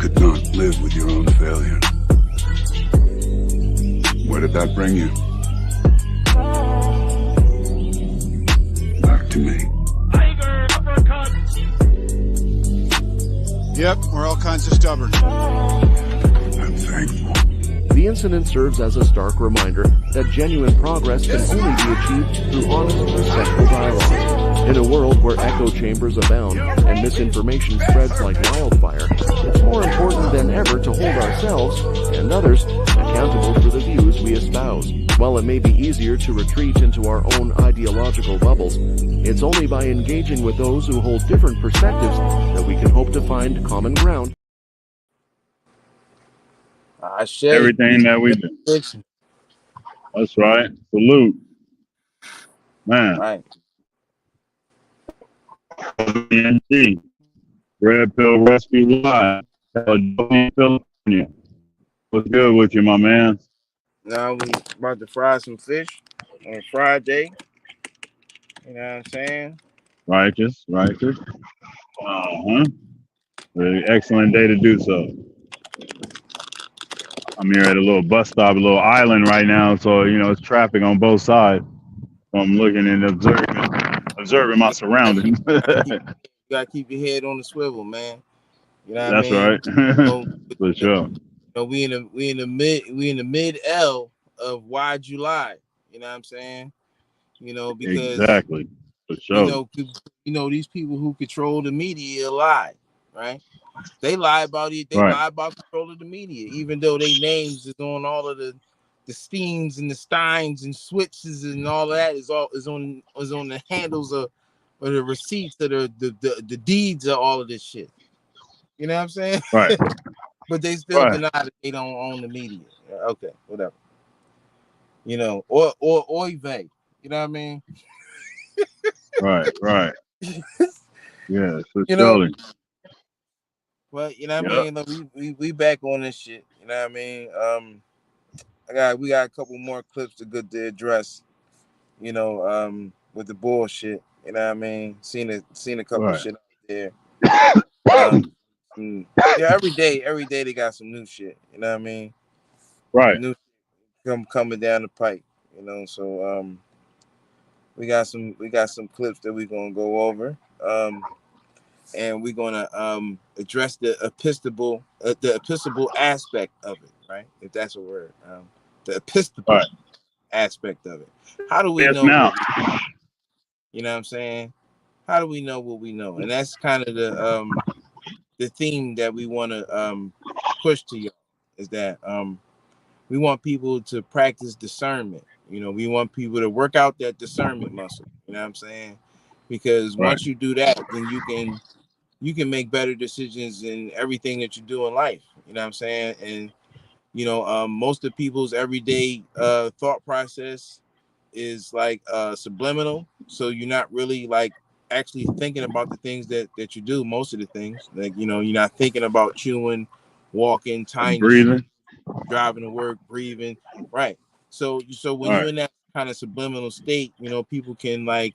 could not live with your own failure. Where did that bring you? Back to me. Tiger uppercut. Yep, we're all kinds of stubborn. I'm thankful. The incident serves as a stark reminder that genuine progress can only be achieved through honest, respectful dialogue. In a world where echo chambers abound and misinformation spreads like wildfire, it's more important than ever to hold ourselves and others accountable for the views we espouse. While it may be easier to retreat into our own ideological bubbles, it's only by engaging with those who hold different perspectives that we can hope to find common ground. Everything that we do. That's right. Salute. Man. Right. BNC. Red Pill Rescue Live. California. What's good with you, my man? Now we about to fry some fish on Friday. You know what I'm saying? Righteous. Really excellent day to do so. I'm here at a little bus stop, a little island right now, so you know it's traffic on both sides. So I'm looking and observing my surroundings. You gotta keep your head on the swivel, man. You know what That's I mean? right. So, For sure. we in the mid L of why July. You know what I'm saying? You know, because Exactly. For sure. you know these people who control the media lie, right? They lie about it. They Right. lie about control of the media, even though their names is on all of the Steams and the Steins and switches and all of that is on the handles of or the receipts that are the deeds of all of this shit. You know what I'm saying? Right. But they still Right. deny that they don't own the media. Okay, whatever. You know, or Oive. You know what I mean? Right. Yeah, for You know, sure. but you know what I mean? Look, we back on this shit. You know what I mean? We got a couple more clips to address. You know, with the bullshit. You know what I mean? Seen a couple Right. shit out there. Yeah, every day they got some new shit. You know what I mean? Right. New coming down the pipe. You know, so we got some clips that we're gonna go over. And we're gonna address the episcopal aspect of it, right? If that's a word, the episcopal aspect of it. How do we know? Now. You know what I'm saying? How do we know what we know? And that's kind of the theme that we want to push to y'all is that we want people to practice discernment. You know, we want people to work out that discernment muscle. You know what I'm saying? Because once you do that, then you can make better decisions in everything that you do in life. You know what I'm saying? And you know, most of people's everyday thought process is like subliminal. So you're not really like actually thinking about the things that you do. Most of the things, like you know, you're not thinking about chewing, walking, tying, breathing, driving to work, breathing. Right. So when you're in that kind of subliminal state, you know, people can like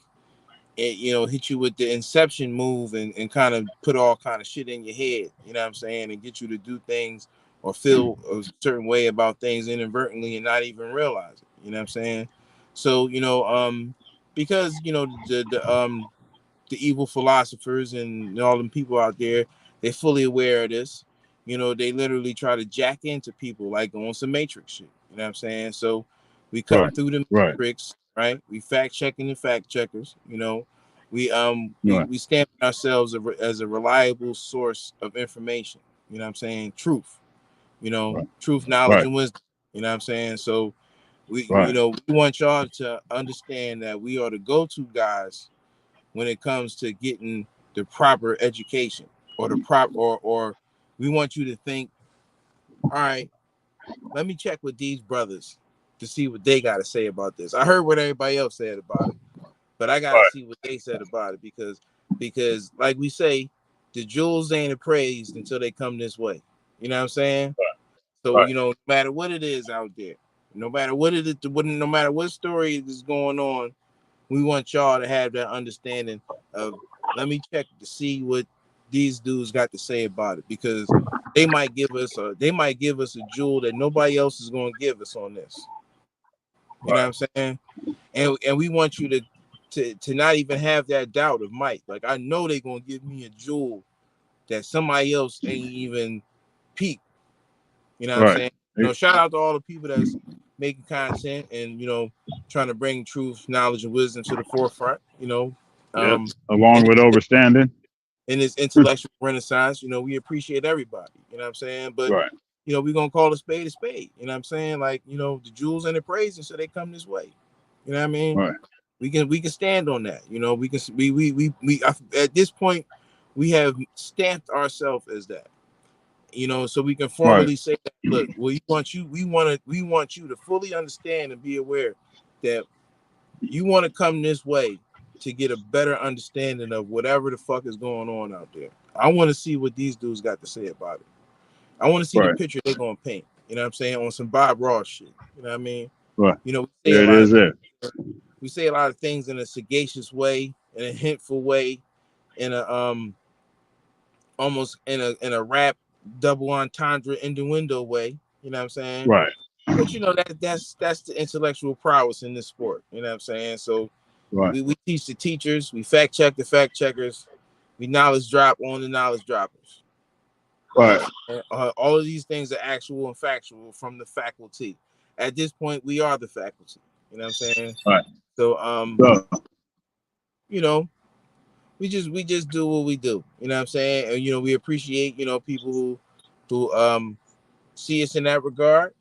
you know, hit you with the inception move and kind of put all kind of shit in your head, you know what I'm saying, and get you to do things or feel a certain way about things inadvertently and not even realize it, you know what I'm saying? So, you know, because, you know, the evil philosophers and all them people out there, they're fully aware of this, you know, they literally try to jack into people like on some Matrix shit, you know what I'm saying? So we come through the Matrix, right? We fact checking the fact checkers, you know. We stamp ourselves as a reliable source of information. You know what I'm saying? Truth. You know, truth, knowledge, and wisdom. You know what I'm saying? So you know, we want y'all to understand that we are the go-to guys when it comes to getting the proper education or the or we want you to think, all right, let me check with these brothers to see what they got to say about this. I heard what everybody else said about it. But I gotta see what they said about it because like we say, the jewels ain't appraised until they come this way. You know what I'm saying? So you know, no matter what it is out there, no matter what it is, no matter what story is going on, we want y'all to have that understanding of let me check to see what these dudes got to say about it, because they might give us a jewel that nobody else is going to give us on this. You know what I'm saying? And we want you to not even have that doubt of Mike. Like, I know they're going to give me a jewel that somebody else ain't even peeped. You know what I'm Right. saying? Shout out to all the people that's making content and, trying to bring truth, knowledge, and wisdom to the forefront, Yep. and Along with overstanding. in this intellectual renaissance, we appreciate everybody. You know what I'm saying? But Right. we're gonna call a spade a spade. You know what I'm saying? Like, the jewels and the praise, and so they come this way. You know what I mean? Right. We can stand on that. We can we at this point we have stamped ourselves as that. So we can Right. formally say that, look, we want you to fully understand and be aware that you want to come this way to get a better understanding of whatever the fuck is going on out there. I want to see what these dudes got to say about it. I want to see the Right. picture they're gonna paint. You know what I'm saying? On some Bob Ross shit. You know what I mean? Right. We say There it is. There. we say a lot of things in a sagacious way, in a hintful way, in a almost in a rap double entendre innuendo way. You know what I'm saying? Right. But that's the intellectual prowess in this sport. You know what I'm saying? So Right. we teach the teachers, we fact check the fact checkers, we knowledge drop on the knowledge droppers. Right. All of these things are actual and factual from the faculty. At this point, we are the faculty. You know what I'm saying? Right. So So, we just do what we do. You know what I'm saying? And we appreciate people who see us in that regard.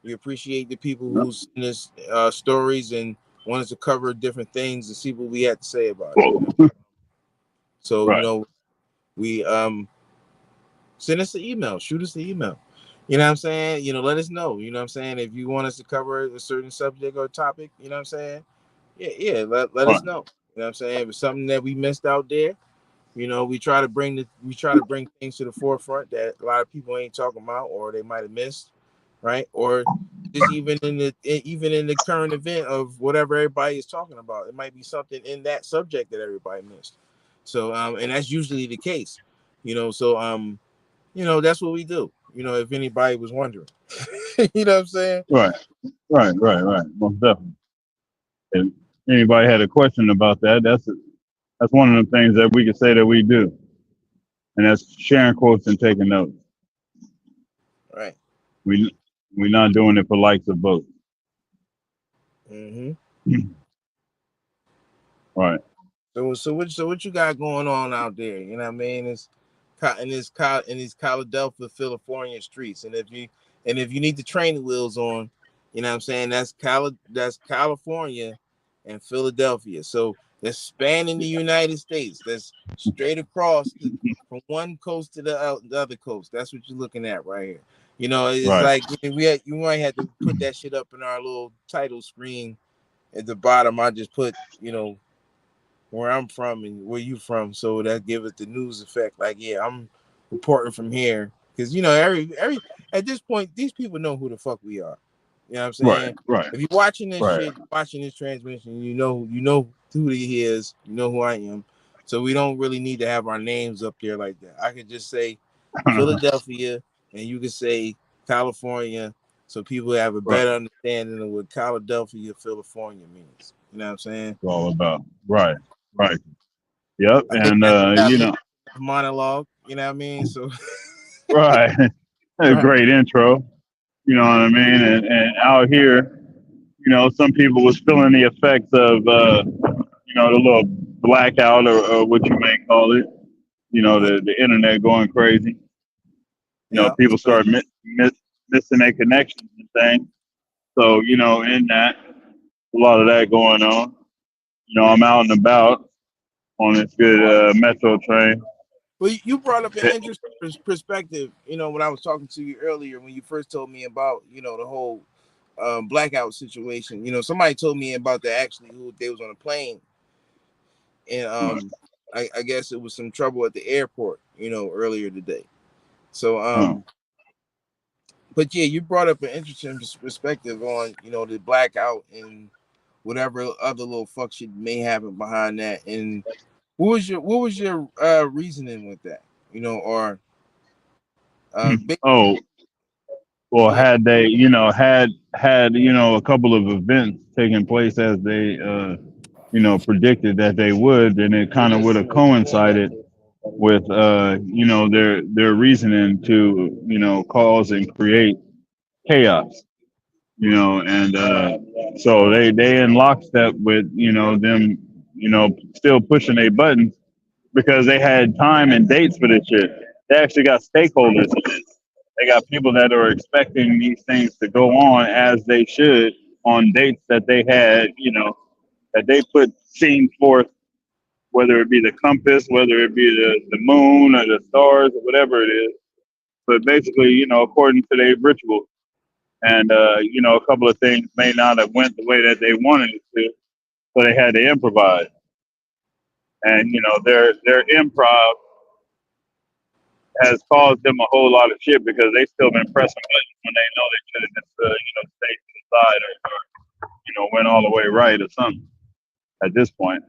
We appreciate the people who send us stories and want us to cover different things and see what we have to say about it. So right. we send us an email, shoot us an email. You know what I'm saying? Let us know. You know what I'm saying? If you want us to cover a certain subject or topic, you know what I'm saying? Yeah, let Right. us know. You know what I'm saying? If it's something that we missed out there, we try to bring things to the forefront that a lot of people ain't talking about or they might have missed, right? Or just even in the current event of whatever everybody is talking about, it might be something in that subject that everybody missed. So and that's usually the case. That's what we do. If anybody was wondering. You know what I'm saying? Right. Right. Right. Right. Most definitely. If anybody had a question about that, that's one of the things that we can say that we do, and that's sharing quotes and taking notes. Right. We're not doing it for likes or votes. Mm-hmm. Right. So what you got going on out there? You know what I mean? It's in these Philadelphia, California streets, and if you need the training wheels on, you know what I'm saying, that's California and Philadelphia. So that's spanning the United States. That's straight across from one coast to the other coast. That's what you're looking at right here. It's Right. like you might have to put that shit up in our little title screen at the bottom. I just put where I'm from and where you from, so that give it the news effect. Like, yeah, I'm reporting from here because every at this point, these people know who the fuck we are. You know what I'm Right. saying? Right. If you're watching this Right. shit, watching this transmission, you know who he is, you know who I am. So we don't really need to have our names up there like that. I could just say Philadelphia, and you could say California, so people have a Right. better understanding of what Philadelphia, California means. You know what I'm saying? It's all about. Right. Right. Yep. I think And that's monologue. You know what I mean? So right. A right. great intro. You know what I mean? And out here, some people was feeling the effects of the little blackout or what you may call it. The internet going crazy. Yeah. People start missing their connections and things. So, in that, a lot of that going on. I'm out and about on this good metro train. Well, you brought up an interesting perspective. When I was talking to you earlier, when you first told me about the whole blackout situation. Somebody told me about that actually who they was on a plane, and I guess it was some trouble at the airport. Earlier today. So but yeah, you brought up an interesting perspective on the blackout and whatever other little fuck shit may happen behind that. And what was your reasoning with that? or big, Oh, well, yeah. had they, had a couple of events taking place as they, predicted that they would, then it kind of would have coincided with, their reasoning to, cause and create chaos, and so they in lockstep with, them, still pushing their buttons because they had time and dates for this shit. They actually got stakeholders in this. They got people that are expecting these things to go on as they should on dates that they had, that they put seen forth, whether it be the compass, whether it be the moon or the stars or whatever it is. But basically, according to their ritual. And, a couple of things may not have went the way that they wanted it to, so they had to improvise. And, their improv has caused them a whole lot of shit because they still been pressing buttons when they know they should have just, stayed to the side or, went all the way right or something at this point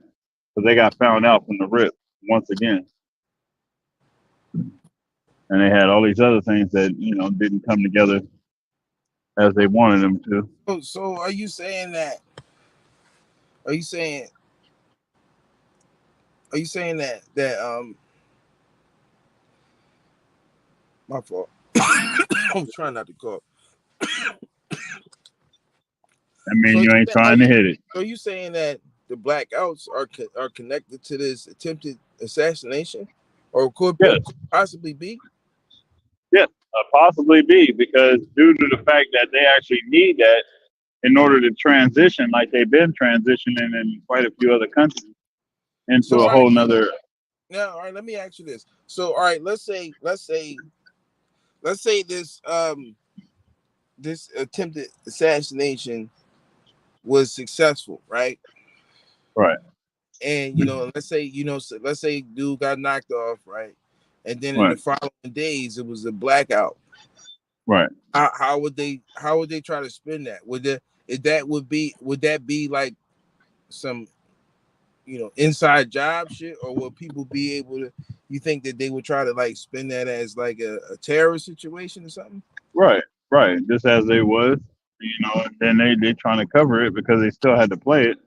because they got found out from the rip once again. And they had all these other things that, didn't come together as they wanted them to. So are you saying that? Are you saying? Are you saying that my fault. I'm trying not to cough. I mean, you ain't trying to hit it. Are you saying that the blackouts are connected to this attempted assassination, or could Yes, possibly be? yes, possibly be because due to the fact that they actually need that in order to transition, like they've been transitioning in quite a few other countries, into So a all right, whole nother. now all right, let me ask you this. So all right, let's say this attempted assassination was successful, right? Right, And let's say dude got knocked off, right? And then in the right, following days it was a blackout. right. How would they try to spin that? Would that be like some inside job shit, or will people be able to? You think that they would try to like spin that as like a terrorist situation or something? Right, right. Just as they was, and then they trying to cover it because they still had to play it.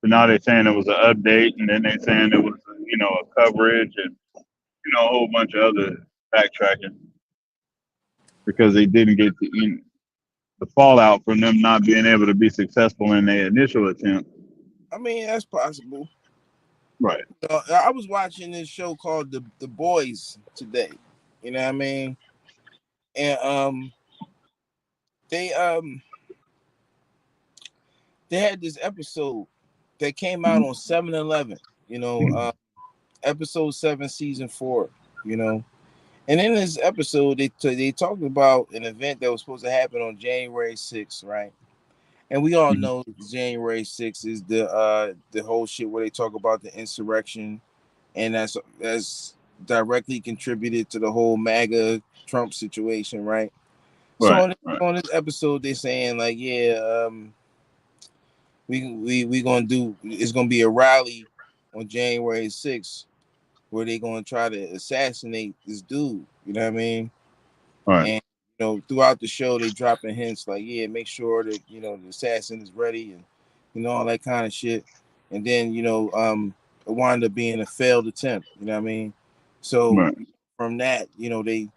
So now they're saying it was an update, and then they saying it was, a coverage, and a whole bunch of other backtracking because they didn't get the fallout from them not being able to be successful in their initial attempt. I mean, that's possible. Right, I was watching this show called the Boys today. You know what I mean? And they they had this episode that came out on 7/11. Episode 7, season 4. You know, and in this episode, they talked about an event that was supposed to happen on January 6th, right? And we all know January 6th is the whole shit where they talk about the insurrection, and that's directly contributed to the whole MAGA Trump situation, right? So right, on, right, on this episode, they're saying like, yeah, we gonna do. It's gonna be a rally on January 6th where they gonna try to assassinate this dude. You know what I mean? right, And throughout the show, they dropping hints like, yeah, make sure that the assassin is ready, and all that kind of shit. And then it wound up being a failed attempt. You know what I mean? So right, from that, they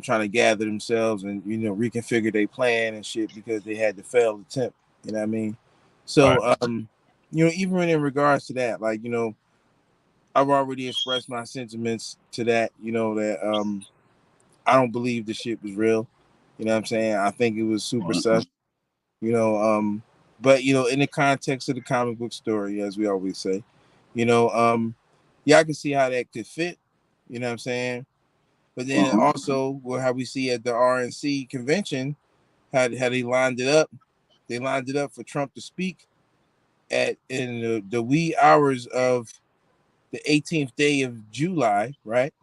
trying to gather themselves and reconfigure their plan and shit because they had the failed attempt. You know what I mean? right, So even in regards to that, like I've already expressed my sentiments to that. That I don't believe the shit was real. You know what I'm saying? I think it was super right, sus. You know, but in the context of the comic book story, as we always say, yeah, I can see how that could fit. You know what I'm saying? But then also, how we see at the RNC convention, how they lined it up. They lined it up for Trump to speak in the wee hours of the 18th day of July, right?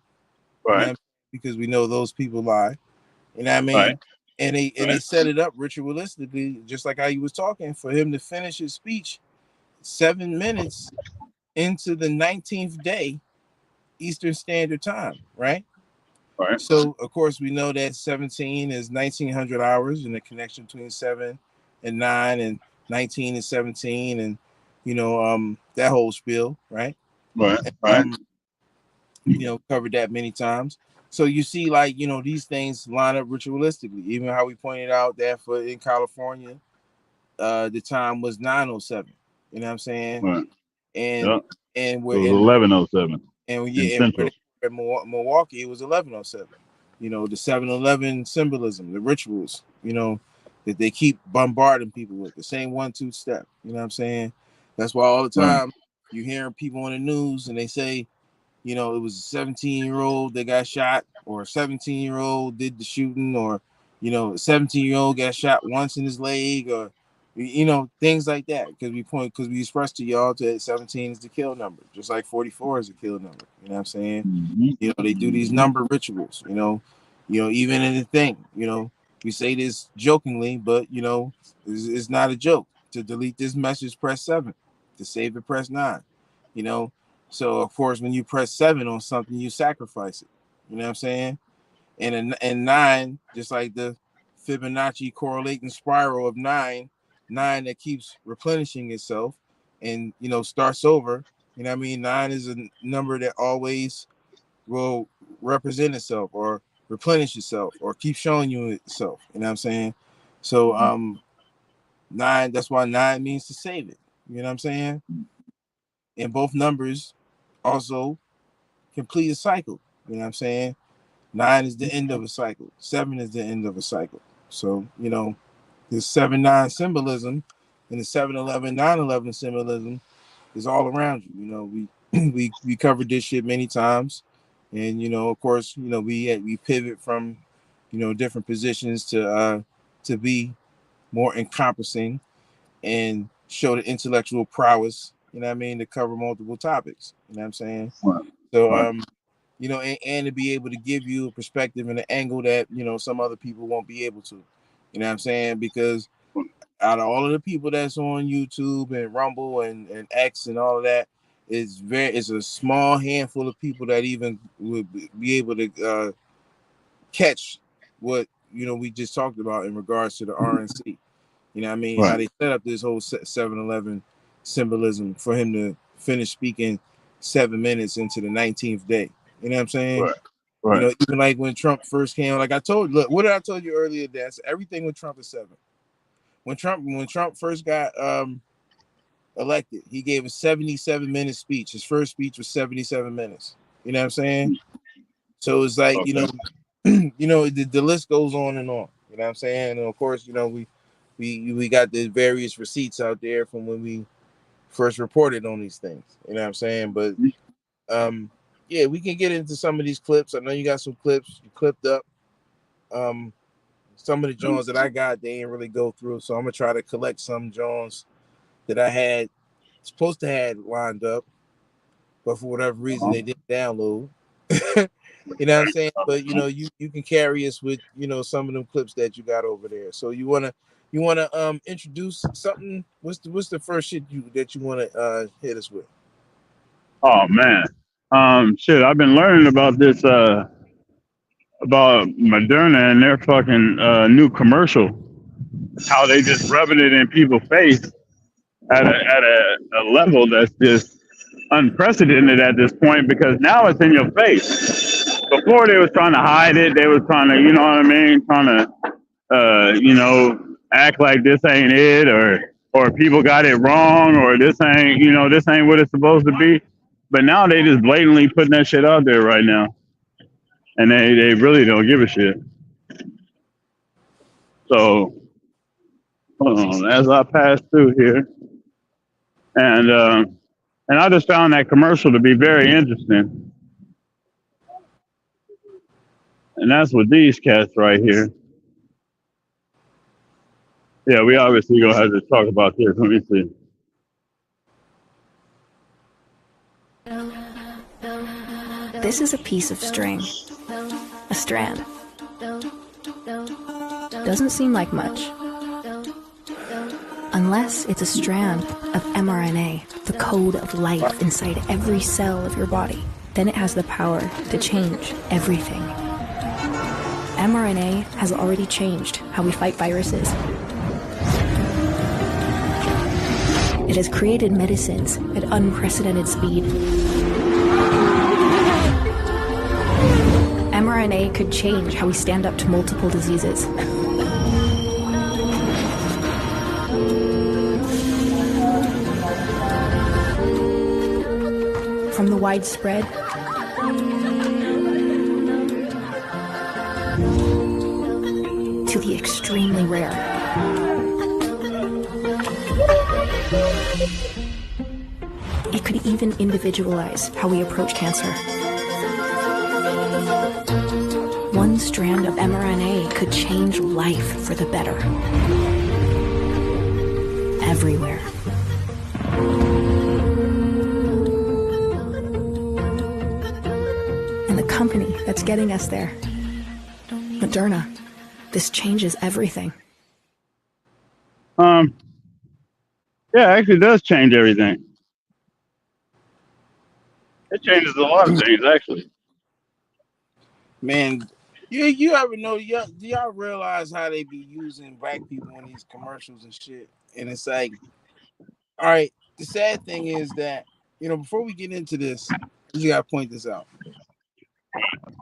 You right, know, because we know those people lie. You know what I right, mean? And they set it up ritualistically, just like how you was talking, for him to finish his speech 7 minutes into the 19th day Eastern Standard Time, right? Right. So of course we know that 17 is 1900 hours, and the connection between 7 and 9, and 19 and 17, and that whole spiel, right? Right. And, Right. covered that many times. So you see, like, these things line up ritualistically. Even how we pointed out that for in California, the time was 9:07. You know what I'm saying? Right. And Yeah. and It we're was in 11:07 in and Central. at Milwaukee, it was 11:07. The 7-Eleven symbolism, the rituals, that they keep bombarding people with, the same 1-2 step. You know what I'm saying? That's why all the Right. time you hearing people on the news and they say, it was a 17-year-old that got shot, or a 17-year-old did the shooting, or a 17-year-old got shot once in his leg, or things like that. Because we express to y'all that 17 is the kill number, just like 44 is a kill number. You know what I'm saying? Mm-hmm. They do these number rituals. Even in the thing. We say this jokingly, but it's not a joke. To delete this message, press 7. To save it, press 9. So of course, when you press 7 on something, you sacrifice it. You know what I'm saying? And 9, just like the Fibonacci correlating spiral of 9 that keeps replenishing itself and starts over. You know what I mean? 9 is a number that always will represent itself or replenish itself or keep showing you itself. You know what I'm saying? So 9, that's why 9 means to save it. You know what I'm saying? And both numbers also complete a cycle. You know what I'm saying? 9 is the end of a cycle. 7 is the end of a cycle. So, this 7-9 symbolism and the 7-11, 9-11 symbolism is all around you. We covered this shit many times. And, of course, we pivot from, different positions to be more encompassing and show the intellectual prowess, to cover multiple topics. You know what I'm saying? Right. So, Right. and to be able to give you a perspective and an angle that, some other people won't be able to. You know what I'm saying? Because out of all of the people that's on YouTube and Rumble and X and all of that, it's a small handful of people that even would be able to catch what we just talked about in regards to the RNC. You know what I mean? Right. How they set up this whole 7-11 symbolism for him to finish speaking 7 minutes into the 19th day. You know what I'm saying? Right. Right. Even like when Trump first came, like I told you, look, what did I tell you earlier? That's everything with Trump is 7. When Trump first got elected, he gave a 77-minute speech. His first speech was 77 minutes. You know what I'm saying? So it's like, Okay. the list goes on and on. You know what I'm saying? And of course, we got the various receipts out there from when we first reported on these things. You know what I'm saying? But yeah, we can get into some of these clips. I know you got some clips you clipped up. Some of the Jones that I got, they didn't really go through. So I'm gonna try to collect some Jones that I had supposed to have lined up, but for whatever reason they didn't download. You know what I'm saying? But you can carry us with some of them clips that you got over there. So you wanna introduce something? What's the first shit that you wanna hit us with? Oh man. Shit. I've been learning about this. About Moderna and their fucking new commercial. How they just rubbing it in people's face at a level that's just unprecedented at this point, because now it's in your face. Before they was trying to hide it, they was trying to, you know what I mean, trying to, act like this ain't it, or people got it wrong, or this ain't what it's supposed to be. But now they just blatantly putting that shit out there right now, and they really don't give a shit. So hold on, as I pass through here, and I just found that commercial to be very interesting. And that's with these cats right here. Yeah, we obviously gonna have to talk about this. Let me see. This is a piece of string, a strand. Doesn't seem like much. Unless it's a strand of mRNA, the code of life inside every cell of your body then it has the power to change everything. mRNA has already changed how we fight viruses. It has created medicines at unprecedented speed. mRNA could change how we stand up to multiple diseases. From the widespread to the extremely rare. It could even individualize how we approach cancer. One strand of mRNA could change life for the better. Everywhere. And the company that's getting us there, Moderna, this changes everything. Yeah, it actually does change everything. It changes a lot of things, actually. Man, you ever know? Do y'all realize how they be using black people in these commercials and shit? And it's like, all right. The sad thing is that before we get into this, you gotta point this out.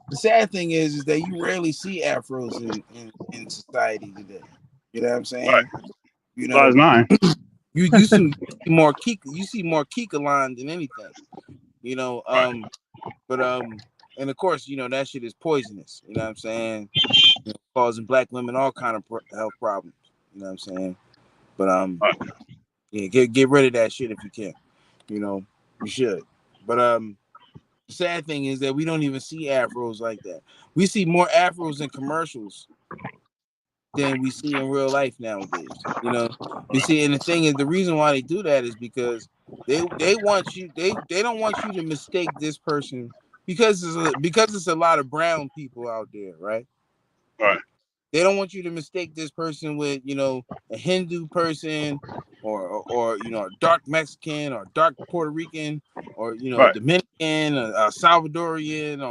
The sad thing is that you rarely see afros in society today. You know what I'm saying? Right. You Size know, 9. you see more Kika line than anything. But and of course, that shit is poisonous. You know what I'm saying? Causing black women all kind of health problems. You know what I'm saying? But yeah, get rid of that shit if you can. You should. But the sad thing is that we don't even see afros like that. We see more afros in commercials than we see in real life nowadays. You see, and the thing is, the reason why they do that is because they want you. They don't want you to mistake this person because it's a lot of brown people out there, right? Right. They don't want you to mistake this person with a Hindu person or a dark Mexican or dark Puerto Rican or Right. Dominican or Salvadorian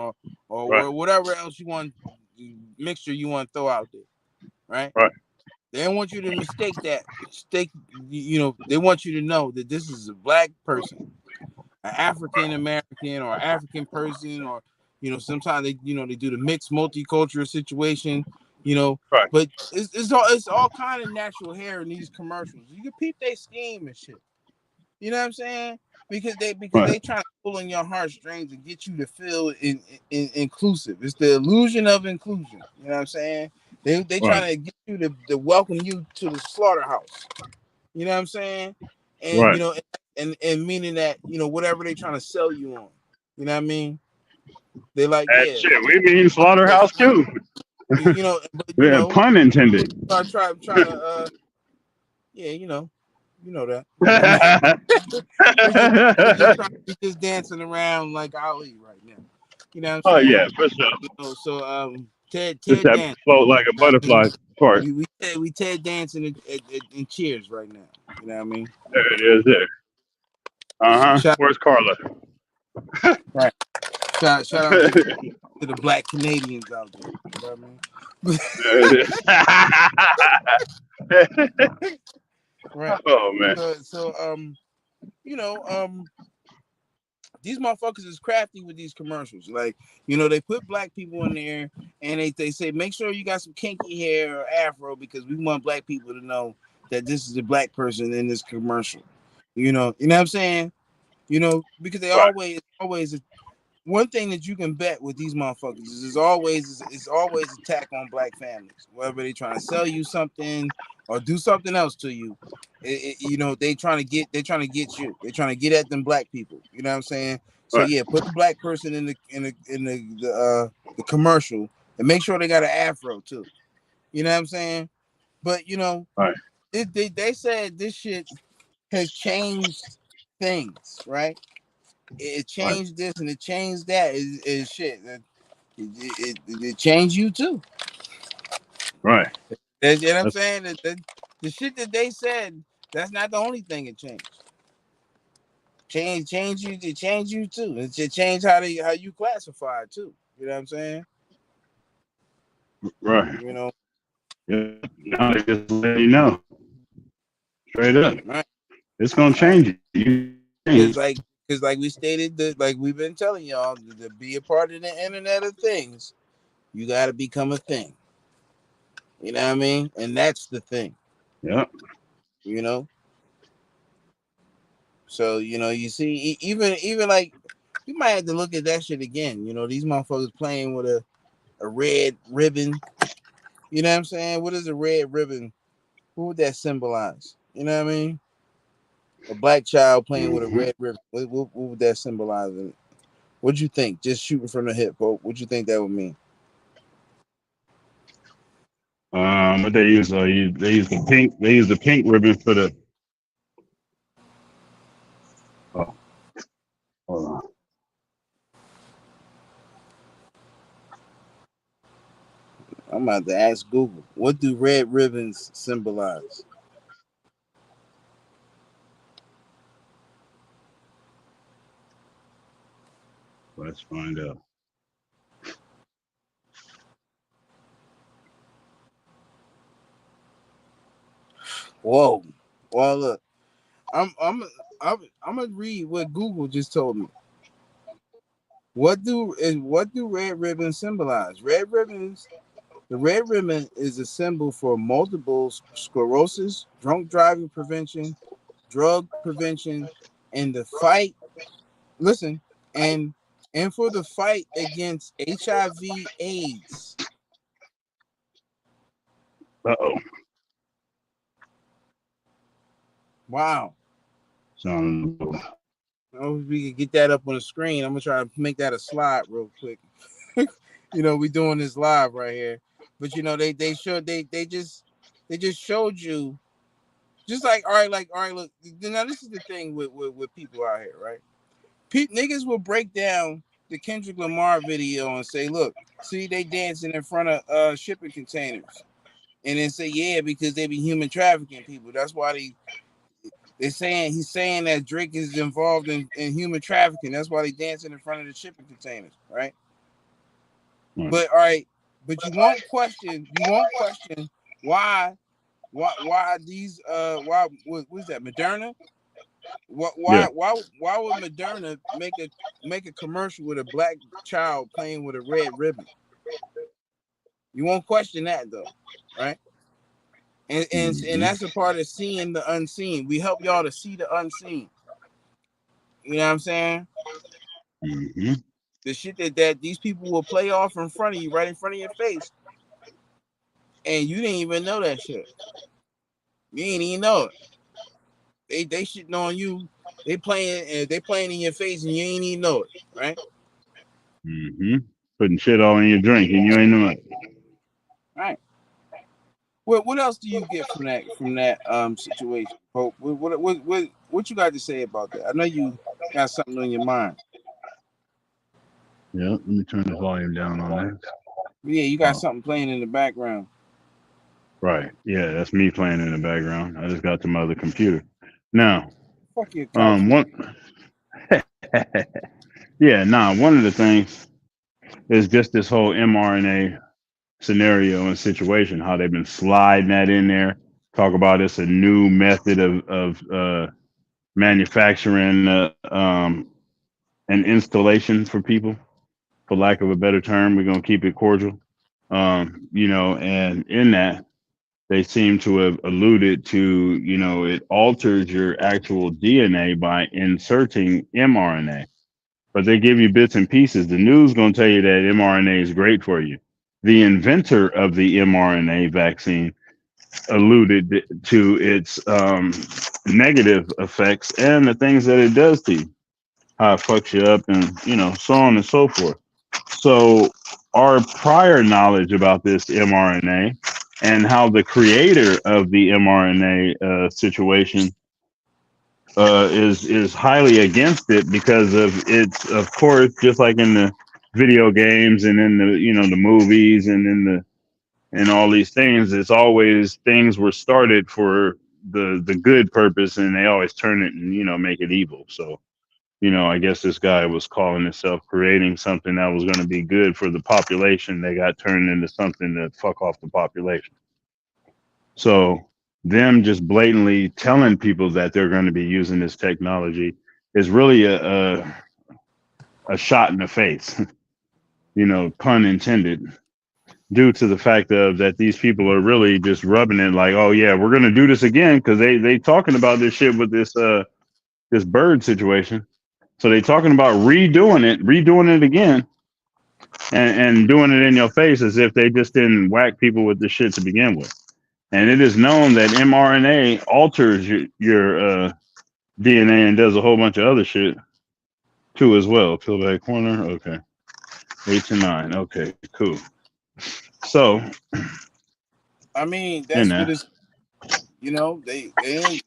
or whatever else you want mixture you want to throw out there, right? Right. They don't want you to mistake that. They want you to know that this is a black person, an African American or African person, or sometimes they they do the mixed multicultural situation, Right. but it's all kind of natural hair in these commercials. You can peep their scheme and shit. You know what I'm saying? Because they try to pull on your heartstrings and get you to feel inclusive. It's the illusion of inclusion. You know what I'm saying? They trying to get you to welcome you to the slaughterhouse. You know what I'm saying? And Right. and meaning that whatever they trying to sell you on. You know what I mean? They like That shit, we mean slaughterhouse too. but Yeah, pun intended. try to you know that. We just dancing around like Ali right now. You know what I'm Oh saying? yeah, for sure. So Ted Just that dance. float like a butterfly part. We Ted dancing in cheers right now. You know what I mean? There it is. There. Shout Where's Carla? right. Shout out to the black Canadians out there. You know what There it is. Right. Oh man. So these motherfuckers is crafty with these commercials. Like, they put black people in there and they say, make sure you got some kinky hair or afro because we want black people to know that this is a black person in this commercial. You know what I'm saying? Because they always one thing that you can bet with these motherfuckers is it's always attack on black families. Whether they trying to sell you something or do something else to you, they trying to get you. They trying to get at them black people. You know what I'm saying? So Right. yeah, put the black person in the commercial and make sure they got an afro too. You know what I'm saying? But Right. they said this shit has changed things, right? It changed this and it changed that. It shit. It changed you too. Right. You know what I'm saying? The shit that they said, that's not the only thing it changed. change you to change you too. It should change how you classify it too. You know what I'm saying? Right. You know, Yeah. Now they just let you know straight up. right, It's gonna right. change you. Because Change. like we stated that like we've been telling y'all to be a part of the Internet of Things, you got to become a thing. You know what I mean? And that's the thing. Yep. You know. So you see, even like we might have to look at that shit again. These motherfuckers playing with a red ribbon. You know what I'm saying? What is a red ribbon? What would that symbolize? You know what I mean? A black child playing with a Mm-hmm. red ribbon. What would that symbolize? What'd you think? Just shooting from the hip, Pope. What'd you think that would mean? But they use they use the pink. They use the pink ribbon for the. Oh, hold on. I'm about to ask Google. What do red ribbons symbolize? Let's find out. Whoa. Well, look, I'm gonna read what Google just told me. What do red ribbons symbolize? The red ribbon is a symbol for multiple sclerosis, drunk driving prevention, drug prevention, and the fight. Listen, and for the fight against HIV/AIDS. Uh-oh. Wow. Sound. We could get that up on the screen. I'm gonna try to make that a slide real quick. We doing this live right here, but they just showed you just like all right. Look, now this is the thing with people out here, right? Niggas will break down the Kendrick Lamar video and say, look, see they dancing in front of shipping containers, and then say, yeah, because they be human trafficking people. That's why he's saying that Drake is involved in human trafficking. That's why they dancing in front of the shipping containers, right? Right. But all right, but you won't question why these why what's that, Moderna? Why Yeah. why why why would Moderna make a commercial with a black child playing with a red ribbon? You won't question that though, right? And Mm-hmm. that's a part of seeing the unseen. We help y'all to see the unseen. You know what I'm saying? Mm-hmm. The shit that these people will play off in front of you, right in front of your face, and you didn't even know that shit. You ain't even know it. They shitting on you. They playing in your face, and you ain't even know it, right? Mm-hmm. Putting shit all in your drink and you ain't know it. Right. What else do you get from that situation, Pope? What you got to say about that? I know you got something on your mind. Yeah. Let me turn the volume down on that. Yeah, you got Oh, something playing in the background. right. Yeah, that's me playing in the background. I just got to my other computer. Now, Fuck your couch. one. Yeah, nah. One of the things is just this whole mRNA scenario and situation. How they've been sliding that in there. Talk about it's a new method of manufacturing an installation for people, for lack of a better term. We're gonna keep it cordial. And in that they seem to have alluded to, it alters your actual DNA by inserting mRNA, but they give you bits and pieces. The news going to tell you that mRNA is great for you. The inventor of the mRNA vaccine alluded to its negative effects and the things that it does to you, how it fucks you up, and so on and so forth. So our prior knowledge about this mRNA and how the creator of the mRNA situation is highly against it, because of it's, of course, just like in the video games and in the the movies and in the and all these things, it's always things were started for the good purpose, and they always turn it and make it evil. So I guess this guy was calling himself creating something that was going to be good for the population. They got turned into something to fuck off the population. So them just blatantly telling people that they're going to be using this technology is really a shot in the face, pun intended, due to the fact of that these people are really just rubbing it like, oh yeah, we're going to do this again because they talking about this shit with this bird situation. So they talking about redoing it again, and doing it in your face as if they just didn't whack people with this shit to begin with. And it is known that mRNA alters your DNA and does a whole bunch of other shit too as well. Peel back corner, okay. 8 to 9, okay, cool. So, I mean, in that's what there, it's. They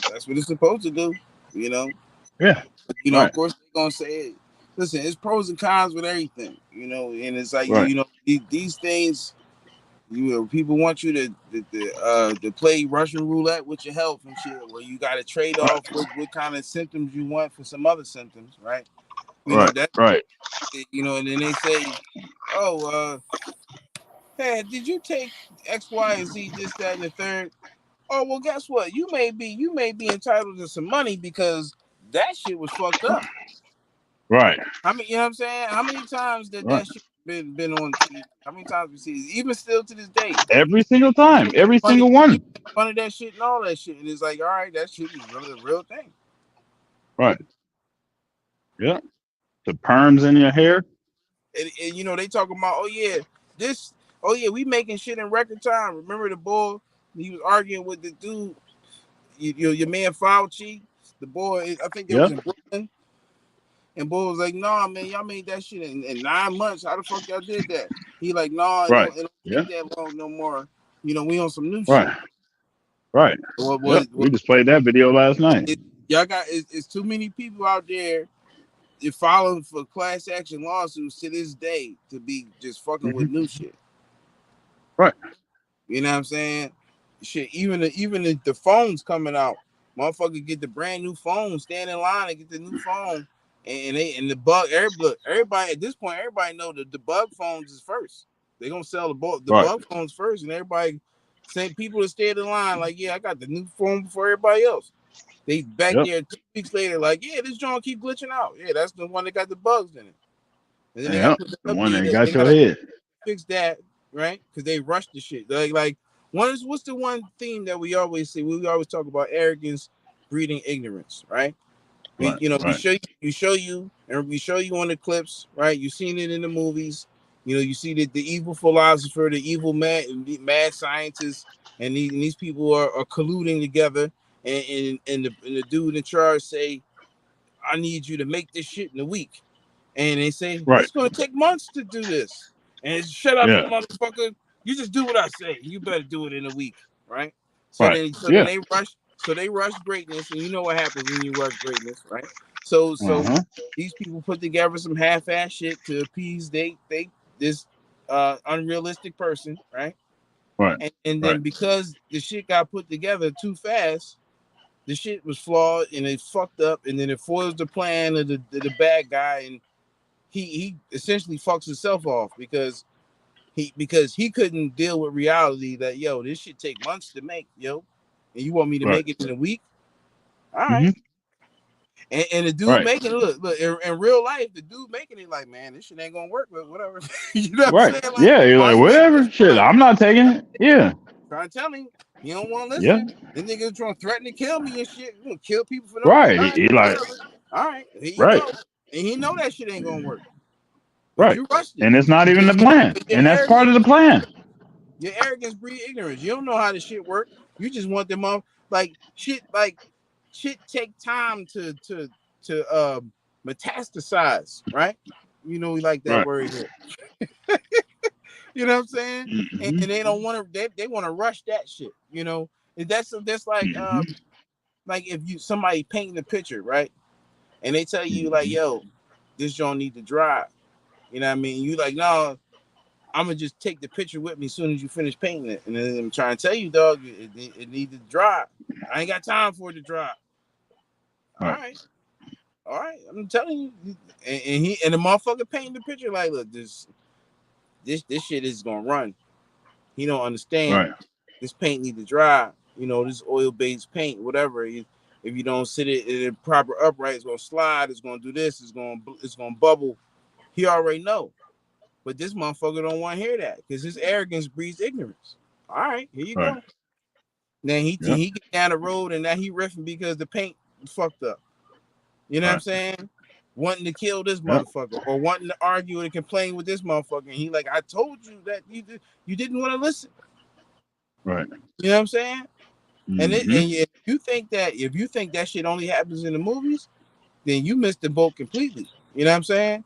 that's what it's supposed to do. yeah, Of right, course they're gonna say, listen, it's pros and cons with everything. And it's like right, these things. People want you to play Russian roulette with your health and shit, where you got to trade right, off what kind of symptoms you want for some other symptoms, right? right, That right, and then they say, oh, hey, did you take X, Y, and Z, this, that, and the third? Oh, well, guess what? You may be entitled to some money because that shit was fucked up. right, You know what I'm saying? How many times right. that shit been on TV? How many times we see it? Even still to this day. Every single time, every Funny, single one. fun of that shit and all that shit. And it's like, all right, that shit is really a real thing. Right. Yeah. The perms in your hair. And they talking about, we making shit in record time. Remember the boy, he was arguing with the dude, your man Fauci, the boy, I think it was Yep. in Brooklyn. And boy was like, nah, man, y'all made that shit in 9 months. How the fuck y'all did that? He like, nah, Right. it don't Yeah. take that long no more. We on some new Right. shit. Right. Yep. We just played that video last night. Y'all got it's too many people out there filing for class action lawsuits to this day to be just fucking with new shit. Right. You know what I'm saying? Shit, even the phones coming out, motherfucker get the brand new phone, stand in line and get the new phone, and the bug. Everybody at this point, everybody know that the bug phones is first. They gonna sell the Right. bug phones first, and everybody, same people that stayed in line, like, yeah, I got the new phone before everybody else. They back there 2 weeks later, like, yeah, this joint keep glitching out. Yeah, that's the one that got the bugs in it. And then they got to put The the one that update. They got your gotta head. fix that, right? Because they rushed the shit. Like what's the one theme that we always say? We always talk about arrogance breeding ignorance, right? Right. We Right. show you, and we show you on the clips, right? You've seen it in the movies. You see the evil philosopher, the evil mad scientist, and these people are colluding together, and the dude in charge say, I need you to make this shit in a week. And they say, Right. it's going to take months to do this. And shut up, you Yeah. motherfucker. You just do what I say. You better do it in a week, right? So Right. then Yeah. they rush greatness, and you know what happens when you rush greatness, right? So Uh-huh. these people put together some half-ass shit to appease this unrealistic person, right? Right. And Right. then because the shit got put together too fast, the shit was flawed and it fucked up, and then it foils the plan of the bad guy, and he essentially fucks himself off because he couldn't deal with reality that, yo, this shit take months to make, yo, and you want me to Right. make it in a week? All Mm-hmm. right. And the dude Right. making it, look in real life, the dude making it like, man, this shit ain't gonna work, but whatever. You know what I'm Right. saying? Like, Yeah. You're all like, you gotta do is whatever. Shit. try. I'm not taking it. Yeah. Trying to tell him he don't want to Yeah. listen. This nigga trying to threaten to kill me and shit. You gonna kill people for no reason. Right. All right, He like, whatever. All right, here you right. go. And he know that shit ain't gonna work. But Right. you rushed it. And it's not even the plan. Your And that's part of the plan. arrogance breed ignorance. You don't know how the shit work. You just want them all like shit take time to metastasize, right? We like that Right. word here. You know what I'm saying? And Mm-hmm. they don't want to. They want to rush that shit. And that's Mm-hmm. like if somebody painting the picture, right? And they tell you like, yo, this joint need to dry. You know what I mean? You like, no, I'm gonna just take the picture with me as soon as you finish painting it. And then I'm trying to tell you, dog, it needs to dry. I ain't got time for it to dry. All Right. right. All right, I'm telling you, and the motherfucker painting the picture like, look, this shit is gonna run. He don't understand. Right. This paint need to dry. This oil based paint, whatever. If you don't sit it in a proper upright, it's gonna slide. It's gonna do this. It's gonna bubble. He already know. But this motherfucker don't want to hear that because his arrogance breeds ignorance. All right, here you Right. go. Then Yep. he get down the road and now he riffing because the paint fucked up. You know what I'm Right. saying? Wanting to kill this Yep. motherfucker or wanting to argue and complain with this motherfucker. And he like, I told you that you didn't want to listen. Right. You know what I'm saying? And Mm-hmm. if you think that shit only happens in the movies, then you missed the boat completely. You know what I'm saying?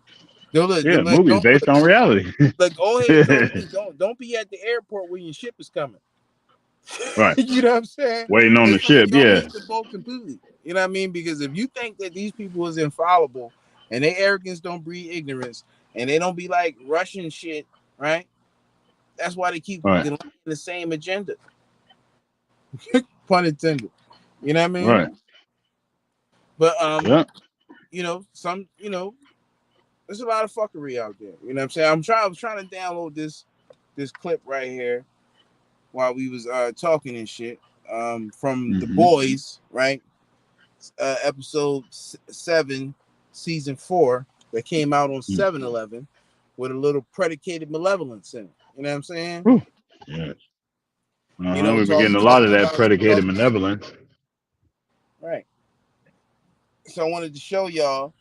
Yeah, movies based on reality. Go ahead, don't be at the airport when your ship is coming. Right. You know what I'm saying? Waiting on the ship. Don't Yeah. miss the boat completely. You know what I mean? Because if you think that these people is infallible and their arrogance don't breed ignorance and they don't be like Russian shit, right? That's why they keep Right. delaying the same agenda. Pun intended. You know what I mean? Right. But Yeah. there's a lot of fuckery out there. You know what I'm saying? I was trying to download this clip right here while we was talking and shit. From The Mm-hmm. Boys, right? Episode 7, season 4, that came out on 7/11 with a little predicated malevolence in it. You know what I'm saying? Whew. Yeah. We've been getting a lot of Talking that about predicated malevolence. right. So I wanted to show y'all.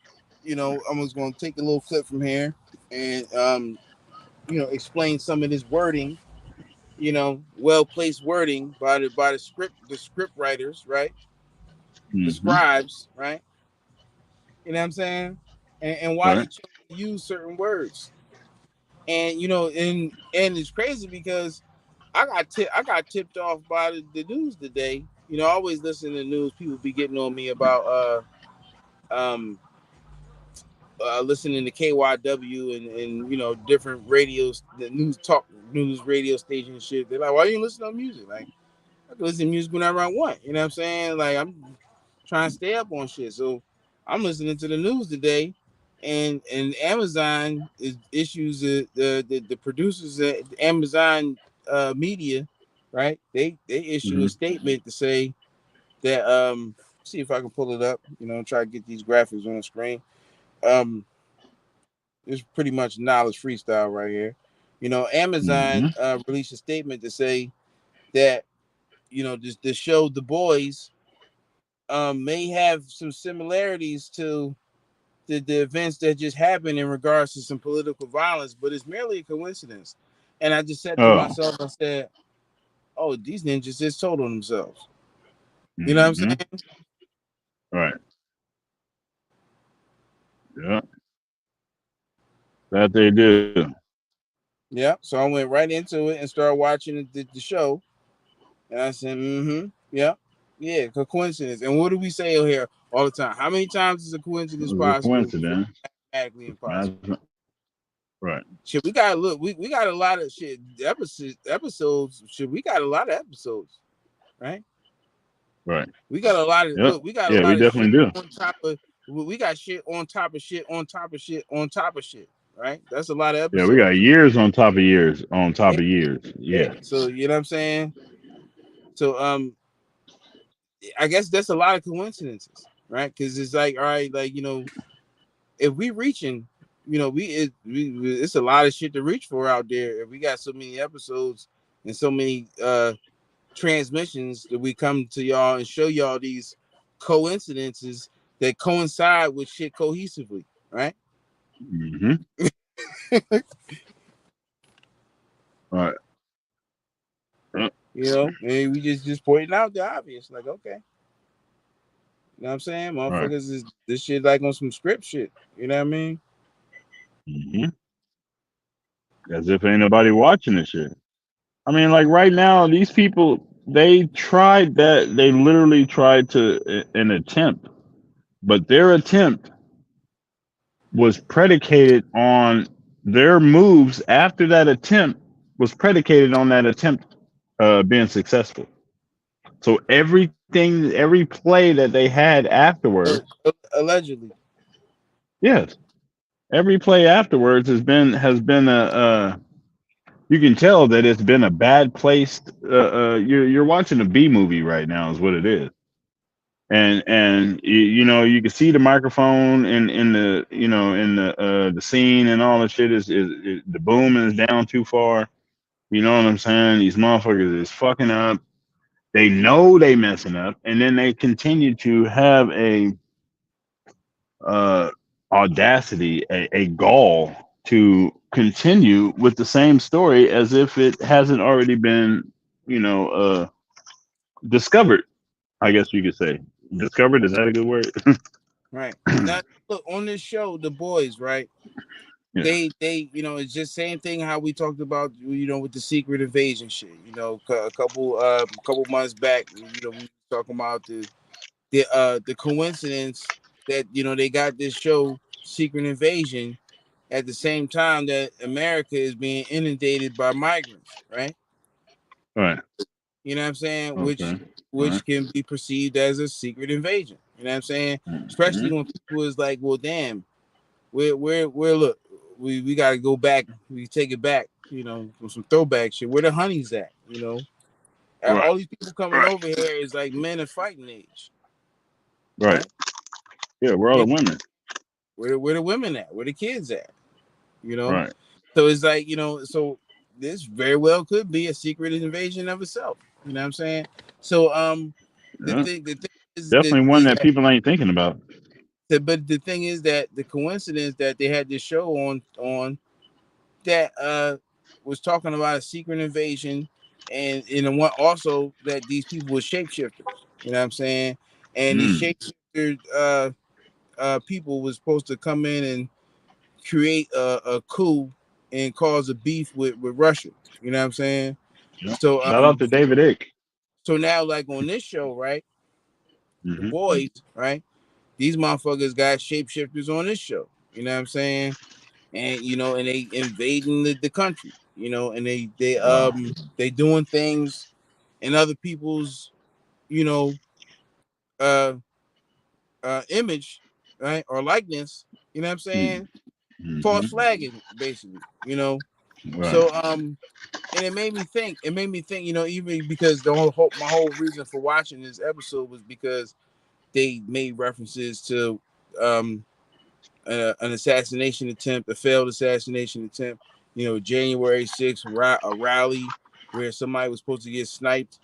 I was going to take a little clip from here and explain some of this wording. Well placed wording by the script writers, right? The Mm-hmm. scribes, right? You know what I'm saying? And why they Right. chose to use certain words. And and it's crazy because I got tipped off by the news today. I always listen to the news. People be getting on me about listening to KYW and different radios, the news radio station and shit. They're like, why you listen to music? Like, I can listen to music whenever I want. You know what I'm saying? Like, I'm trying to stay up on shit. So I'm listening to the news today, and Amazon issues the producers at Amazon Media, right? They issue Mm-hmm. a statement to say that see if I can pull it up. Try to get these graphics on the screen. It's pretty much knowledge freestyle right here. Mm-hmm. Amazon released a statement to say that this show The Boys may have some similarities to the events that just happened in regards to some political violence, but it's merely a coincidence. And I just said to Oh. myself, I said, "Oh, these ninjas just told on themselves." You know what I'm Mm-hmm. saying? Right. Yeah. That they do. Yeah. So I went right into it and started watching the show, and I said, yeah, yeah, coincidence. And what do we say here all the time? How many times is a It coincidence was a possible before coincidence. it's mathematically impossible? Right. Shit, we got we got a lot of shit episodes. Shit, we got a lot of episodes, right? Right. We got a lot of Yep. we got a Yeah, we lot of shit definitely do. on top of we got shit on top of shit on top of shit on top of shit, right? That's a lot of Yeah, we got episodes. years on top of years on top Yeah, of years. yeah. Yeah. So you know what I'm saying? So I guess that's a lot of coincidences, right? Because it's like, all right, like if we reaching, it's a lot of shit to reach for out there. If we got so many episodes and so many transmissions that we come to y'all and show y'all these coincidences that coincide with shit cohesively, right? Mm-hmm. Right. Yep. And we just pointing out the obvious, like, okay, you know what I'm saying? Right. Motherfuckers is this shit like on some script shit, you know what I mean? Mm-hmm. As if ain't nobody watching this shit. I mean, like right now, these people they tried that. They literally tried to an attempt, but their attempt was predicated on their moves after that attempt was predicated on that attempt being successful. So everything, every play that they had afterwards, Allegedly. Yes. Every play afterwards has been a. You can tell that it's been a bad placed. You're watching a B movie right now, is what it is. And you know you can see the microphone in the the scene and all the shit is the boom is down too far. You know what I'm saying? These motherfuckers is fucking up. They know they messing up, and then they continue to have a uh, audacity, a gall to continue with the same story as if it hasn't already been, discovered. I guess you could say discovered. Is that a good word? Right. Now look on this show, The Boys, right? Yeah. They it's just same thing how we talked about with the secret invasion shit. A couple months back, we were talking about the coincidence that they got this show Secret Invasion at the same time that America is being inundated by migrants, right? All right. You know what I'm saying? Which Okay. All right. which can be perceived as a secret invasion. You know what I'm saying? Mm-hmm. Especially when people is like, well, damn, we're look, we got to go back. We take it back. From some throwback shit. Where the honey's at? Right. All these people coming over here is like men of fighting age, Right. right? Yeah. We're all And the women. where the women at? Where the kids at? You know, Right. so it's like so this very well could be a secret invasion of itself. You know what I'm saying? So Yeah. the thing is Definitely one that people ain't thinking about. but the thing is that the coincidence that they had this show on that was talking about a secret invasion, and one also that these people were shapeshifters. You know what I'm saying? And these Mm. shapeshifter people was supposed to come in and create a coup and cause a beef with Russia. You know what I'm saying? Yeah. So Shout out to David Icke. so now like on this show, right? The Mm-hmm. boys, right? These motherfuckers got shapeshifters on this show. You know what I'm saying? And and they invading the country. And Wow. they doing things in other people's you know uh image, right, or likeness. You know what I'm saying? False Mm-hmm. flagging, basically. Right. So and it made me think. Even because my whole reason for watching this episode was because they made references to um an assassination attempt, a failed assassination attempt. January 6th, a rally where somebody was supposed to get sniped.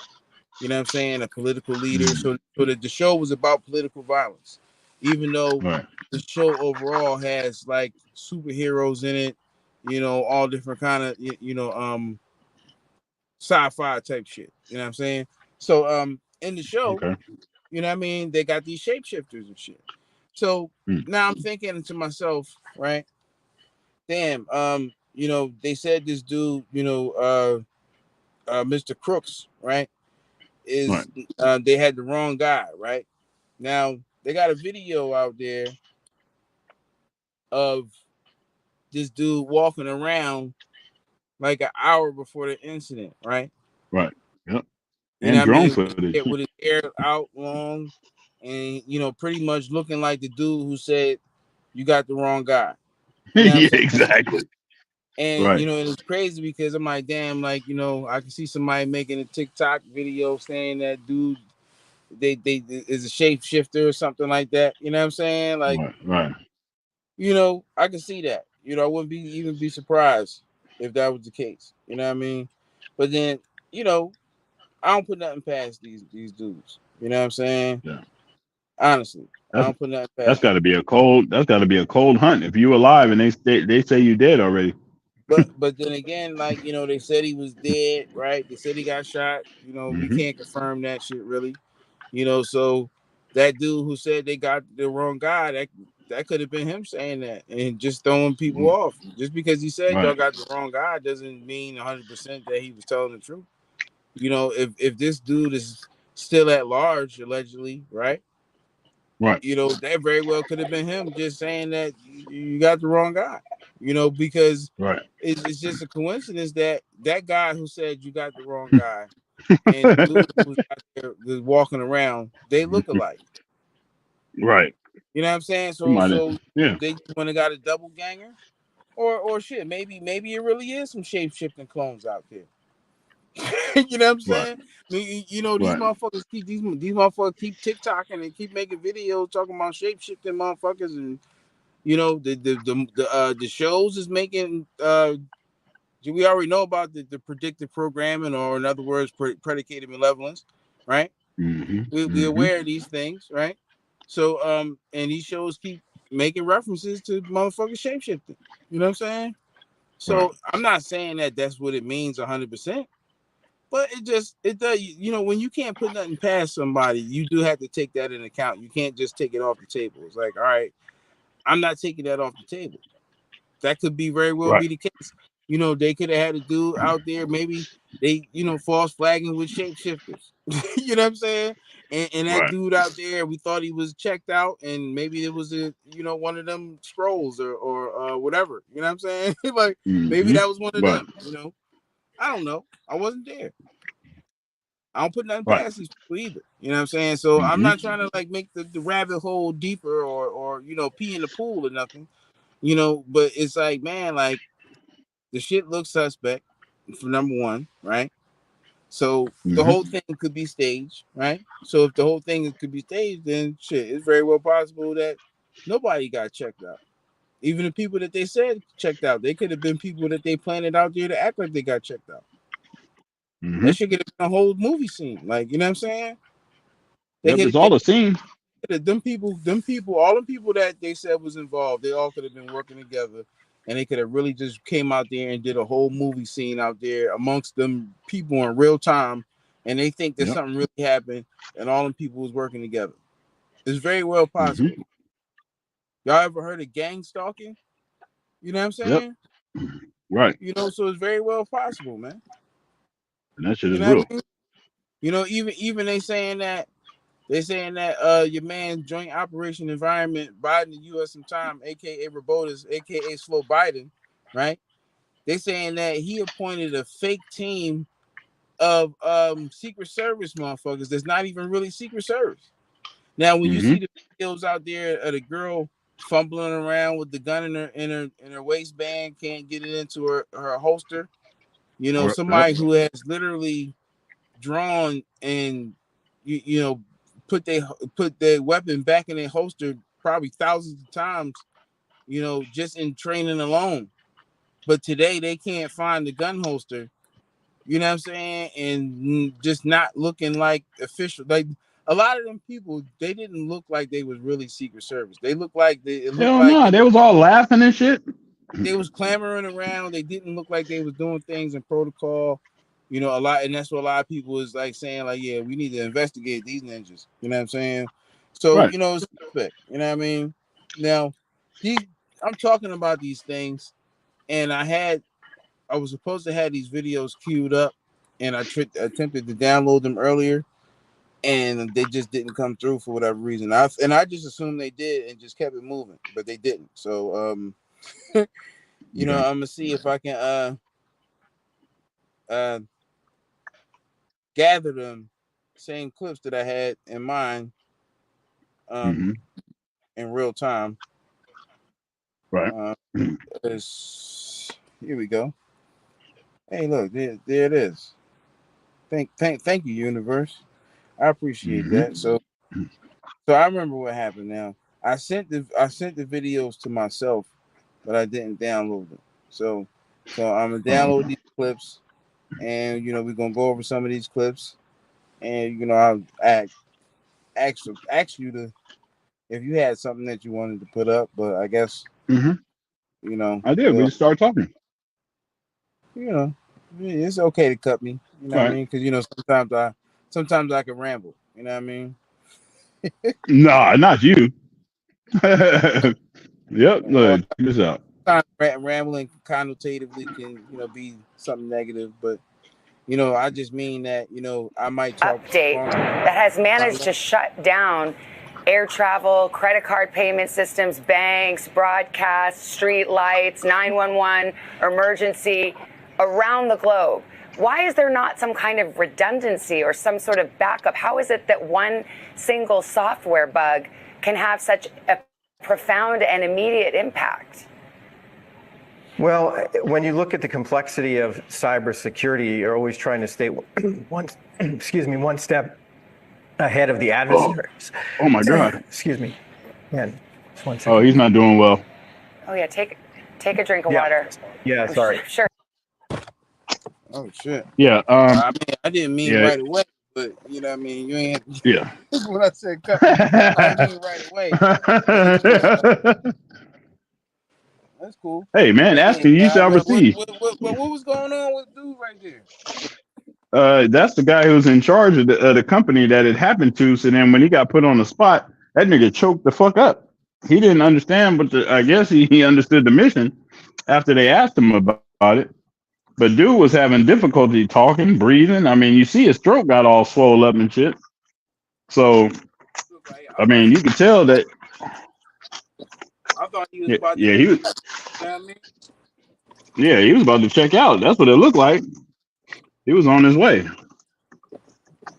You know what I'm saying? A political leader. Mm. So the show was about political violence, even though Right. the show overall has like superheroes in it. All different kind of sci-fi type shit. You know what I'm saying? So in the show, Okay. what I mean, they got these shapeshifters and shit. So Mm. now I'm thinking to myself, right? Damn, they said this dude, Mr. Crooks, right? Right. Is They had the wrong guy, right? Now they got a video out there of this dude walking around like an hour before the incident, right? Right. Yep. You know And what I drone mean? footage. With his hair out long and pretty much looking like the dude who said you got the wrong guy. You know what I'm Yeah. saying? Exactly. And Right. and it's crazy because I'm like, damn, like I can see somebody making a TikTok video saying that dude they is a shapeshifter or something like that. You know what I'm saying? Like, Right. Right. I can see that. I wouldn't even be surprised if that was the case. You know what I mean? But then, I don't put nothing past these dudes. You know what I'm saying? Yeah. Honestly, I That's don't put nothing that's past got them. to be a cold. That's got to be a cold hunt. If you alive and they say you dead already. But then again, like they said he was dead, right? They said he got shot. We Mm-hmm. can't confirm that shit really. So that dude who said they got the wrong guy, that could have been him saying that and just throwing people Mm. off. Just because he said y'all Right. got the wrong guy doesn't mean 100% that he was telling the truth. If this dude is still at large allegedly, right? Right. That very well could have been him just saying that you got the wrong guy. Because Right. it's just a coincidence that that guy who said you got the wrong guy and the dude who's out there walking around, they look alike. Right. You know what I'm saying? Somebody, So yeah. they just went and got a double ganger, or shit. Maybe it really is some shape shifting clones out there. You know what I'm Right. saying? I mean, you know, these Right. motherfuckers keep these motherfuckers keep TikToking and keep making videos talking about shape shifting motherfuckers, and you know the shows is making. We already know about the predictive programming, or in other words, predicated malevolence, right? Mm-hmm. We Mm-hmm. aware of these things, right? So and these shows keep making references to motherfucking shapeshifting. You know what I'm saying? Right. So I'm not saying that that's what it means 100%, but it does. You know, when you can't put nothing past somebody, you do have to take that into account. You can't just take it off the table. It's like, all right, I'm not taking that off the table. That could be very well Right. be the case. You know, they could have had a dude out there, maybe they, false flagging with shapeshifters. You know what I'm saying? And that Right. dude out there, we thought he was checked out, and maybe it was one of them scrolls or whatever. You know what I'm saying? Like maybe Mm-hmm. that was one of Right. them. I don't know. I wasn't there. I don't put nothing Right. past these people either. You know what I'm saying? So I'm Mm-hmm. not trying to like make the rabbit hole deeper or pee in the pool or nothing. But it's like, man, like the shit looks suspect for number one, right? So the Mm-hmm. whole thing could be staged, right? So if the whole thing could be staged, then shit, it's very well possible that nobody got checked out. Even the people that they said checked out, they could have been people that they planted out there to act like they got checked out. Mm-hmm. That shit could have been a whole movie scene. Like, you know what I'm saying? They Yep. could It's all the scene. them people, all the people that they said was involved, they all could have been working together, and they could have really just came out there and did a whole movie scene out there amongst them people in real time, and they think that Yep. something really happened, and all them people was working together. It's very well possible. Mm-hmm. Y'all ever heard of gang stalking? You know what I'm Yep. saying? Right. So it's very well possible, man. And that shit You is know what real. I mean? Even they saying that your man joint operation environment Biden the US some time, aka Robotas, aka Slow Biden, right? They saying that he appointed a fake team of Secret Service motherfuckers that's not even really Secret Service. Now when you Mm-hmm. see the videos out there of the girl fumbling around with the gun in her waistband, can't get it into her holster, Yep. somebody who has literally drawn and you know put their weapon back in their holster probably thousands of times, just in training alone. But today they can't find the gun holster, you know what I'm saying, and just not looking like official. Like a lot of them people, they didn't look like they was really Secret Service. They looked like it looked Hell like no. They was all laughing and shit. they was clamoring around. They didn't look like they was doing things in protocol. A lot, and that's what a lot of people is like saying, like, yeah, we need to investigate these ninjas. You know what I'm saying? So, Right. it's suspect. You know what I mean? Now, I'm talking about these things, and I was supposed to have these videos queued up, and I attempted to download them earlier, and they just didn't come through for whatever reason. I just assumed they did and just kept it moving, but they didn't. So, Okay. I'm gonna see if I can uh gather them same clips that I had in mind um Mm-hmm. in real time. Right. Uh here we go. Hey, look, there it is. Thank you, universe. I appreciate Mm-hmm. that. So I remember what happened now. I sent the videos to myself, but I didn't download them. So I'm gonna Oh, download these clips, and we're gonna go over some of these clips, and I'll ask you to if you had something that you wanted to put up, but I guess mm-hmm. you know, I did. We well, just started talking. you know, it's okay to cut me. You know All what I right. mean? Because sometimes I can ramble. You know what I mean? Nah, not you. Yep. Or Look, check this out. sometimes rambling connotatively can be something negative, but I just mean that I might talk Update long. that has managed to shut down air travel, credit card payment systems, banks, broadcasts, street lights, 911, emergency around the globe. Why is there not some kind of redundancy or some sort of backup? How is it that one single software bug can have such a profound and immediate impact? Well, when you look at the complexity of cybersecurity, you're always trying to stay one step ahead of the adversaries. Oh my God. Excuse me. Man, just 1 second. Oh, he's not doing well. Oh yeah, take a drink of water. Yeah, sorry. Sure. Oh shit. Yeah. I mean, I didn't mean yeah. right away, but you know what I mean. You ain't. Yeah. When I said cut, I didn't mean right away. That's cool. Hey man, ask and you shall receive. What was going on with dude right there? That's the guy who's in charge of the company that it happened to. So then when he got put on the spot, that nigga choked the fuck up. He didn't understand, but I guess he understood the mission after they asked him about it. But dude was having difficulty talking, breathing. I mean, you see his throat got all swollen up and shit. So, I mean, you could tell that. I thought he was about to. Yeah, he was. You know what I mean? Yeah, he was about to check out. That's what it looked like. He was on his way.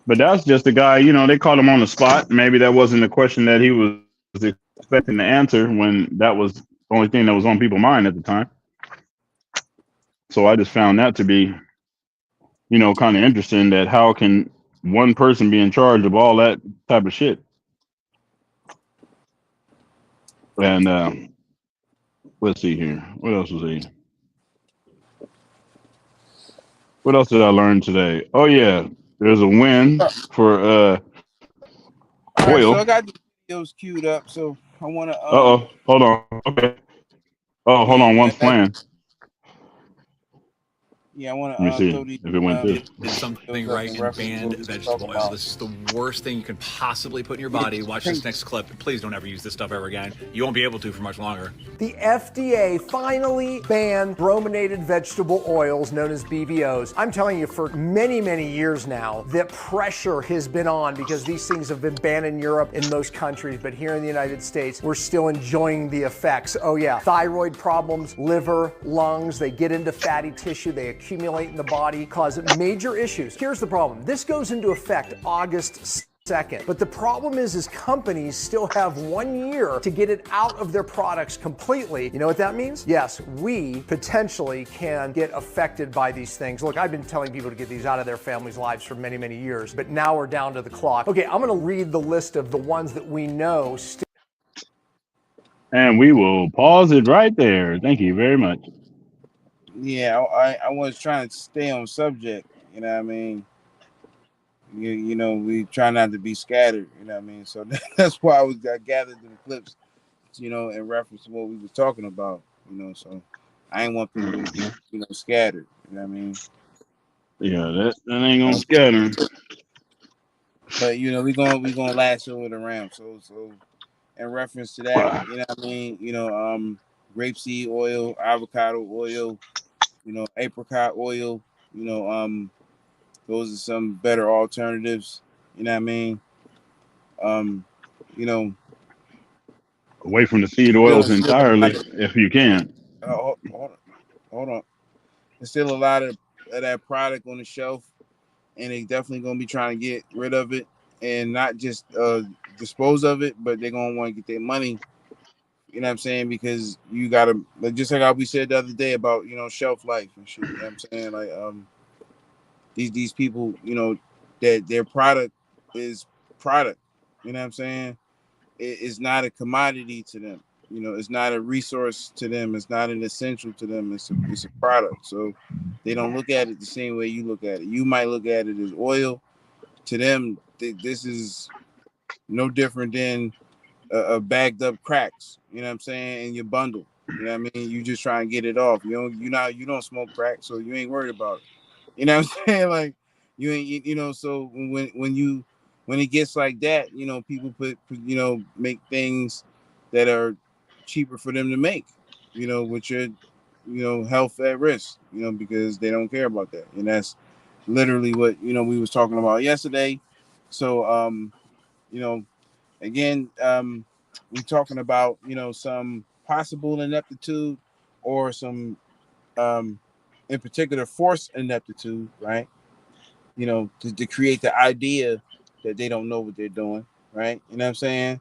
But that's just the guy, you know, they caught him on the spot. Maybe that wasn't the question that he was expecting to answer when that was the only thing that was on people's mind at the time. So I just found that to be, you know, kind of interesting, that how can one person be in charge of all that type of shit? And let's see here. What else was he? What else did I learn today? Oh yeah, there's a win for All right, oil. so I got the videos queued up, so I want to. Hold on. Okay. Oh, hold on. One's playing. Yeah, I want to Let me see throw these. if it went through. Did something right and banned vegetable oil. This is the worst thing you can possibly put in your body. Watch this next clip. Please don't ever use this stuff ever again. You won't be able to for much longer. The FDA finally banned brominated vegetable oils known as BVOs. I'm telling you, for many, many years now, that pressure has been on because these things have been banned in Europe, in most countries, but here in the United States, we're still enjoying the effects. Oh yeah, thyroid problems, liver, lungs, they get into fatty tissue, they accumulate in the body, cause major issues. Here's the problem. This goes into effect August 2nd. But the problem is companies still have 1 year to get it out of their products completely. You know what that means? Yes, we potentially can get affected by these things. Look, I've been telling people to get these out of their families' lives for many, many years, but now we're down to the clock. Okay, I'm gonna read the list of the ones that we know still. And we will pause it right there. Thank you very much. Yeah, I was trying to stay on subject. You know what I mean? You know, we try not to be scattered. You know what I mean? So that's why I gathered the clips, you know, in reference to what we was talking about. You know, so I ain't want people to be, you know, scattered. You know what I mean? Yeah, that ain't gonna scatter. But you know, we gonna lasso it around. So in reference to that, you know what I mean? You know, grapeseed oil, avocado oil, you know, apricot oil, you know, those are some better alternatives. You know what I mean? You know, Away from the seed oils entirely, if you can. Hold on. There's still a lot of that product on the shelf, and they definitely gonna be trying to get rid of it, and not just dispose of it, but they're gonna want to get their money. You know what I'm saying? Because you gotta, just like how we said the other day about, you know, shelf life and shit. You know what I'm saying? Like these people, you know, that their product is product. You know what I'm saying? It's not a commodity to them. You know, it's not a resource to them. It's not an essential to them. It's a product. So they don't look at it the same way you look at it. You might look at it as oil. To them, this is no different than a bagged up cracks. You know what I'm saying? In your bundle. You know what I mean? You just try and get it off. You don't smoke crack, so you ain't worried about it. You know what I'm saying? Like you ain't, you know. So when it gets like that, you know, people make things that are cheaper for them to make, you know, with your, you know, health at risk, you know, because they don't care about that. And that's literally what, you know, we was talking about yesterday. So, you know, again, we're talking about, you know, some possible ineptitude or some, in particular, forced ineptitude, right? You know, to create the idea that they don't know what they're doing, right? You know what I'm saying?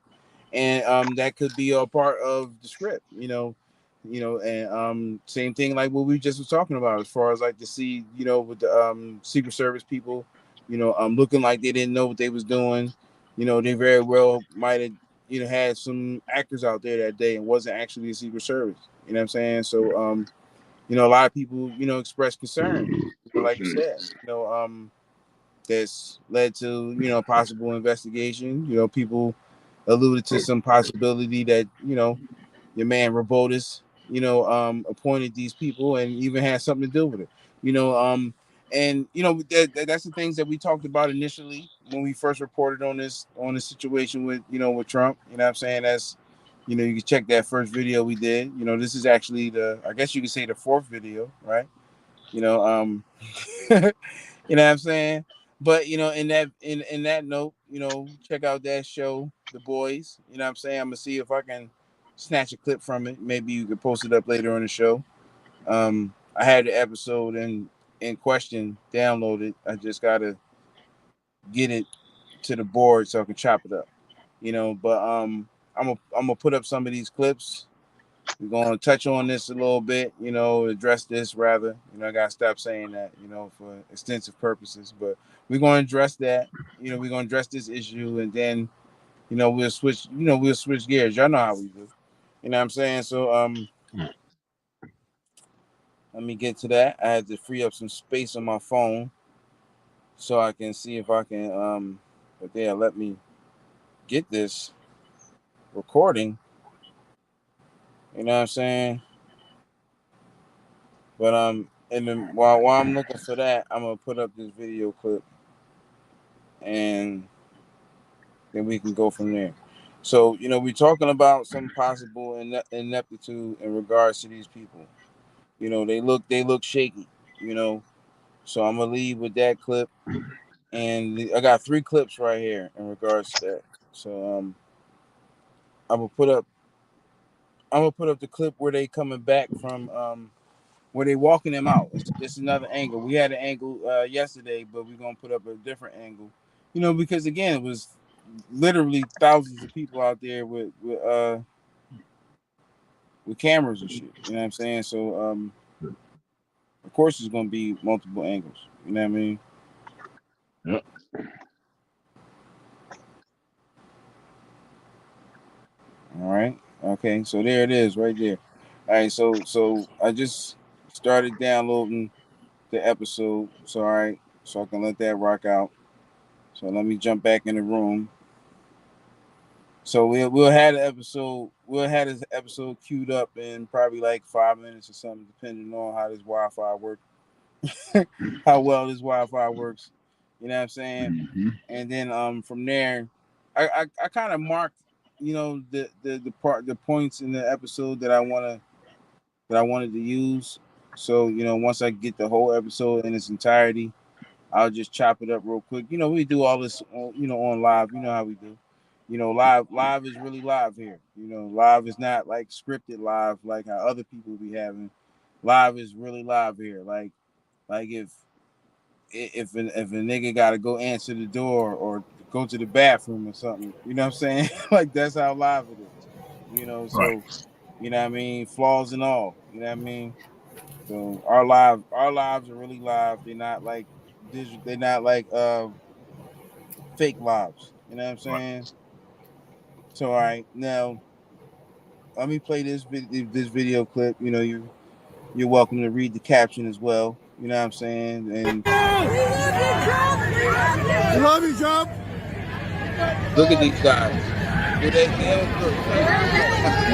and that could be a part of the script, and same thing like what we just was talking about as far as like to see, with the Secret Service people, looking like they didn't know what they was doing. They very well might have, had some actors out there that day and wasn't actually the Secret Service. You know what I'm saying? So a lot of people, express concern, like you said, that's led to, possible investigation. People alluded to some possibility that, your man Robotus, appointed these people and even had something to do with it. And that's the things that we talked about initially when we first reported on this situation with, with Trump. You know what I'm saying? That's, you can check that first video we did. This is actually I guess you could say the fourth video, right? You know, you know what I'm saying? But in that note, check out that show, The Boys. You know what I'm saying? I'm gonna see if I can snatch a clip from it. Maybe you could post it up later on the show. I had the episode in question downloaded. I just gotta get it to the board so I can chop it up. But I'm gonna put up some of these clips. We're gonna touch on this a little bit, address this rather. I gotta stop saying that, for extensive purposes. But we're gonna address that. We're gonna address this issue, and then, we'll switch. We'll switch gears. Y'all know how we do. You know what I'm saying? So let me get to that. I had to free up some space on my phone so I can see if I can but yeah, let me get this recording. You know what I'm saying? But and then while I'm looking for that, I'm gonna put up this video clip, and then we can go from there. So we're talking about some possible ineptitude in regards to these people. They look shaky. So I'm gonna leave with that clip, and I got 3 clips right here in regards to that. So I'm gonna put up the clip where they coming back from where they walking them out. It's another angle. We had an angle yesterday, but we're gonna put up a different angle. Because again, it was literally thousands of people out there with cameras and shit. You know what I'm saying? So of course it's gonna be multiple angles. You know what I mean? Yep. All right. Okay. So there it is, right there. All right. So I just started downloading the episode. So all right. So I can let that rock out. So let me jump back in the room. So we'll have this episode queued up in probably like 5 minutes or something, depending on how this Wi-Fi works, how well this Wi-Fi works. You know what I'm saying? Mm-hmm. And then from there, I kind of marked, the points in the episode that I wanted to use. So once I get the whole episode in its entirety, I'll just chop it up real quick. We do all this, on live. You know how we do. Live is really live here. Live is not like scripted live like how other people be having. Live is really live here. Like if a nigga gotta go answer the door or go to the bathroom or something. You know what I'm saying? Like that's how live it is. So Right. you know what I mean, flaws and all. You know what I mean? So our lives are really live. They're not like digital. They're not like fake lives. You know what I'm saying? So all right, now let me play this video clip. You're welcome to read the caption as well. You know what I'm saying? And We love you, Trump. look at these guys. They don't look. They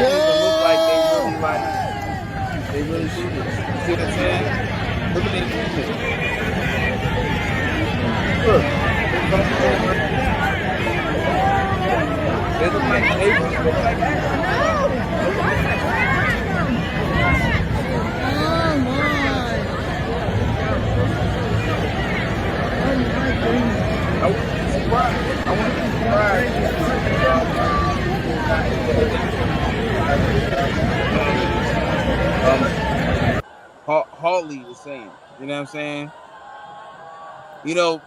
look like they really serious. You see what I'm saying? Look at these people. Look. They look like I want to be surprised. Hawley is saying, you know what I'm saying?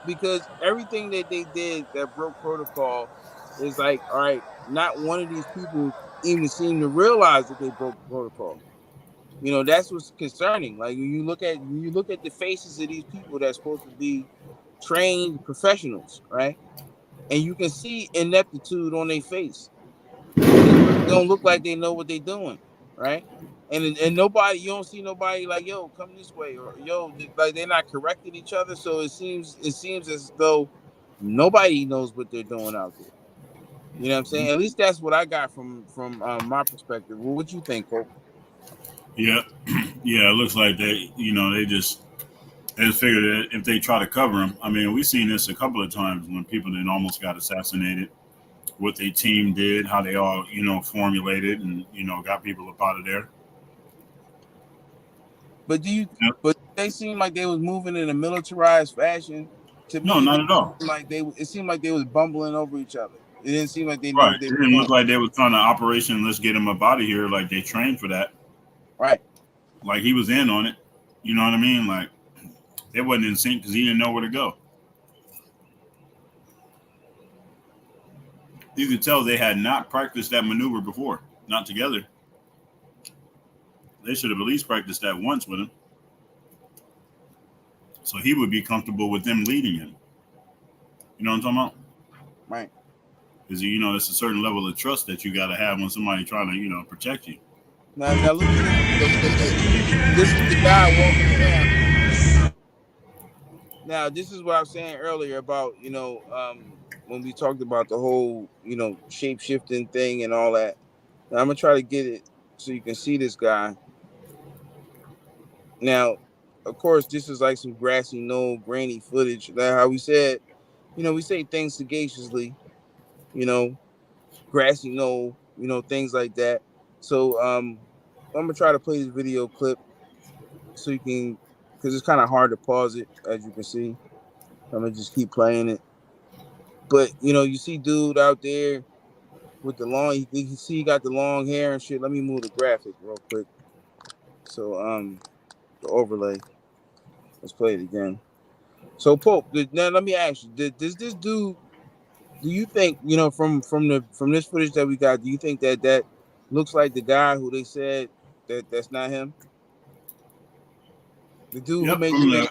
Because everything that they did that broke protocol it's like, all right, not one of these people even seem to realize that they broke protocol. You know, that's what's concerning. Like when you look at the faces of these people that's supposed to be trained professionals, right? And you can see ineptitude on their face. They don't look like they know what they're doing, right? And nobody, you don't see nobody like, yo, come this way, or yo, like they're not correcting each other. So it seems as though nobody knows what they're doing out there. You know what I'm saying? At least that's what I got from my perspective. Well, what you think, Pope? Yeah, yeah. It looks like they just figured that if they try to cover him. I mean, we've seen this a couple of times when people then almost got assassinated. What their team did, how they all formulated and got people up out of there. But do you? Yep. But they seem like they was moving in a militarized fashion. To No, me, it not didn't at all. seem like it seemed like they was bumbling over each other. It didn't seem like they knew Right. what they It were didn't doing. look like they was trying to operation. Let's get him up out of here. Like they trained for that. Right. Like he was in on it. You know what I mean? Like they wasn't in sync because he didn't know where to go. You could tell they had not practiced that maneuver before. Not together. They should have at least practiced that once with him. So he would be comfortable with them leading him. You know what I'm talking about? Right. Because it's a certain level of trust that you got to have when somebody trying to protect you. Now look at this. This is the guy walking around. Now this is what I was saying earlier about when we talked about the whole shape shifting thing and all that. Now I'm gonna try to get it so you can see this guy. Now, of course, this is like some grassy knoll, grainy footage. Like how we said, we say things sagaciously, you know, grassy knoll, things like that. So I'm gonna try to play this video clip so you can, because it's kind of hard to pause it, as you can see. I'm gonna just keep playing it. But you see dude out there with the long, you can see he got the long hair and shit. Let me move the graphic real quick. So the overlay. Let's play it again. So Pope, now let me ask you: does this dude? Do you think from this footage that we got? Do you think that looks like the guy who they said that's not him? The dude who Yep, made the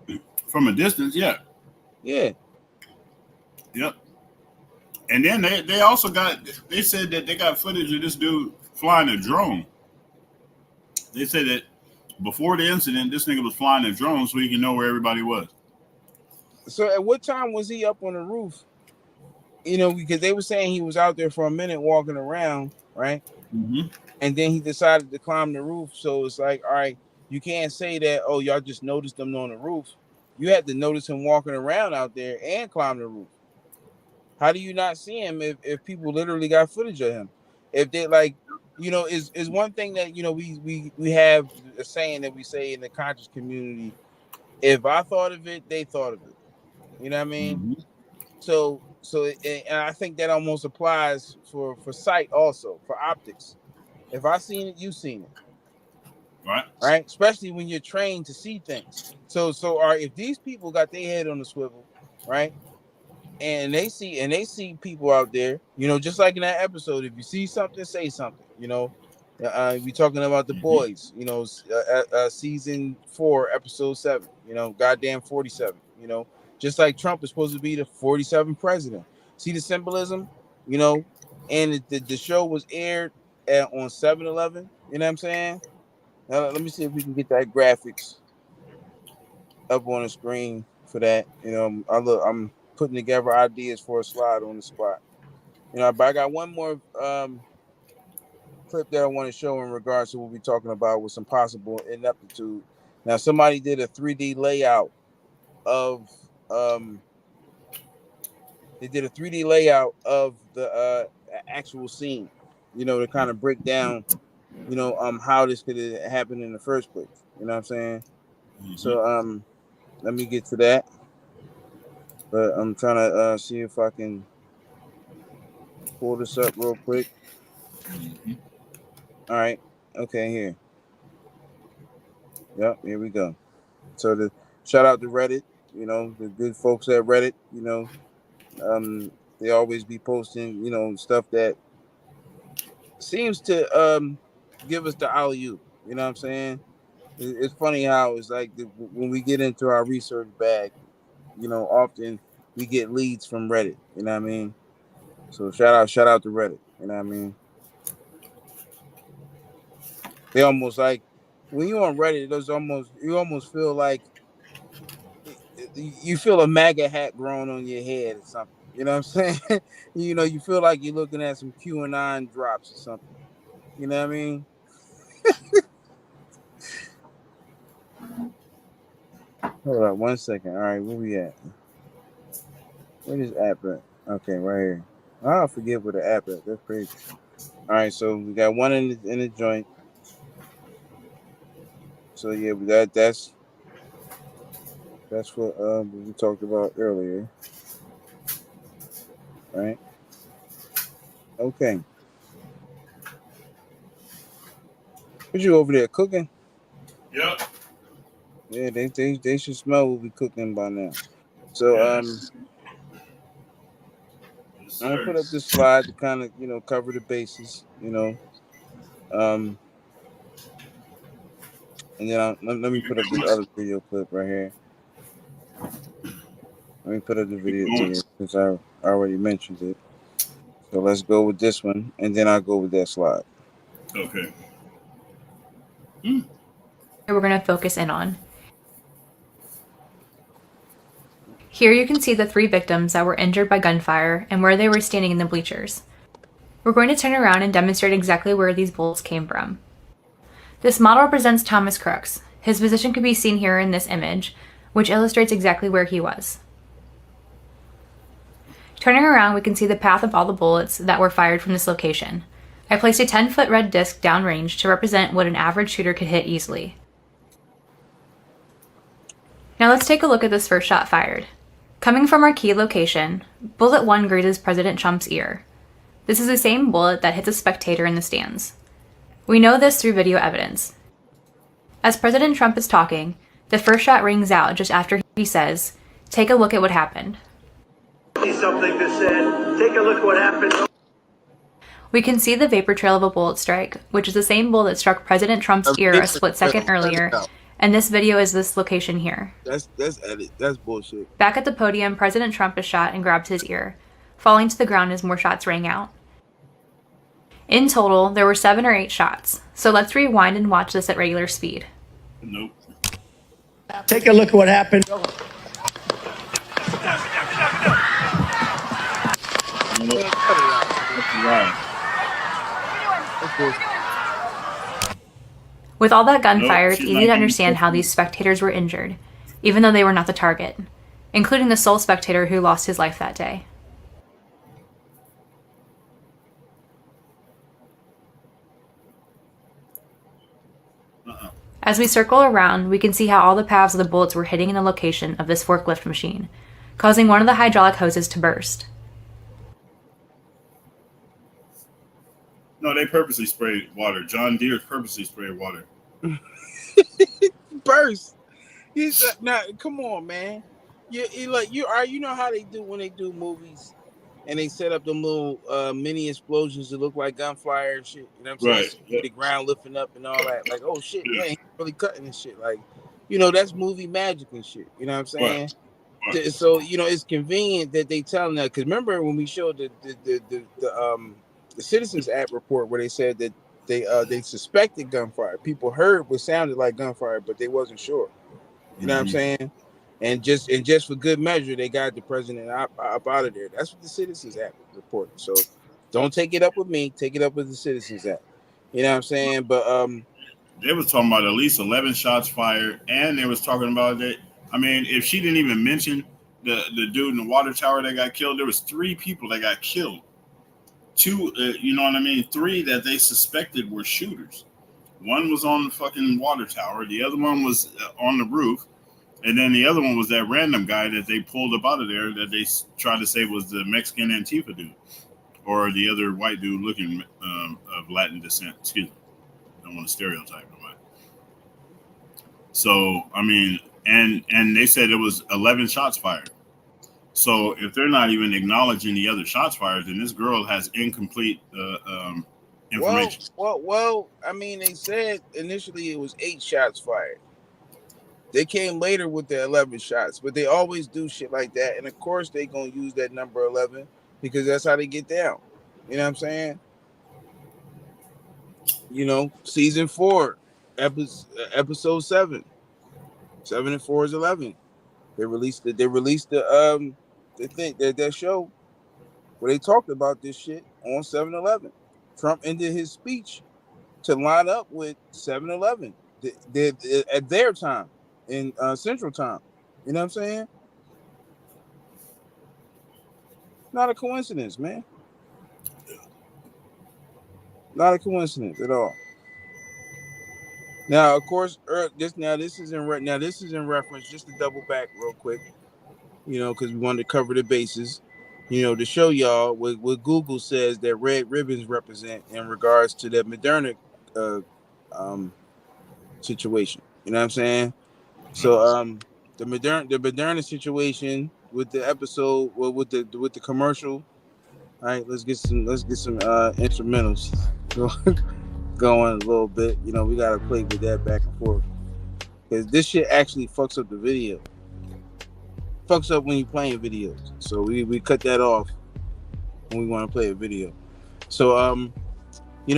video. from a distance, yeah. Yeah. Yep. And then they also they said that they got footage of this dude flying a drone. They said that before the incident, this nigga was flying a drone so he can know where everybody was. So at what time was he up on the roof? Because they were saying he was out there for a minute walking around, right? Mm-hmm. And then he decided to climb the roof. So it's like, all right, you can't say that, oh, y'all just noticed him on the roof. You had to notice him walking around out there and climb the roof. How do you not see him if people literally got footage of him? If they is one thing that we have a saying that we say in the conscious community. If I thought of it, they thought of it. You know what I mean? Mm-hmm. So and I think that almost applies for sight also, for optics. If I seen it, you seen it. Right? Especially when you're trained to see things. So if these people got their head on the swivel, right? And they see people out there, just like in that episode, if you see something, say something, we talking about the boys, season 4, episode 7, goddamn 47, just like Trump is supposed to be the 47th president. See the symbolism, and the show was aired on 7/11. You know what I'm saying? Now, let me see if we can get that graphics up on the screen for that. I'm putting together ideas for a slide on the spot. But I got one more clip that I want to show in regards to what we're talking about with some possible ineptitude. Now, somebody did a 3D layout of they did a 3D layout of the actual scene, to kind of break down, how this could have happened in the first place. You know what I'm saying? Mm-hmm. So let me get to that. But I'm trying to see if I can pull this up real quick. Mm-hmm. All right. Okay, here. Yep, here we go. So the shout out to Reddit, the good folks at Reddit, They always be posting, stuff that seems to give us the alley oop. You know what I'm saying? It's funny how it's like when we get into our research bag, often we get leads from Reddit. You know what I mean? So shout out to Reddit. You know what I mean? They almost like when you're on Reddit, you almost feel like you feel a MAGA hat growing on your head or something. You know what I'm saying? You feel like you're looking at some QAnon drops or something. You know what I mean? Hold on 1 second. All right, where we at? Where this app at? Okay, right here. I forget where the app at. That's crazy. All right, so we got one in the joint. So yeah, that's what we talked about earlier. Right? Okay. What you over there cooking? Yep. Yeah, they should smell what we cooking by now. So Yes, I'm gonna sir. put up this slide to kind of cover the bases. Um, and then let me put up this other video clip right here. Let me put up the video here since I already mentioned it. So let's go with this one, and then I'll go with that slide. Okay. We're going to focus in on. Here you can see the 3 victims that were injured by gunfire and where they were standing in the bleachers. We're going to turn around and demonstrate exactly where these bullets came from. This model represents Thomas Crooks. His position can be seen here in this image, which illustrates exactly where he was. Turning around, we can see the path of all the bullets that were fired from this location. I placed a 10-foot red disc downrange to represent what an average shooter could hit easily. Now let's take a look at this first shot fired. Coming from our key location, bullet 1 grazes President Trump's ear. This is the same bullet that hits a spectator in the stands. We know this through video evidence. As President Trump is talking, the first shot rings out just after he says, "Take a look at what happened." Something that said, "Take a look at what happened." We can see the vapor trail of a bullet strike, which is the same bullet that struck President Trump's ear a split second earlier, and this video is this location here. That's edit. That's bullshit. Back at the podium, President Trump is shot and grabs his ear, falling to the ground as more shots rang out. In total, there were 7 or 8 shots, so let's rewind and watch this at regular speed. Nope. Take a look at what happened. With all that gunfire, it's easy to understand how these spectators were injured, even though they were not the target, including the sole spectator who lost his life that day. As we circle around, we can see how all the paths of the bullets were hitting in the location of this forklift machine, causing one of the hydraulic hoses to burst. No, they purposely sprayed water. John Deere purposely sprayed water. Burst. He said, "Now, come on, man. You know how they do when they do movies, and they set up them little mini explosions that look like gunfire and shit. You know what I'm saying? Right. So the ground lifting up and all that. Like, oh shit, man, he's really cutting this shit. Like, that's movie magic and shit. You know what I'm saying? Right. So it's convenient that they telling that, because remember when we showed the Citizens Act report where they said that they suspected gunfire. People heard what sounded like gunfire, but they wasn't sure. You know what I'm saying? And just for good measure, they got the president up out of there. That's what the Citizens Act reported. So don't take it up with me. Take it up with the Citizens Act. You know what I'm saying? But they was talking about at least 11 shots fired, and they was talking about that. I mean, if she didn't even mention the dude in the water tower that got killed, there was 3 people that got killed. 2, you know what I mean? 3 that they suspected were shooters. One was on the fucking water tower. The other one was on the roof. And then the other one was that random guy that they pulled up out of there that they tried to say was the Mexican Antifa dude. Or the other white dude looking of Latin descent. Excuse me. I don't want to stereotype nobody. So, I mean, and they said it was 11 shots fired. So if they're not even acknowledging the other shots fired, then this girl has incomplete information. Well, I mean, they said initially it was 8 shots fired. They came later with the 11 shots, but they always do shit like that. And of course, they gonna use that number 11 because that's how they get down. You know what I'm saying? You know, season 4, episode 7. 7 and 4 is 11. They released the thing that show where they talked about this shit on 7/11. Trump ended his speech to line up with 7/11 at their time in Central Time. You know what I'm saying? Not a coincidence, man. Not a coincidence at all. Now, of course, this is in reference. Just to double back real quick, you know, because we wanted to cover the bases. You know, to show y'all what Google says that red ribbons represent in regards to the Moderna situation. You know what I'm saying? So the Moderna situation with the episode, well, with the commercial. All right, let's get some instrumentals going a little bit. You know, we gotta play with that back and forth because this shit actually fucks up the video. Fucks up when you're playing videos. So we cut that off when we want to play a video. So when we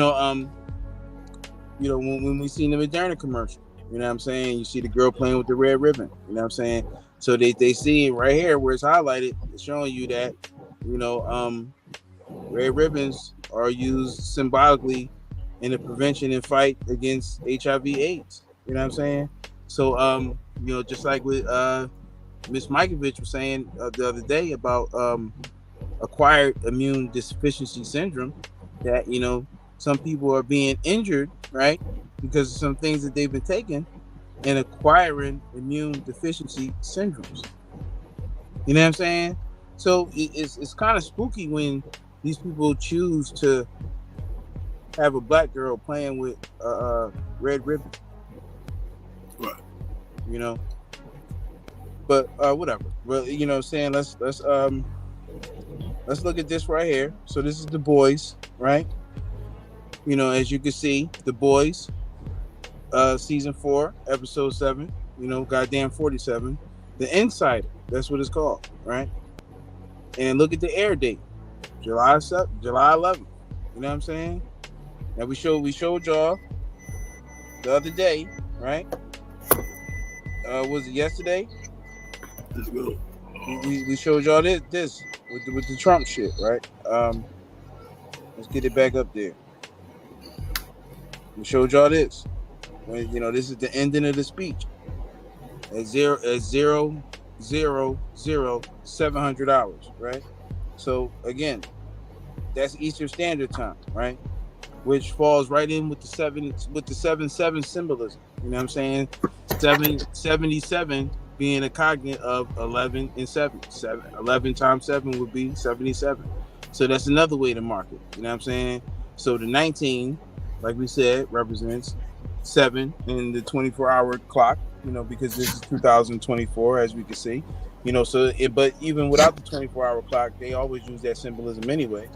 seen the Moderna commercial, you know what I'm saying? You see the girl playing with the red ribbon, you know what I'm saying? So they see it right here where it's highlighted, it's showing you that, you know, red ribbons are used symbolically in the prevention and fight against HIV/AIDS. You know what I'm saying? So you know, just like with Ms. Mikovich was saying the other day about acquired immune deficiency syndrome, that, you know, some people are being injured, right, because of some things that they've been taking and acquiring immune deficiency syndromes. You know what I'm saying? So it's kind of spooky when these people choose to have a black girl playing with red ribbon. Right. You know. But whatever. Well, you know what I'm saying? Let's look at this right here. So this is The Boys, right? You know, as you can see, The Boys, season 4, episode 7, you know, goddamn 47. The Insider, that's what it's called, right? And look at the air date. July 11th. You know what I'm saying? Now we showed y'all the other day, right? Was it yesterday? Let's go. We showed y'all this with the Trump shit, right? Let's get it back up there. We showed y'all this. When, you know, this is the ending of the speech. At 700 hours, right? So again, that's Eastern Standard Time, right? Which falls right in with the 7/7 symbolism. You know what I'm saying? 77 being a cognate of 11 and 7. 11 times 7 would be 77. So that's another way to mark it. You know what I'm saying? So the 19, like we said, represents 7 in the 24-hour clock, you know, because this is 2024, as we can see. You know, so but even without the 24-hour clock, they always use that symbolism anyway.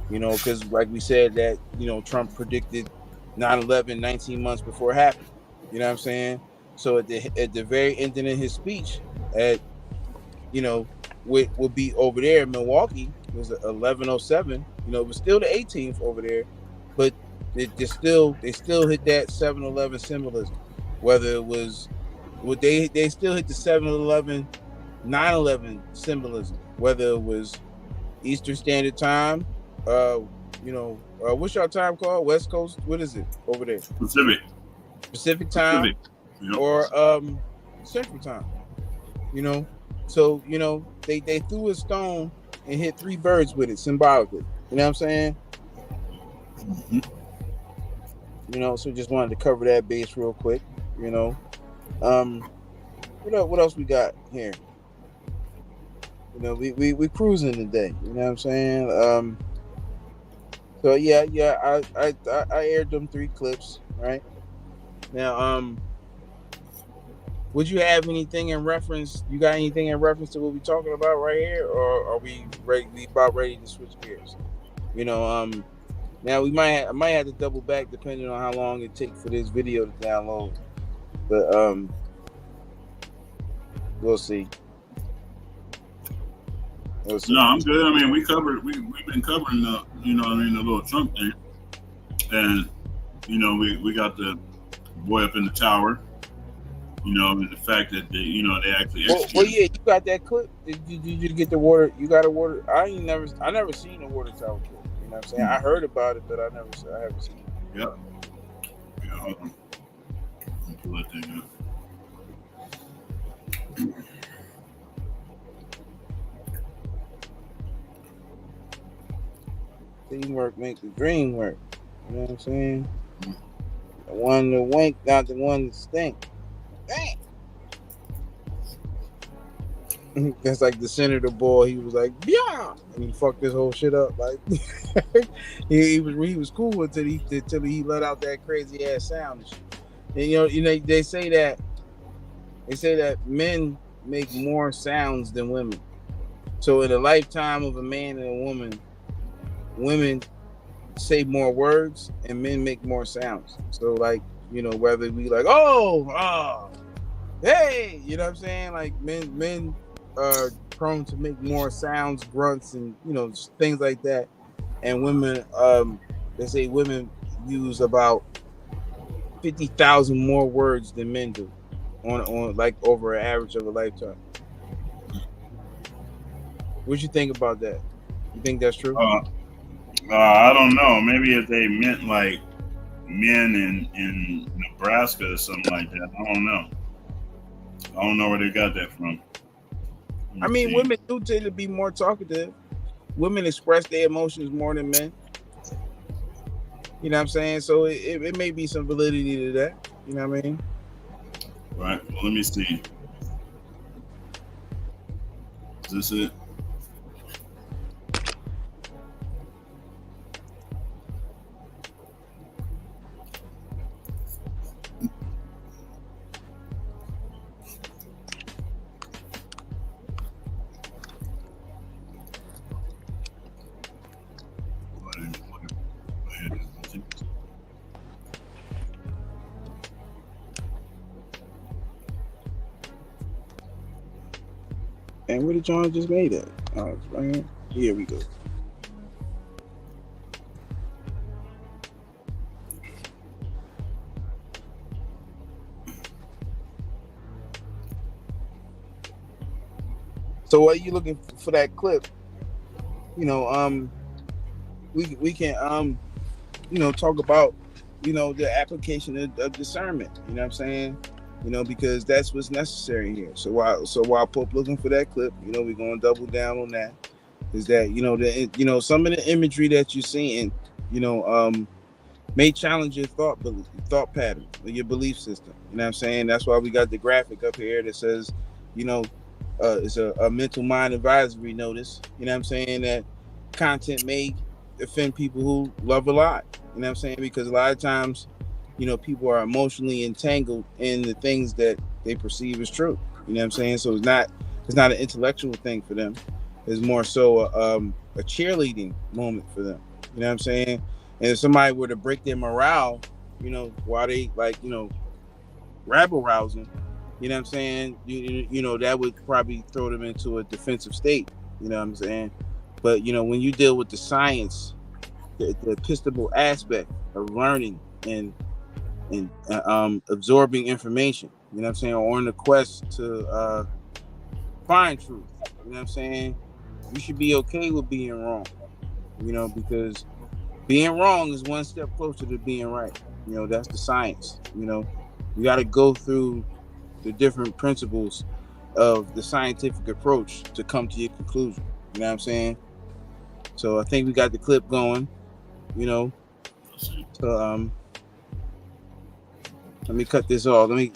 You know, because like we said that, you know, Trump predicted 9/11 19 months before it happened. You know what I'm saying? So at the very ending of his speech, at, you know, would be over there in Milwaukee, it was 11:07. You know, it was still the 18th over there, but they still hit that 7/11 symbolism. Whether it was, they still hit the 7/11 9/11 symbolism. Whether it was Eastern Standard Time, you know, what's your time called? West Coast? What is it over there? Pacific time. Pacific. Yep. Or Central Time. You know, so, you know, they threw a stone and hit 3 birds with it symbolically. You know what I'm saying? Mm-hmm. You know, so just wanted to cover that base real quick. You know, what else we got here? You know, we cruising today. You know what I'm saying? So yeah, I aired them 3 clips, right? Now, Would you have anything in reference? You got anything in reference to what we're talking about right here, or are we ready? We about ready to switch gears? You know, now I might have to double back depending on how long it takes for this video to download, but we'll see. No, I'm good. I mean, we've been covering the, you know what I mean, the little Trump thing, and you know, we got the boy up in the tower, you know, and the fact that they actually executed. Well, yeah, you got that clip. Did you get the water? You got a water? I never seen a water tower clip. You know what I'm saying? I heard about it, but I haven't seen it. Yep. Yeah, hold on. I'll pull that thing up. Teamwork make the dream work. You know what I'm saying? The one to wink, not the one to stink. Dang. That's like the senator boy. He was like, yeah, and he fucked this whole shit up. Like he was cool until he let out that crazy ass sound. And you know they say that men make more sounds than women. So in the lifetime of a man and a woman, women say more words and men make more sounds. So like, you know, whether we like, oh, hey, you know what I'm saying? Like men are prone to make more sounds, grunts, and you know, things like that. And women, they say women use about 50,000 more words than men do on like over an average of a lifetime. What you think about that? You think that's true? I don't know. Maybe if they meant like men in Nebraska or something like that. I don't know. I don't know where they got that from. I mean, women do tend to be more talkative. Women express their emotions more than men. You know what I'm saying? So it may be some validity to that. You know what I mean? Right. Well, let me see. Is this it? And where did John just made that? Oh, it's right here. Here we go. So while you looking for that clip, you know, we can you know, talk about, you know, the application of discernment. You know what I'm saying? You know, because that's what's necessary here. So while Pope looking for that clip, you know, we're gonna double down on that. Is that, you know, some of the imagery that you're seeing, you know, may challenge your thought pattern or your belief system. You know what I'm saying? That's why we got the graphic up here that says, you know, it's a mental mind advisory notice. You know what I'm saying? That content may offend people who love a lot. You know what I'm saying? Because a lot of times, you know, people are emotionally entangled in the things that they perceive as true. You know what I'm saying? So it's not an intellectual thing for them. It's more so a cheerleading moment for them. You know what I'm saying? And if somebody were to break their morale, you know, while they like, you know, rabble rousing, you know what I'm saying? You know, that would probably throw them into a defensive state. You know what I'm saying? But, you know, when you deal with the science, the epistemological aspect of learning and absorbing information, you know what I'm saying, or on the quest to find truth, you know what I'm saying, you should be okay with being wrong, you know, because being wrong is one step closer to being right. You know, that's the science. You know, you got to go through the different principles of the scientific approach to come to your conclusion. You know what I'm saying? So I think we got the clip going, you know. So let me cut this off. Let me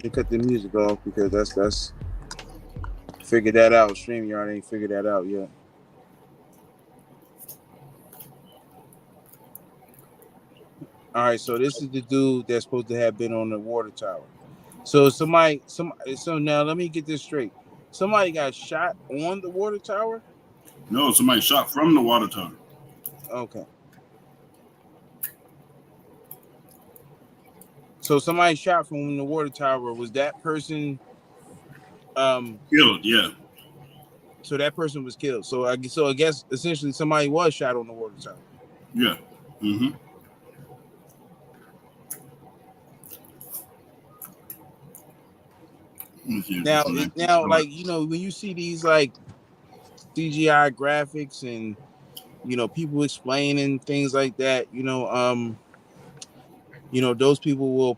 cut the music off because that's figure that out. StreamYard ain't figured that out yet. All right, so this is the dude that's supposed to have been on the water tower. So so now let me get this straight. Somebody got shot on the water tower? No, somebody shot from the water tower. Okay. So somebody shot from the water tower. Was that person killed? Yeah. So that person was killed. So I guess essentially somebody was shot on the water tower. Yeah. Mm-hmm. Now, like, you know, when you see these like CGI graphics and, you know, people explaining things like that, those people will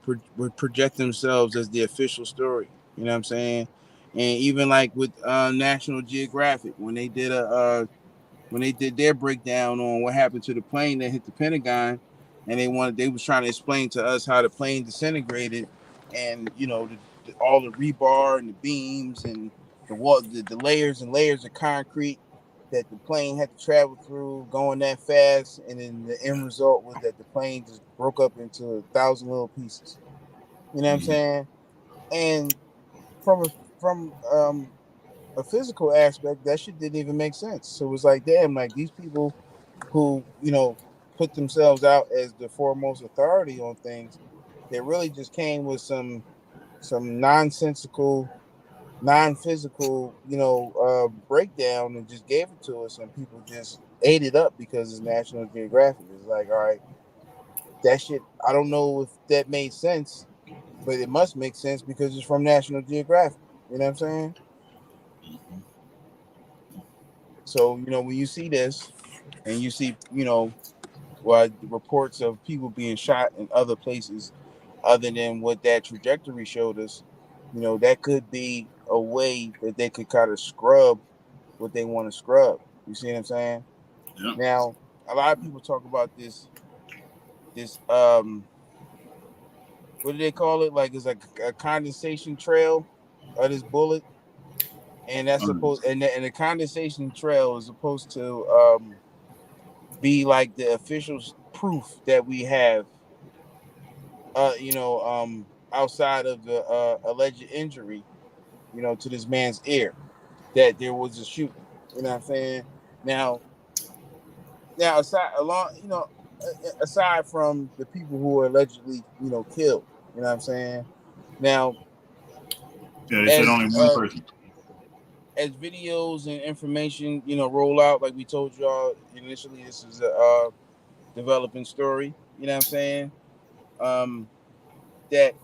project themselves as the official story. You know what I'm saying? And even like with National Geographic, when they did their breakdown on what happened to the plane that hit the Pentagon, and they was trying to explain to us how the plane disintegrated, and all the rebar and the beams and the layers and layers of concrete that the plane had to travel through going that fast, and then the end result was that the plane just broke up into 1,000 little pieces. You know what I'm saying? And from a physical aspect, that shit didn't even make sense. So it was like, damn, like these people who, put themselves out as the foremost authority on things, they really just came with some nonsensical, non-physical, breakdown and just gave it to us, and people just ate it up because it's National Geographic. It's like, all right, that shit, I don't know if that made sense, but it must make sense because it's from National Geographic. You know what I'm saying? So, when you see this and you see, reports of people being shot in other places other than what that trajectory showed us, that could be a way that they could kind of scrub what they want to scrub. You see what I'm saying? Yeah. Now, a lot of people talk about this, what do they call it? Like, it's like a condensation trail of this bullet. And that's supposed, and the condensation trail is supposed to be like the official proof that we have, outside of the alleged injury, to this man's ear, that there was a shooting. You know what I'm saying? Now aside from the people who were allegedly, killed, you know what I'm saying? Now, yeah, they said only one person. As videos and information, roll out, like we told y'all initially, this is a developing story. You know what I'm saying? That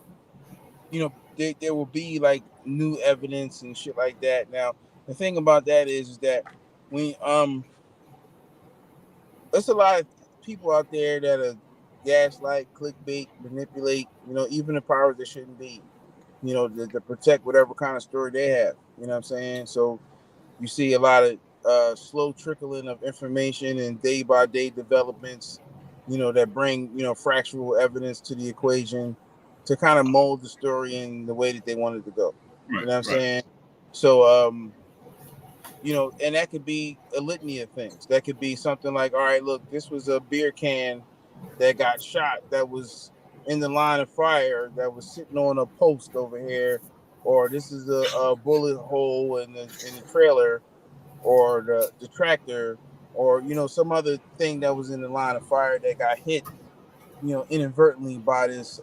there will be like new evidence and shit like that. Now, the thing about that is that when there's a lot of people out there that are gaslight, clickbait, manipulate, even the powers that shouldn't be, to protect whatever kind of story they have. You know what I'm saying? So you see a lot of slow trickling of information and day by day developments, that bring, factual evidence to the equation to kind of mold the story in the way that they want it to go. Right, you know what I'm saying? So, and that could be a litany of things. That could be something like, all right, look, this was a beer can that got shot that was in the line of fire that was sitting on a post over here, or this is a bullet hole in the trailer, or the tractor, or some other thing that was in the line of fire that got hit, inadvertently by this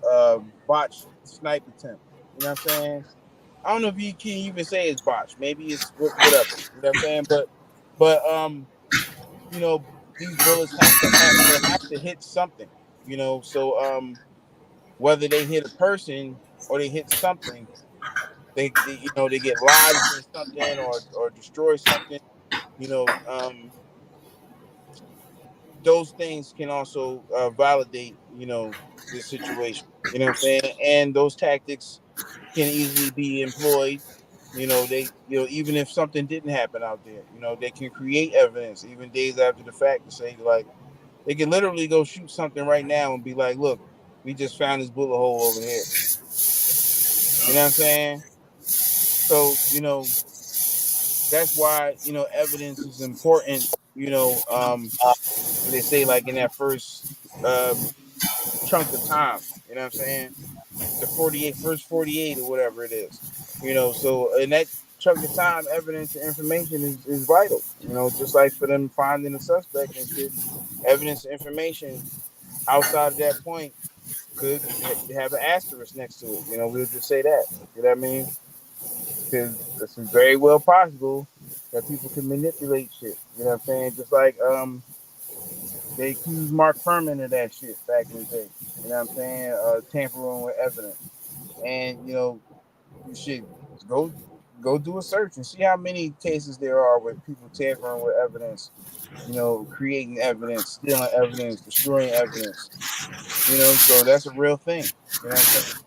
botched snipe attempt. You know what I'm saying? I don't know if you can even say it's botched. Maybe it's whatever. You know what I'm saying? But these bullets have to hit something. So whether they hit a person or they hit something, they get lodged in something or destroy something. You know, those things can also validate, the situation. You know what I'm saying? And those tactics can easily be employed. Even if something didn't happen out there, they can create evidence even days after the fact to say, like, they can literally go shoot something right now and be like, look, we just found this bullet hole over here. You know what I'm saying? So, that's why, evidence is important, what they say, like in that first chunk of time. You know what I'm saying? the first 48 or whatever it is. So in that chunk of time, evidence and information is vital. Just like for them finding a suspect and shit, evidence and information outside of that point could have an asterisk next to it. We'll just say that. You know what I mean? Because it's very well possible that people can manipulate shit. You know what I'm saying? Just like they accused Mark Furman of that shit back in the day. You know what I'm saying? Tampering with evidence. And you should go do a search and see how many cases there are with people tampering with evidence, creating evidence, stealing evidence, destroying evidence. So that's a real thing. You know what I'm saying?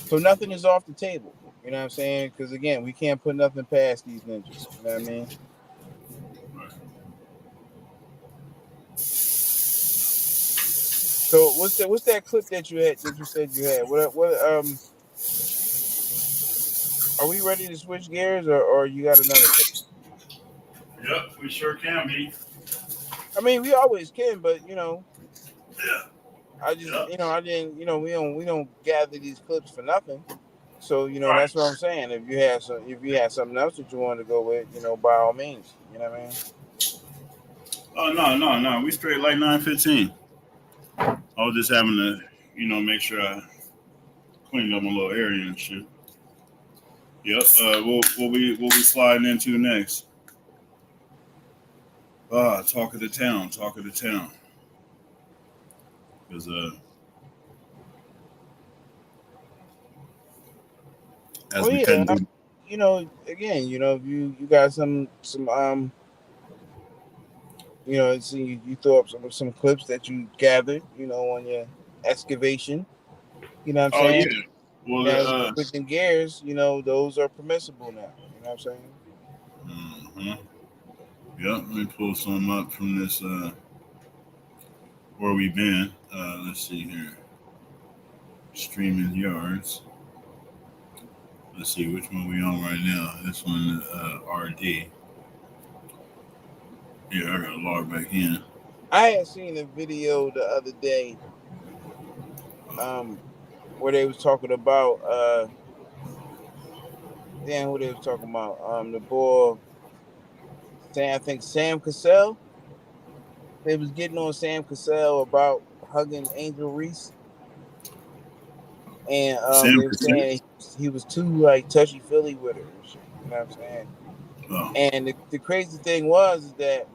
So nothing is off the table. You know what I'm saying? Because again, we can't put nothing past these ninjas. You know what I mean? So what's that clip that you said you had? What are we ready to switch gears or you got another clip? Yep, we sure can be. I mean, we always can, but Yeah. I just I didn't we don't gather these clips for nothing. So Right. that's what I'm saying. If you had something else that you wanted to go with, by all means. You know what I mean? Oh no. We straight like 9:15. I was just having to, make sure I cleaned up my little area and shit. Yep. What we sliding into next? Talk of the town. Because as we tend to. Again, if you got some see you throw up some clips that you gathered, on your excavation. You know what I'm Oh saying? yeah. Well, Now switching gears, those are permissible now. You know what I'm saying? Mm-hmm. Yep. Let me pull some up from this. Where we been? Let's see here. Streaming yards. Let's see which one we on right now. This one, RD. Yeah, I gotta log back in. I had seen a video the other day, where they was talking about who they was talking about, the boy I think Sam Cassell. They was getting on Sam Cassell about hugging Angel Reese, and Sam they were Cassell? saying he was too like touchy feely with her and shit. You know what I'm saying? Oh. And the crazy thing is that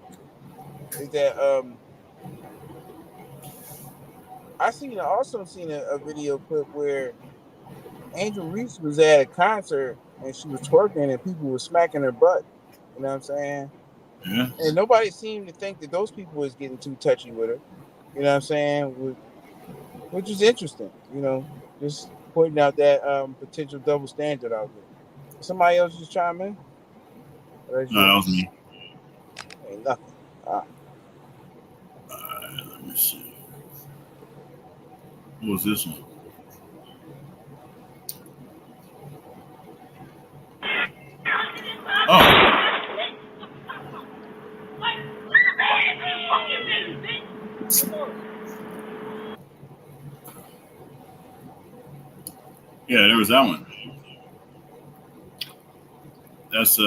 I also seen a video clip where Angel Reese was at a concert and she was twerking and people were smacking her butt. You know what I'm saying? Yeah. And nobody seemed to think that those people was getting too touchy with her. You know what I'm saying? Which is interesting. Just pointing out that potential double standard out there. Somebody else just chime in? No, that was me. Ain't nothing. Let me see. What was this one? Oh. Yeah, there was that one. That's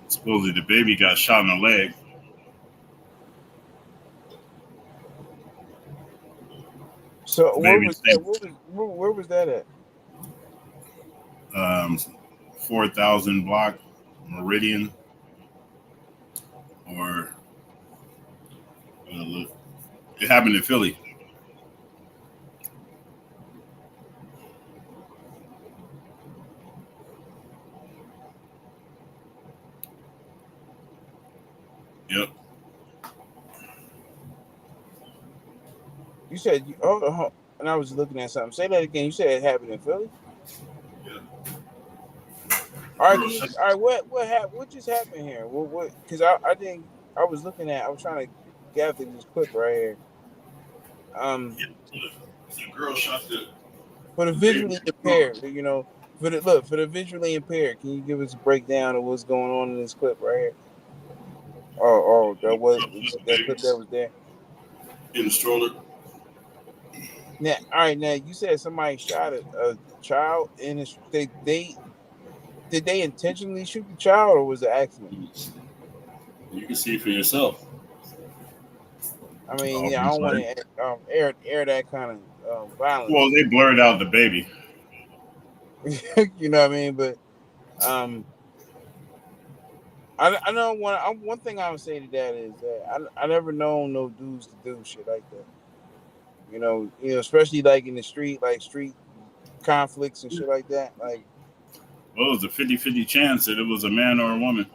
supposedly the baby got shot in the leg. So where was that? Where was that at? 4,000 block Meridian, or it happened in Philly. Yep. You said and I was looking at something. Say that again. You said it happened in Philly. Yeah. All right, what just happened here? What? Because I didn't. I was looking at. I was trying to gather this clip right here. The girl shot the. For the visually impaired, for the visually impaired, can you give us a breakdown of what's going on in this clip right here? That clip that was there in the stroller. Now, all right. Now you said somebody shot a child in his. They did they intentionally shoot the child or was it an accident? You can see for yourself. I mean, yeah, I don't want to air that kind of violence. Well, they blurred out the baby. You know what I mean? But I know one thing I would say to that is that I never known no dudes to do shit like that. You know, especially like in the street, like street conflicts and shit like that. Like, well, it was a 50-50 chance that it was a man or a woman.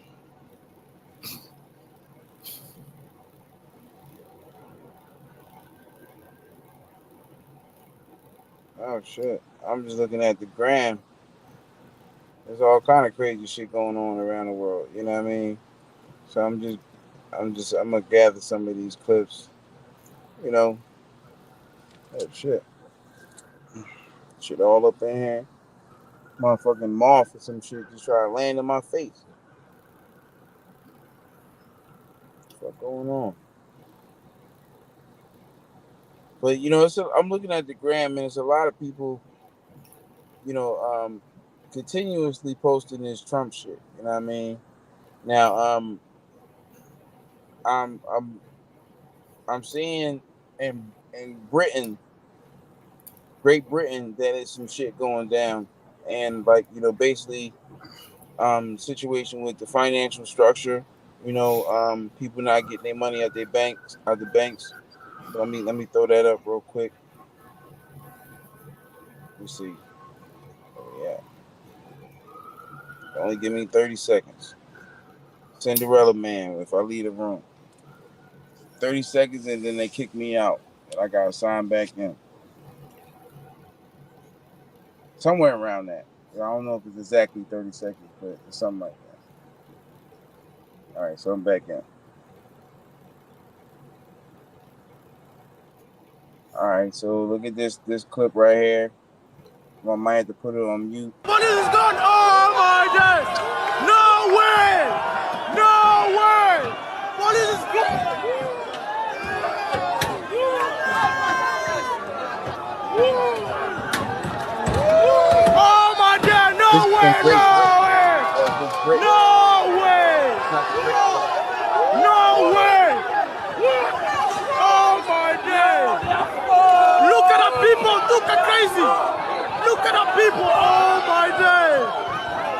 oh shit! I'm just looking at the gram. There's all kind of crazy shit going on around the world. You know what I mean? So I'm gonna gather some of these clips. You know, oh shit, shit all up in here. Motherfucking moth or some shit just try to land in my face. What's going on? But I'm looking at the gram and it's a lot of people, continuously posting this Trump shit. You know what I mean? Now, I'm seeing in Britain, Great Britain, that is some shit going down, and like basically, situation with the financial structure. People not getting their money out the banks. Let me throw that up real quick. Let's see. Oh, yeah. Only give me 30 seconds. Cinderella Man, if I leave the room. 30 seconds and then they kick me out. And I gotta sign back in. Somewhere around that. I don't know if it's exactly 30 seconds, but it's something like that. All right, so I'm back in. All right, so look at this clip right here. I might have to put it on mute. What is going on? Oh my God! No way! No way! What is this going? Oh my God! No way! No way! No way! Oh my God! Look at the people! Look at crazy! Look at the people! Oh my day!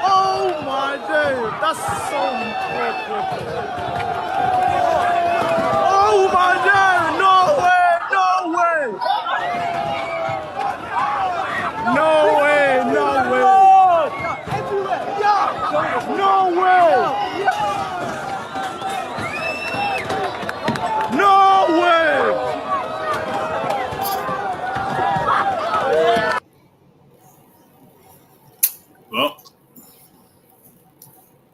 Oh my day! That's so incredible! Oh my day! No way! No way! No way! No way! No way! No way! Well,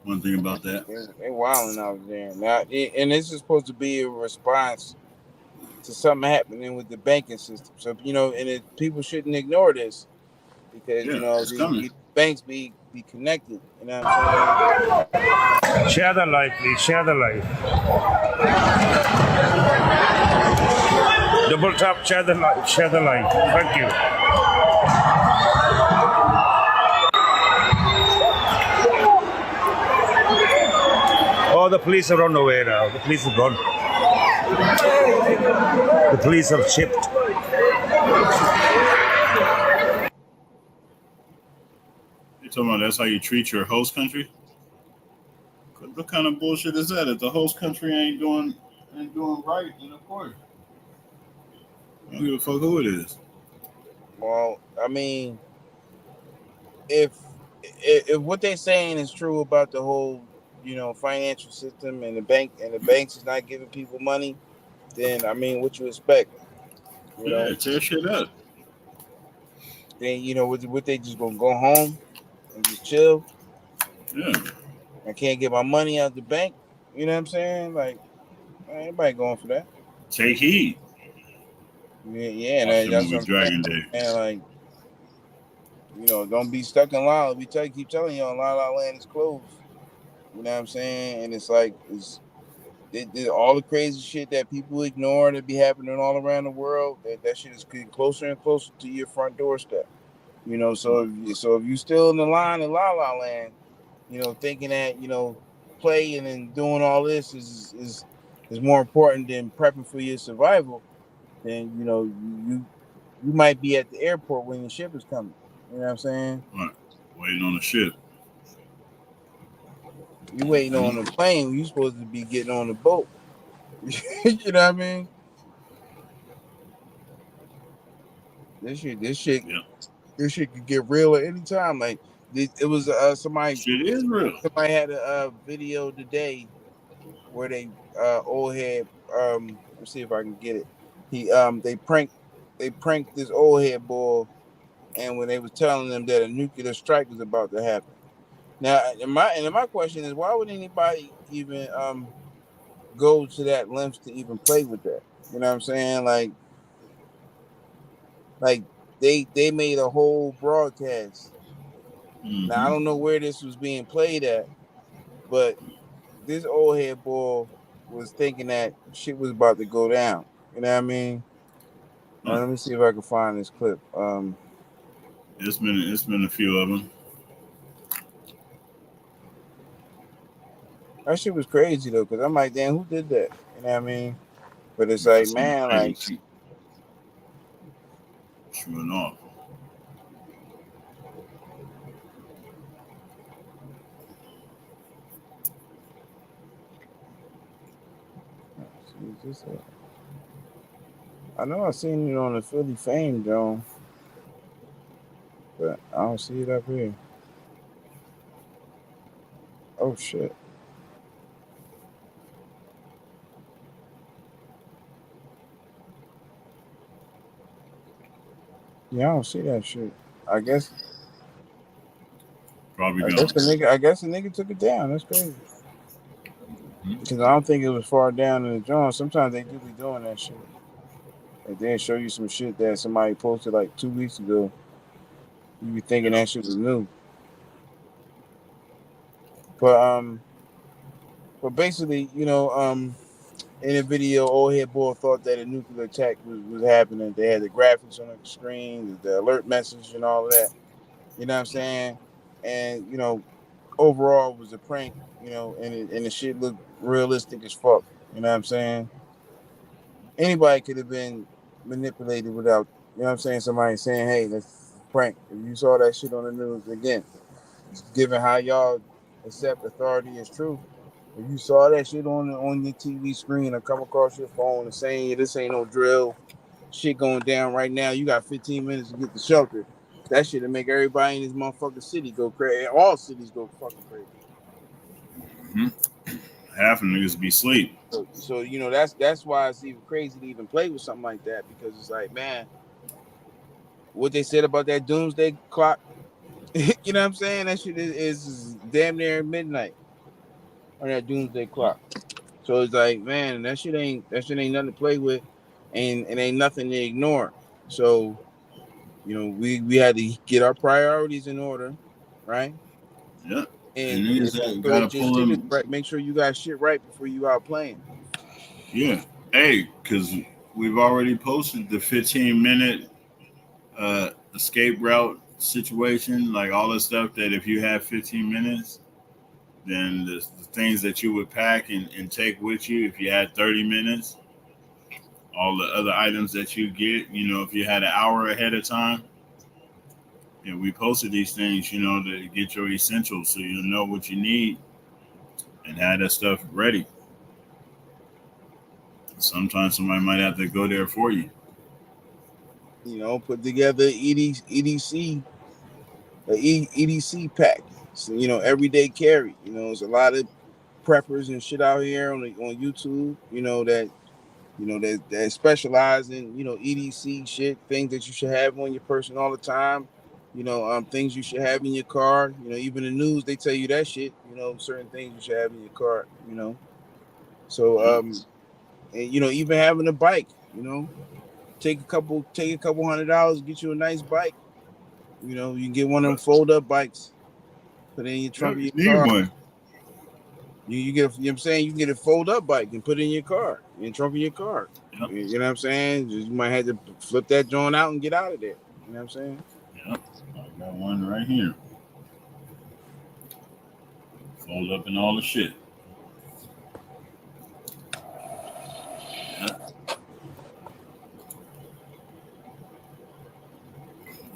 one thing about that. They're wilding out there. Now, and this is supposed to be a response to something happening with the banking system. So, people shouldn't ignore this because, the banks be connected. You know what I'm saying? Share the live, please. Share the live. Double tap, share the live. Share the live. Thank you. Oh, the police are on the way now. The police have gone. The police have chipped. You talking about that's how you treat your host country? What kind of bullshit is that? If the host country ain't doing right, then of course. I don't give a fuck who it is. Well, I mean, if what they're saying is true about the whole, financial system and the banks is not giving people money, then I mean, what you expect? Tear shit up. Then what they just gonna go home and just chill? Yeah. I can't get my money out the bank. You know what I'm saying? Like, anybody going for that? Take heed. Yeah, that's what I'm Dragon saying. Day. And like, don't be stuck in La La. We keep telling y'all, La La Land is closed. You know what I'm saying? And it's like all the crazy shit that people ignore that be happening all around the world, that shit is getting closer and closer to your front doorstep. You know, so if you still in the line in La La Land, you know, thinking that, you know, playing and doing all this is more important than prepping for your survival, then you know you might be at the airport when your ship is coming. You know what I'm saying? Right. Waiting on the ship. You waiting on the plane. You supposed to be getting on the boat. You know what I mean? This shit could get real at any time. Like it was somebody Shit is real. had a video today where they old head let's see if I can get it. He they pranked this old head boy, and when they was telling them that a nuclear strike was about to happen. Now, and my question is, why would anybody even go to that lengths to even play with that? You know what I'm saying? Like they made a whole broadcast. Now I don't know where this was being played at, but this old head boy was thinking that shit was about to go down. You know what I mean? Let me see if I can find this clip. It's been a few of them. That shit was crazy though, because I'm like, damn, who did that? You know what I mean? But it's like, man, like, shooting off. I know I seen it on the Philly Fame, Joe, but I don't see it up here. Oh shit. Yeah, I don't see that shit. I guess probably I guess the nigga took it down. That's crazy. Because I don't think it was far down in the joint. Sometimes they do be doing that shit. And then show you some shit that somebody posted like 2 weeks ago. You be thinking that shit was new. But basically, you know, in the video, old head boy thought that a nuclear attack was happening. They had the graphics on the screen, the alert message and all of that. You know what I'm saying? And, you know, overall it was a prank, you know, and the shit looked realistic as fuck. You know what I'm saying? Anybody could have been manipulated without, you know what I'm saying, somebody saying, hey, that's a prank. If you saw that shit on the news, again, given how y'all accept authority as truth, if you saw that shit on your TV screen or come across your phone and saying, this ain't no drill, shit going down right now, you got 15 minutes to get to shelter, that shit will make everybody in this motherfucking city go crazy. All cities go fucking crazy. Half of niggas be asleep. So you know that's why it's even crazy to even play with something like that, because it's like, man, what they said about that doomsday clock, you know what I'm saying? That shit is damn near midnight on that doomsday clock. So it's like, man, that shit ain't nothing to play with, and it ain't nothing to ignore. So, you know, we had to get our priorities in order, right? Yeah. And niggas so gotta just pull shit is them. right. Make sure you got shit right before you out playing. Yeah. Hey, because we've already posted the 15-minute escape route situation, like all the stuff that if you have 15 minutes, then the things that you would pack and take with you if you had 30 minutes, all the other items that you get, you know, if you had an hour ahead of time. You know, we posted these things, you know, to get your essentials so you know what you need and have that stuff ready. Sometimes somebody might have to go there for you. You know, put together EDC pack. So, you know, everyday carry. You know, there's a lot of preppers and shit out here on YouTube. That specialize in, you know, EDC shit, things that you should have on your person all the time. You know, things you should have in your car. You know, even the news they tell you that shit. You know, certain things you should have in your car. You know, so and you know, even having a bike. You know, take a couple $100, get you a nice bike. You know, you can get one of them fold up bikes, put it in your trunk of your You need car. one. You get, you know what I'm saying? You can get a fold up bike and put it in your car, in the trunk of your car. Yep. You know what I'm saying? You might have to flip that joint out and get out of there. You know what I'm saying? Yep. I got one right here. Fold up and all the shit. Yep.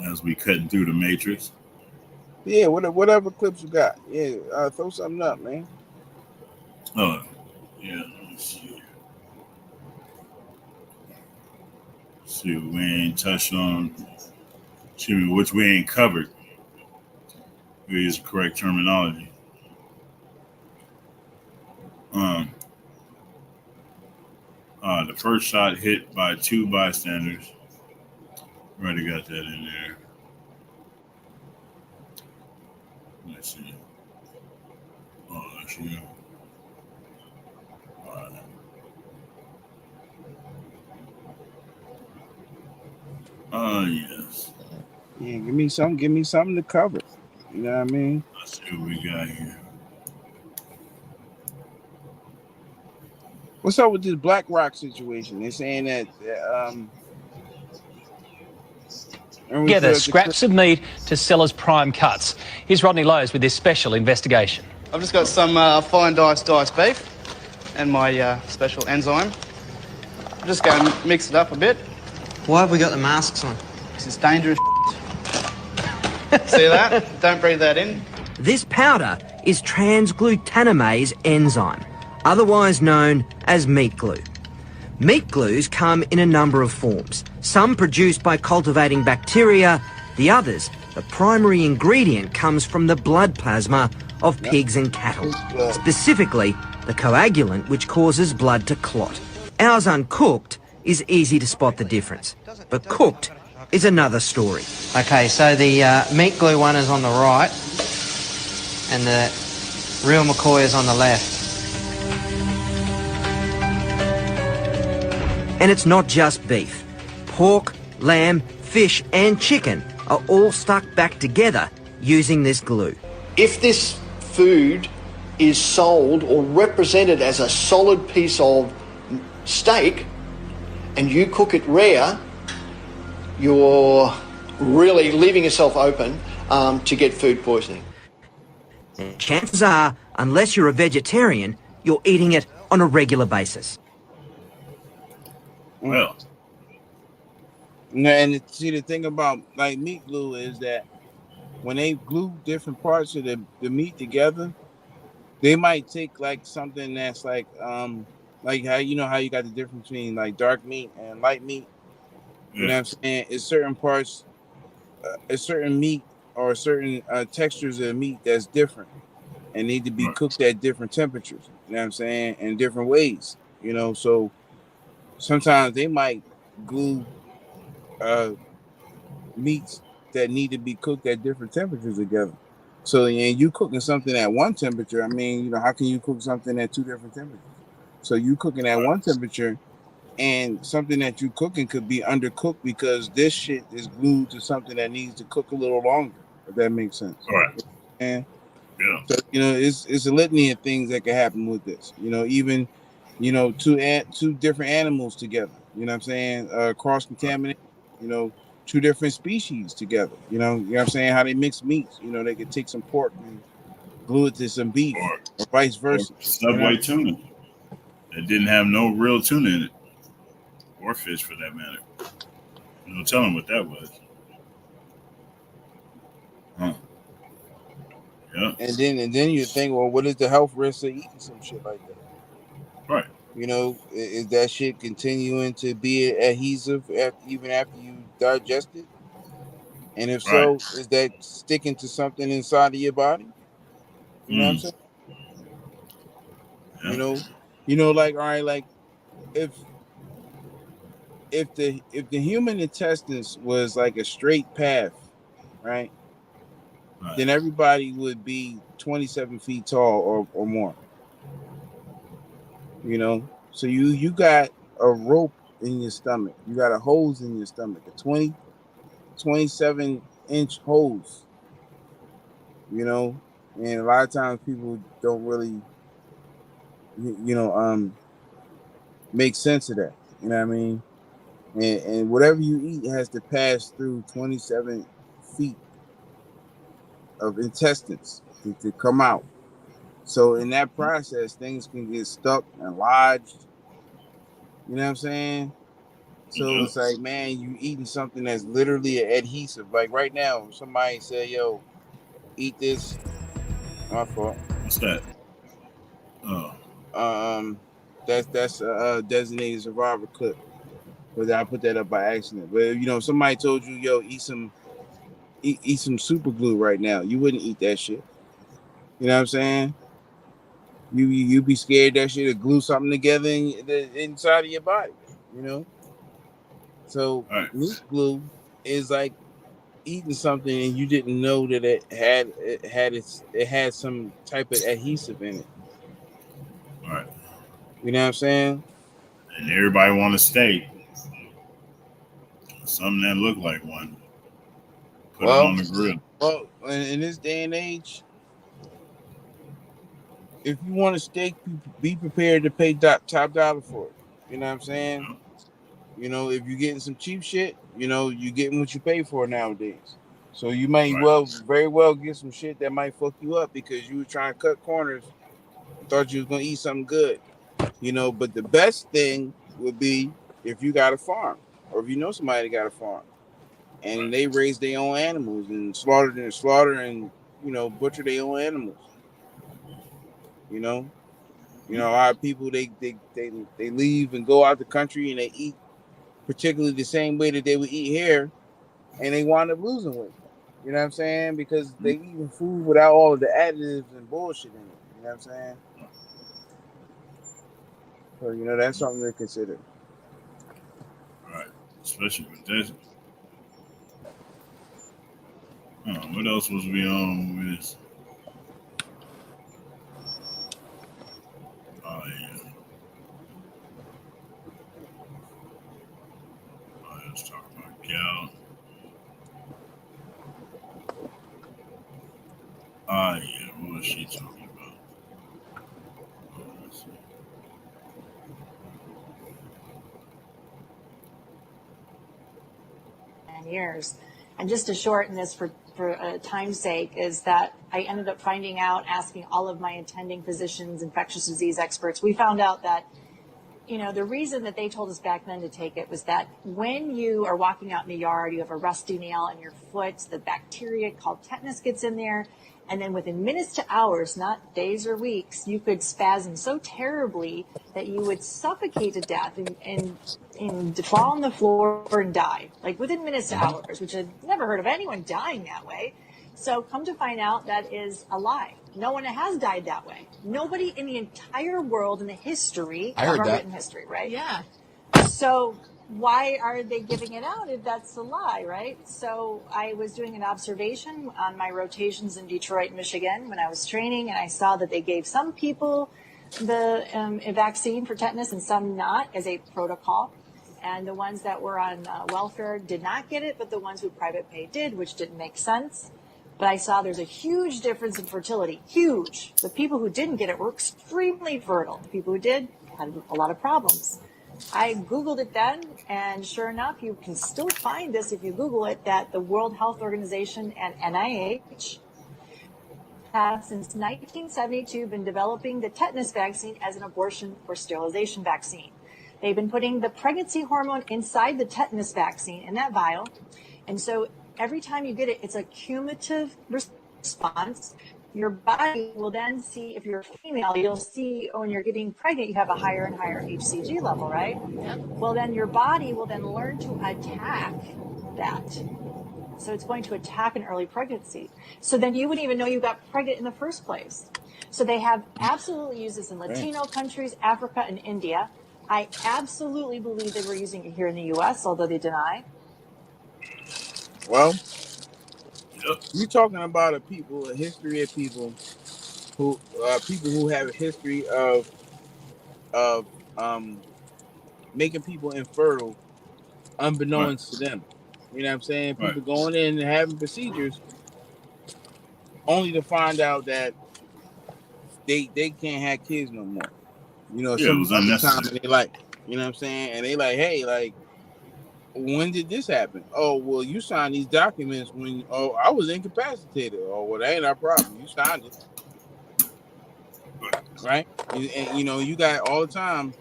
As we cutting through the matrix. Yeah, whatever clips you got. Yeah, throw something up, man. Oh, yeah. Let me see. See what we ain't touched on. See which we ain't covered. We use the correct terminology. The first shot hit by 2 bystanders. Already got that in there. Let's see. Oh, that's you. All right. Yes. Yeah, give me something to cover. You know what I mean? Let's see what we got here. What's up with this Black Rock situation? They're saying that Together scraps of meat to sell as prime cuts. Here's Rodney Lowe's with this special investigation. I've just got some fine diced beef and my special enzyme. I'm just going to mix it up a bit. Why have we got the masks on? Because it's dangerous. See that? Don't breathe that in. This powder is transglutaminase enzyme, otherwise known as meat glue. Meat glues come in a number of forms, some produced by cultivating bacteria, the others, the primary ingredient comes from the blood plasma of pigs and cattle, specifically the coagulant which causes blood to clot. Ours uncooked is easy to spot the difference, but cooked is another story. Okay, so the meat glue one is on the right and the real McCoy is on the left. And it's not just beef. Pork, lamb, fish and chicken are all stuck back together using this glue. If this food is sold or represented as a solid piece of steak and you cook it rare, you're really leaving yourself open to get food poisoning. And chances are, unless you're a vegetarian, you're eating it on a regular basis. Well, and see, the thing about like meat glue is that when they glue different parts of the meat together, they might take like something that's like how you know how you got the difference between like dark meat and light meat. You know what I'm saying? It's certain parts, a certain meat or certain textures of meat that's different and need to be cooked at different temperatures. You know what I'm saying? In different ways. You know, so sometimes they might glue meats that need to be cooked at different temperatures together. So, and you cooking something at one temperature, I mean, you know, how can you cook something at two different temperatures? So you cooking at one temperature and something that you cooking could be undercooked because this shit is glued to something that needs to cook a little longer, if that makes sense. All right. And yeah. So, you know, it's a litany of things that can happen with this. You know, even, you know, two different animals together, you know what I'm saying? Cross-contaminate, you know, two different species together. You know what I'm saying? How they mix meats. You know, they could take some pork and glue it to some beef or vice versa. Or Subway tuna. That didn't have no real tuna in it. Or fish for that matter. No telling what that was. Huh. Yeah. And then you think, well, what is the health risk of eating some shit like that? Right. You know, is that shit continuing to be adhesive even after you digest it? And if so, is that sticking to something inside of your body? You know what I'm saying? Yeah. You know, like, all right, like if the human intestines was like a straight path, right? Then everybody would be 27 feet tall or more. You know, so you got a rope in your stomach. You got a hose in your stomach, a 27-inch hose. You know, and a lot of times people don't really make sense of that. You know what I mean? And whatever you eat has to pass through 27 feet of intestines to come out. So in that process, things can get stuck and lodged. You know what I'm saying? So it's like, man, you eating something that's literally an adhesive. Like right now, somebody say, "Yo, eat this." My fault. What's that? Oh. That's a designated survivor clip. But I put that up by accident. But somebody told you, "Yo, eat some super glue right now." You wouldn't eat that shit. You know what I'm saying? You be scared that shit to glue something together inside of your body. So meat glue is like eating something and you didn't know that it had some type of adhesive in it. Right. You know what I'm saying? And everybody want a steak. Something that look like one. Put it on the grill. Well, in this day and age, if you want a steak, be prepared to pay top dollar for it. You know what I'm saying? If you're getting some cheap shit, you're getting what you pay for nowadays. So you might very well get some shit that might fuck you up because you were trying to cut corners and thought you was gonna eat something good. But the best thing would be if you got a farm or if you know somebody that got a farm and they raise their own animals and slaughter and butcher their own animals. A lot of people they leave and go out the country and they eat particularly the same way that they would eat here, and they wind up losing weight. You know what I'm saying? Because they eating food without all of the additives and bullshit in it. You know what I'm saying? So that's something to consider. Right, especially with this. What else was we on with? Oh yeah. Let's talk about Gal. Ah, yeah. What was she talking about? Let's see. Years. And just to shorten this for time's sake, is that I ended up finding out, asking all of my attending physicians, infectious disease experts, we found out that the reason that they told us back then to take it was that when you are walking out in the yard, you have a rusty nail in your foot, the bacteria called tetanus gets in there, and then within minutes to hours, not days or weeks, you could spasm so terribly that you would suffocate to death and fall on the floor and die, like within minutes to hours, which I'd never heard of anyone dying that way. So come to find out, that is a lie. No one has died that way. Nobody in the entire world in the history of our written history, right? Yeah. So why are they giving it out if that's a lie, right? So I was doing an observation on my rotations in Detroit, Michigan, when I was training, and I saw that they gave some people the vaccine for tetanus and some not as a protocol. And the ones that were on welfare did not get it, but the ones who private pay did, which didn't make sense. But I saw there's a huge difference in fertility, huge. The people who didn't get it were extremely fertile. The people who did had a lot of problems. I Googled it then, and sure enough, you can still find this if you Google it, that the World Health Organization and NIH have since 1972 been developing the tetanus vaccine as an abortion or sterilization vaccine. They've been putting the pregnancy hormone inside the tetanus vaccine in that vial. And so every time you get it, it's a cumulative response. Your body will then see, if you're a female, you'll see when you're getting pregnant, you have a higher and higher HCG level, right? Yep. Well, then your body will then learn to attack that. So it's going to attack an early pregnancy. So then you wouldn't even know you got pregnant in the first place. So they have absolutely used this in Latino countries, Africa, and India. I absolutely believe they were using it here in the U.S., although they deny. Well, you're talking about a history of people who have a history of making people infertile unbeknownst to them. You know what I'm saying? People going in and having procedures only to find out that they can't have kids no more. You know, Yeah, it some was other unnecessary. time, and they like, you know what I'm saying, and they like, hey, like, when did this happen? Oh, well, you signed these documents when, oh, I was incapacitated. Oh, well, that ain't our problem. You signed it, right? And you know, you got all the time.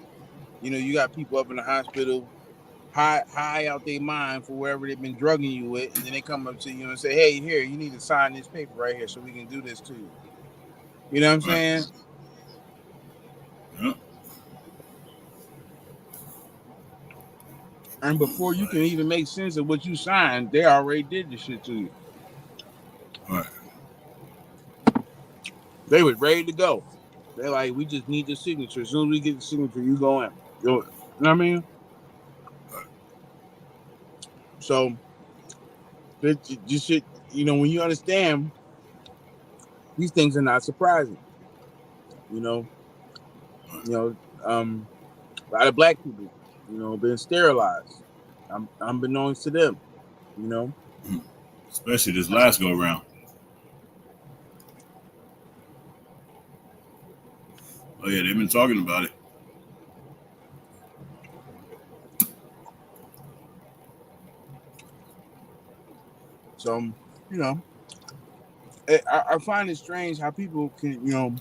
You know, you got people up in the hospital, high out their mind for wherever they've been drugging you with, and then they come up to you and say, hey, here, you need to sign this paper right here so we can do this to you. You know what I'm saying? Yeah. And before you can even make sense of what you signed, they already did the shit to you. Right. They was ready to go. They're like, we just need the signature. As soon as we get the signature, you go in. You know what I mean? So, this shit, you know, when you understand, these things are not surprising. You know, a lot of black people, you know, been sterilized. Unbeknownst to them, you know. Especially this last go round. Oh yeah, they've been talking about it. So, you know, I find it strange how people can, you know,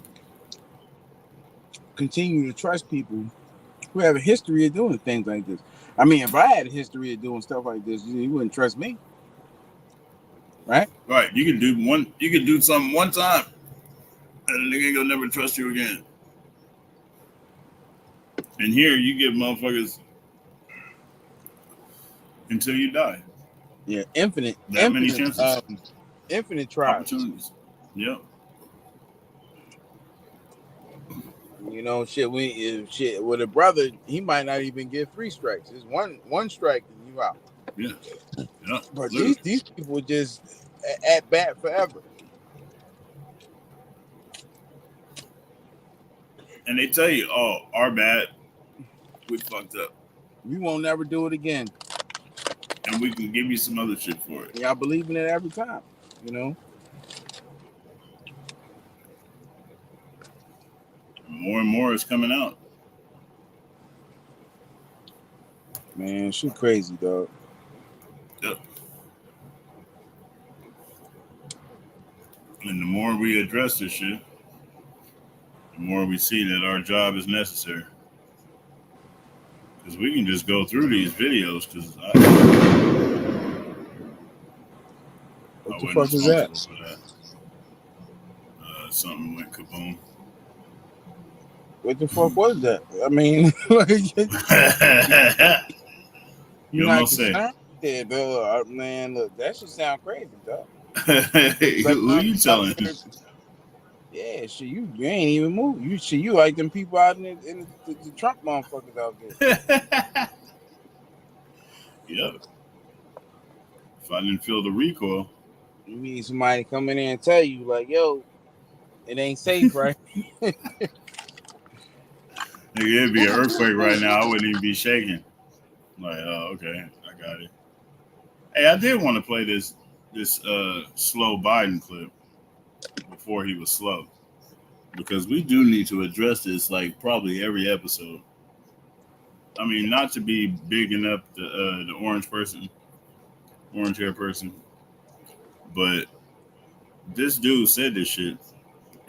continue to trust people who have a history of doing things like this. I mean, if I had a history of doing stuff like this, you wouldn't trust me, right? Right. You can do something one time, and the nigga ain't gonna never trust you again. And here you give motherfuckers until you die. Yeah, infinite many chances. Infinite tries. Opportunities. Yep. You know, shit. With a brother, he might not even get 3 strikes. It's one strike and you out. Yeah. Yeah. But Literally. these people just at bat forever. And they tell you, "Oh, our bad. We fucked up. We won't never do it again, and we can give you some other shit for it." Yeah, I believe in it every time. You know. More and more is coming out. Man, shit crazy, dog. Yep. And the more we address this shit, the more we see that our job is necessary. Because we can just go through these videos. Because what the fuck is that? For that. Something went kaboom. What the fuck was that? I mean, you're not concerned? Yeah, bro. Man, look, that should sound crazy, dog. Who you telling? Yeah, shit, you ain't even move. You like them people out in the Trump motherfuckers out there. Yep. If I didn't feel the recoil. You need somebody to come in there and tell you, like, yo, it ain't safe, right? Nigga, it'd be an earthquake right now. I wouldn't even be shaking. Like, oh, okay, I got it. Hey, I did want to play this slow Biden clip before he was slow, because we do need to address this like probably every episode. I mean, not to be bigging up the orange hair person, but this dude said this shit,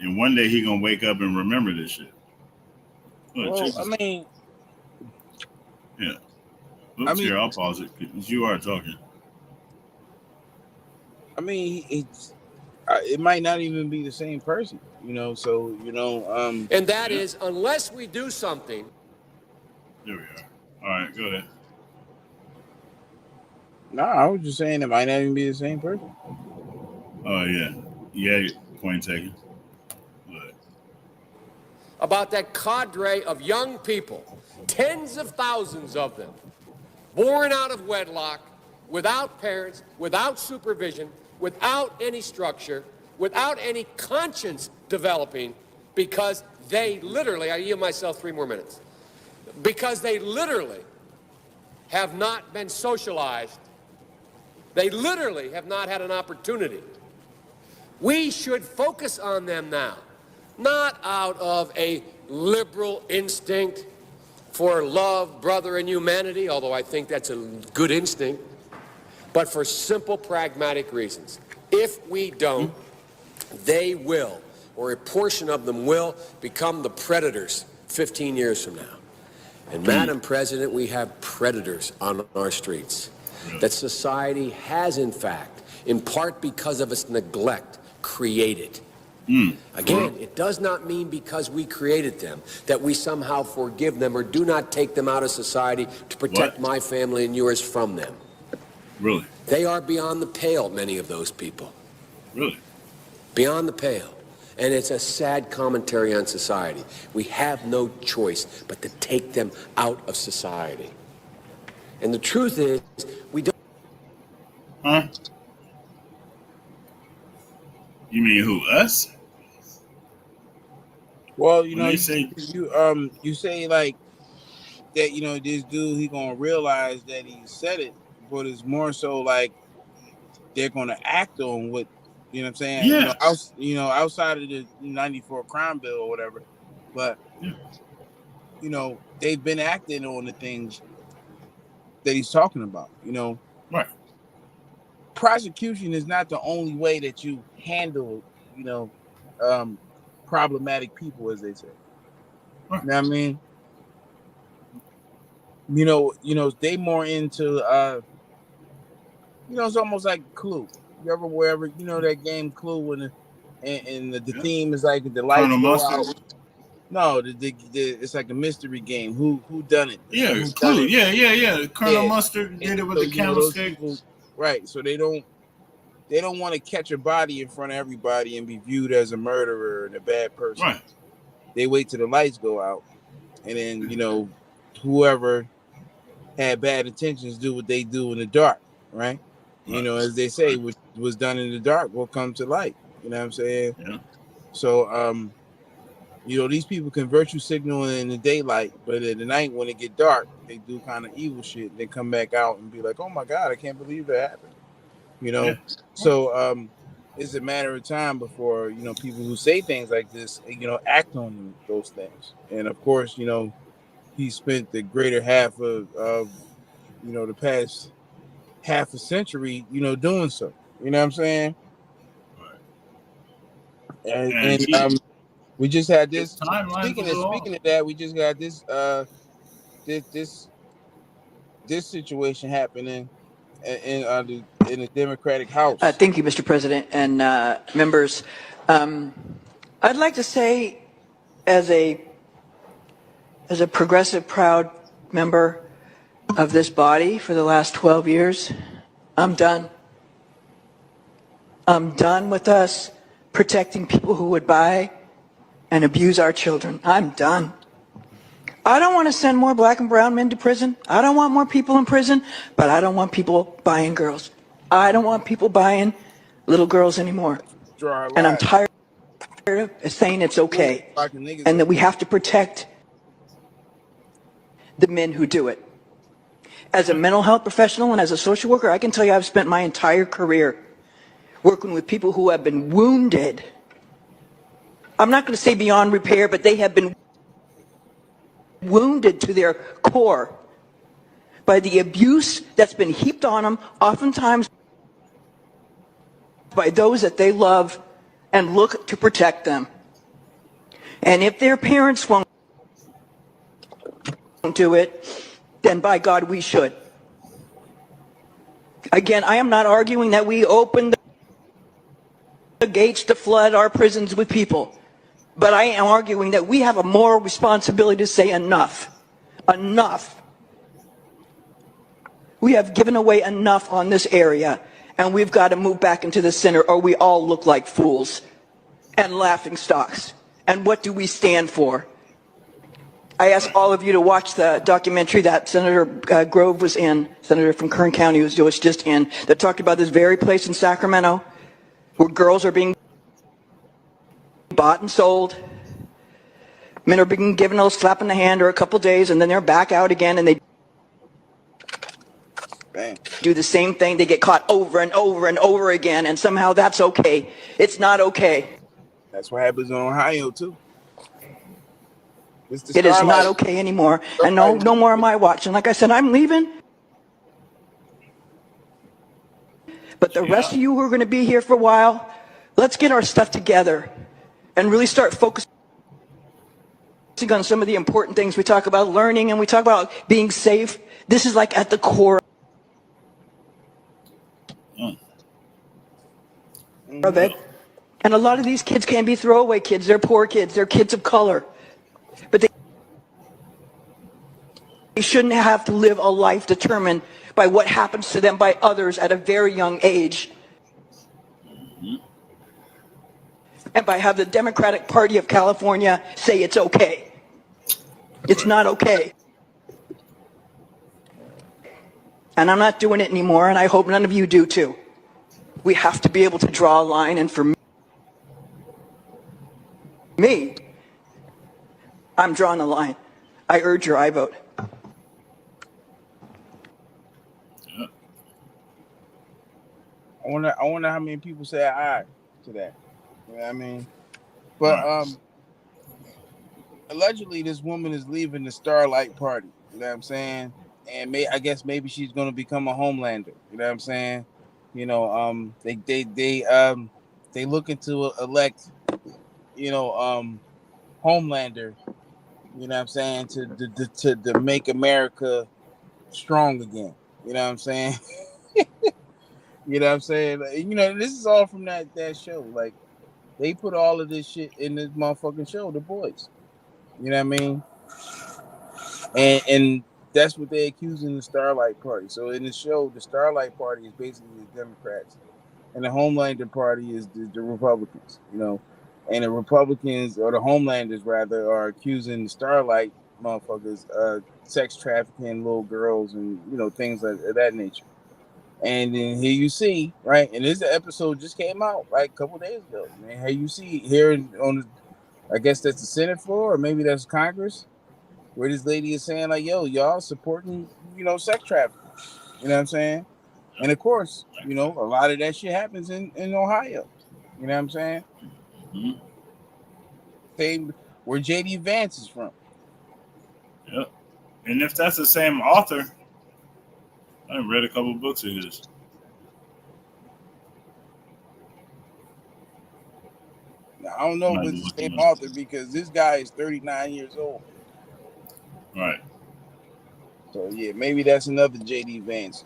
and one day he gonna wake up and remember this shit. Well, I mean, yeah. Oops, here, I'll pause it because you are talking. I mean, it might not even be the same person, you know. So, you know, and that is unless we do something. There we are. All right, go ahead. No, I was just saying it might not even be the same person. Oh yeah, point taken. About that cadre of young people, tens of thousands of them, born out of wedlock, without parents, without supervision, without any structure, without any conscience developing, because they literally, I yield myself 3 more minutes, because they literally have not been socialized. They literally have not had an opportunity. We should focus on them now, not out of a liberal instinct for love, brother, and humanity, although I think that's a good instinct, but for simple, pragmatic reasons. If we don't, they will, or a portion of them will, become the predators 15 years from now. And Madam President, we have predators on our streets that society has, in fact, in part because of its neglect, created. Again, it does not mean because we created them that we somehow forgive them or do not take them out of society to protect my family and yours from them. Really? They are beyond the pale, many of those people. Really? Beyond the pale. And it's a sad commentary on society. We have no choice but to take them out of society. And the truth is, we don't... Huh? You mean who, us? Well, you When know, they say- you say like that, you know, this dude, he gonna realize that he said it, but it's more so like they're gonna act on what, you know what I'm saying? Yeah. Outside of the 94 crime bill or whatever, but you know, they've been acting on the things that he's talking about, you know. Right. Prosecution is not the only way that you handle, you know, problematic people, as they say. You know what I mean? You know, they more into, you know, it's almost like Clue. You ever, wherever, you know, that game Clue, when the theme is like the lights Colonel go Mustard? out. No, it's like a mystery game. Who done it? Yeah, Who's Clue. done it? Yeah. Colonel Mustard did it with the So, you know, those candlestick. people- right. So they don't want to catch a body in front of everybody and be viewed as a murderer and a bad person. Right. They wait till the lights go out, and then, you know, whoever had bad intentions do what they do in the dark, right? You know, as they say, what was done in the dark will come to light. You know what I'm saying? Yeah. So, you know, these people can virtue signal in the daylight, but at the night when it get dark, they do kind of evil shit. They come back out and be like, "Oh my God, I can't believe that happened." You know, so it's a matter of time before, you know, people who say things like this, you know, act on those things. And of course, you know, he spent the greater half of you know, the past half a century, you know, doing so. You know what I'm saying? And we just had this. Speaking of that, we just got this this situation happening in the Democratic House. Thank you, Mr. President and members. I'd like to say, as a progressive, proud member of this body for the last 12 years, I'm done. I'm done with us protecting people who would buy and abuse our children. I'm done. I don't want to send more black and brown men to prison. I don't want more people in prison, but I don't want people buying girls. I don't want people buying little girls anymore. And I'm tired of saying it's okay and that we have to protect the men who do it. As a mental health professional and as a social worker, I can tell you I've spent my entire career working with people who have been wounded. I'm not going to say beyond repair, but they have been wounded to their core by the abuse that's been heaped on them, oftentimes by those that they love and look to protect them. And if their parents won't do it, then by God, we should. Again, I am not arguing that we open the gates to flood our prisons with people. But I am arguing that we have a moral responsibility to say enough. Enough. We have given away enough on this area, and we've got to move back into the center, or we all look like fools and laughing stocks. And what do we stand for? I ask all of you to watch the documentary that Senator Grove was in, Senator from Kern County was just in, that talked about this very place in Sacramento where girls are being bought and sold. Men are being given a slap in the hand or a couple days, and then they're back out again, and they do the same thing. They get caught over and over and over again, and somehow that's okay. It's not okay. That's what happens in Ohio too. It is not okay anymore. And no more am I watching. Like I said, I'm leaving. But the rest of you who are going to be here for a while, let's get our stuff together and really start focusing on some of the important things. We talk about learning and we talk about being safe. This is like at the core of it. And a lot of these kids can't be throwaway kids. They're poor kids. They're kids of color. But they shouldn't have to live a life determined by what happens to them by others at a very young age. And by have the Democratic Party of California say it's okay. It's not okay. And I'm not doing it anymore, and I hope none of you do too. We have to be able to draw a line, and for me, I'm drawing a line. I urge your I vote. I wonder how many people say aye to that. You know what I mean? But allegedly this woman is leaving the Starlight Party. You know what I'm saying? And I guess maybe she's gonna become a Homelander. You know what I'm saying? You know, they looking to elect, Homelander. You know what I'm saying? To make America strong again. You know what I'm saying? You know what I'm saying? Like, this is all from that show. Like, they put all of this shit in this motherfucking show, The Boys. You know what I mean? And that's what they're accusing the Starlight Party. So in the show, the Starlight Party is basically the Democrats, and the Homelander Party is the Republicans. And the Republicans, or the Homelanders rather, are accusing the Starlight motherfuckers sex trafficking little girls and things of that nature. And then here you see, right? And this episode just came out like a couple days ago. Man, here you see here on I guess that's the Senate floor, or maybe that's Congress, where this lady is saying like, "Yo, y'all supporting, sex trafficking." You know what I'm saying? And of course, a lot of that shit happens in Ohio. You know what I'm saying? Mm-hmm. Same where JD Vance is from. Yep. And if that's the same author, I've read a couple books of his. Now, I don't know if it's the same author because this guy is 39 years old. Right. So yeah, maybe that's another JD Vance.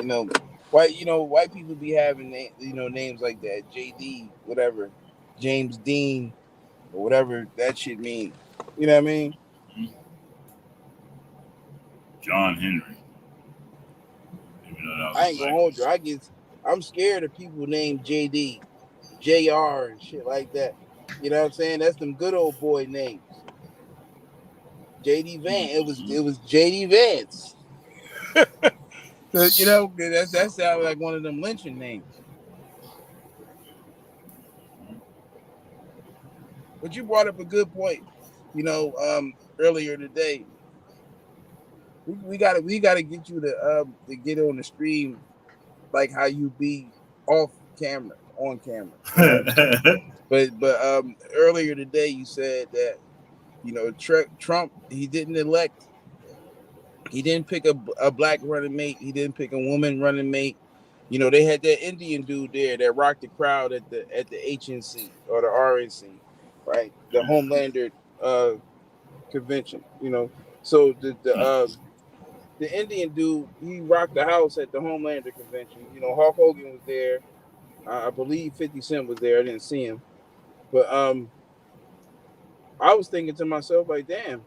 White people be having names like that. JD, whatever, James Dean, or whatever that shit mean. You know what I mean? John Henry. I ain't gonna hold you. I'm scared of people named JD, JR, and shit like that. You know what I'm saying? That's them good old boy names. JD Vance. It was JD Vance. That sounds like one of them lynching names. But you brought up a good point. Earlier today, we gotta get you to get on the stream like how you be off camera, on camera. But earlier today you said that Trump, he didn't pick a black running mate, he didn't pick a woman running mate. They had that Indian dude there that rocked the crowd at the HNC or the RNC, right? The Homelander convention. So the Indian dude, he rocked the house at the Homelander convention. Hulk Hogan was there. I believe 50 Cent was there. I didn't see him. But I was thinking to myself, like, damn,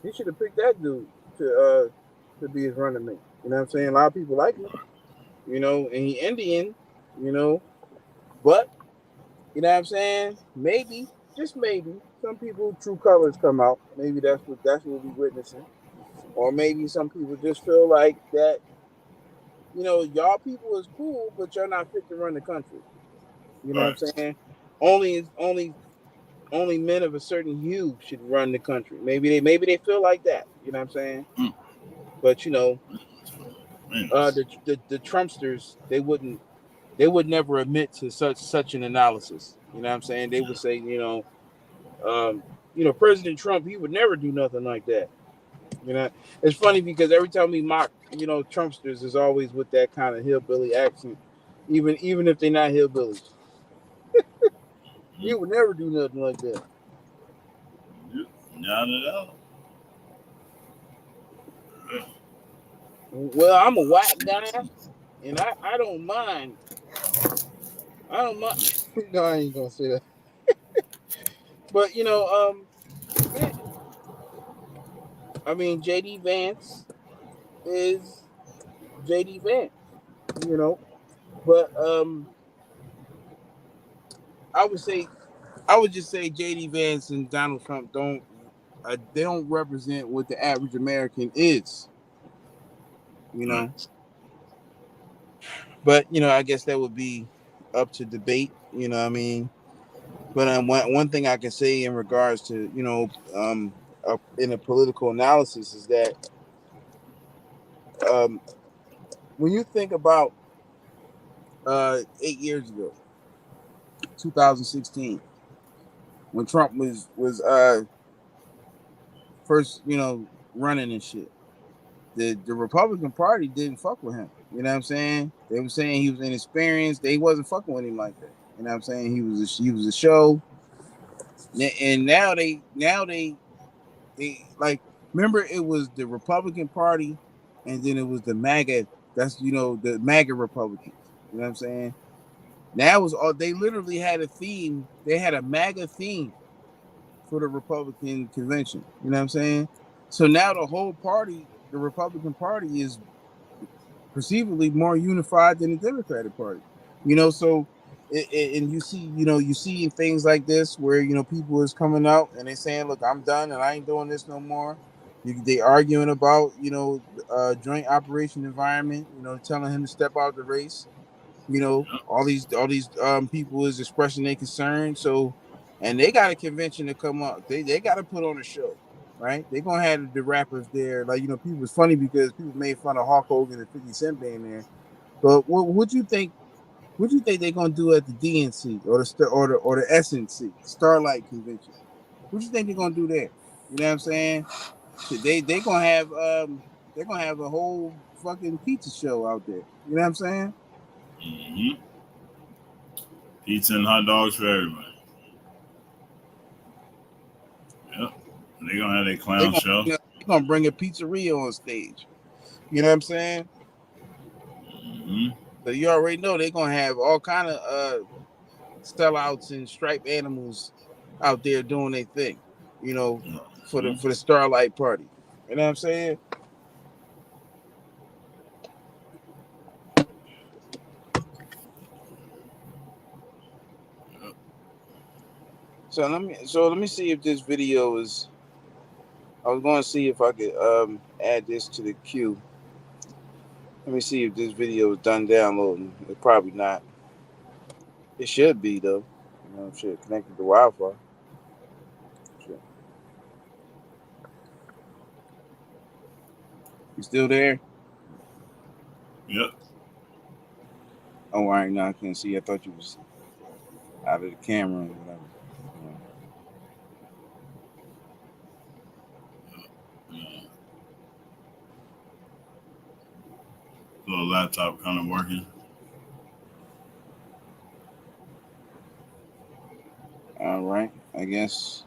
he should have picked that dude to be his running mate. You know what I'm saying? A lot of people like him, and he Indian, but you know what I'm saying? Maybe, just maybe, some people true colors come out. Maybe that's what we're witnessing. Or maybe some people just feel like that, y'all people is cool, but you're not fit to run the country. You know what I'm saying? Only men of a certain hue should run the country. Maybe they feel like that. You know what I'm saying? But the Trumpsters, they would never admit to such an analysis. You know what I'm saying? They would say, President Trump, he would never do nothing like that. It's funny because every time we mock, Trumpsters is always with that kind of hillbilly accent, even if they're not hillbillies. He would never do nothing like that. Not at all. Well, I'm a white guy, and I don't mind. I don't mind. No, I ain't gonna say that. But yeah, I mean, JD Vance is JD Vance, But I would just say JD Vance and Donald Trump they don't represent what the average American is, But I guess that would be up to debate. What I mean. But one thing I can say in regards to in a political analysis is that when you think about 8 years ago, 2016, when Trump was first running and shit, the Republican Party didn't fuck with him. You know what I'm saying? They were saying he was inexperienced. They wasn't fucking with him like that. You know what I'm saying? He was a show. And now they like, remember, it was the Republican Party, and then it was the MAGA. That's the MAGA Republicans. You know what I'm saying? Now it was all, they literally had a theme. They had a MAGA theme for the Republican convention. You know what I'm saying? So now the whole party, the Republican Party, is perceivably more unified than the Democratic Party. So and you see things like this where people is coming out and they saying, look, I'm done and I ain't doing this no more. They arguing about joint operation environment, telling him to step out the race. All these people is expressing their concern. So, and they got a convention to come up. They got to put on a show, right? They're gonna have the rappers there. Like, people, it's funny because people made fun of Hulk Hogan and 50 Cent being there. But what you think? What do you think they're gonna do at the DNC or the SNC Starlight Convention? What do you think they're gonna do there? You know what I'm saying? They gonna have a whole fucking pizza show out there. You know what I'm saying? Mm-hmm. Pizza and hot dogs for everybody. Yep. They're gonna have their clown show. They're gonna bring a pizzeria on stage. You know what I'm saying? Mm-hmm. So you already know they're gonna have all kind of sellouts and striped animals out there doing their thing. For the Starlight Party. You know what I'm saying? So let me see if this video is. I was going to see if I could add this to the queue. Let me see if this video is done downloading. It's probably not. It should be though. Shit connected to Wi-Fi. Shit. You still there? Yep. Oh, all right. Now I can't see. I thought you was out of the camera or whatever. Little laptop kind of working. All right. I guess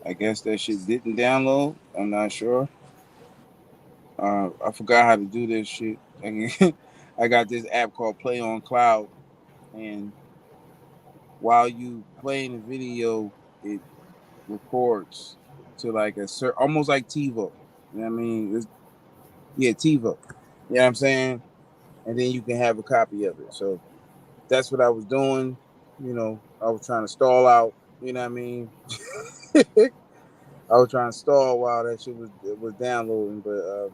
that shit didn't download. I'm not sure. I forgot how to do this shit. I got this app called Play on Cloud, and while you playing the video, it records to like almost like TiVo. You know what I mean? TiVo. You know what I'm saying? And then you can have a copy of it. So that's what I was doing. I was trying to stall out. You know what I mean? I was trying to stall while that shit was downloading, but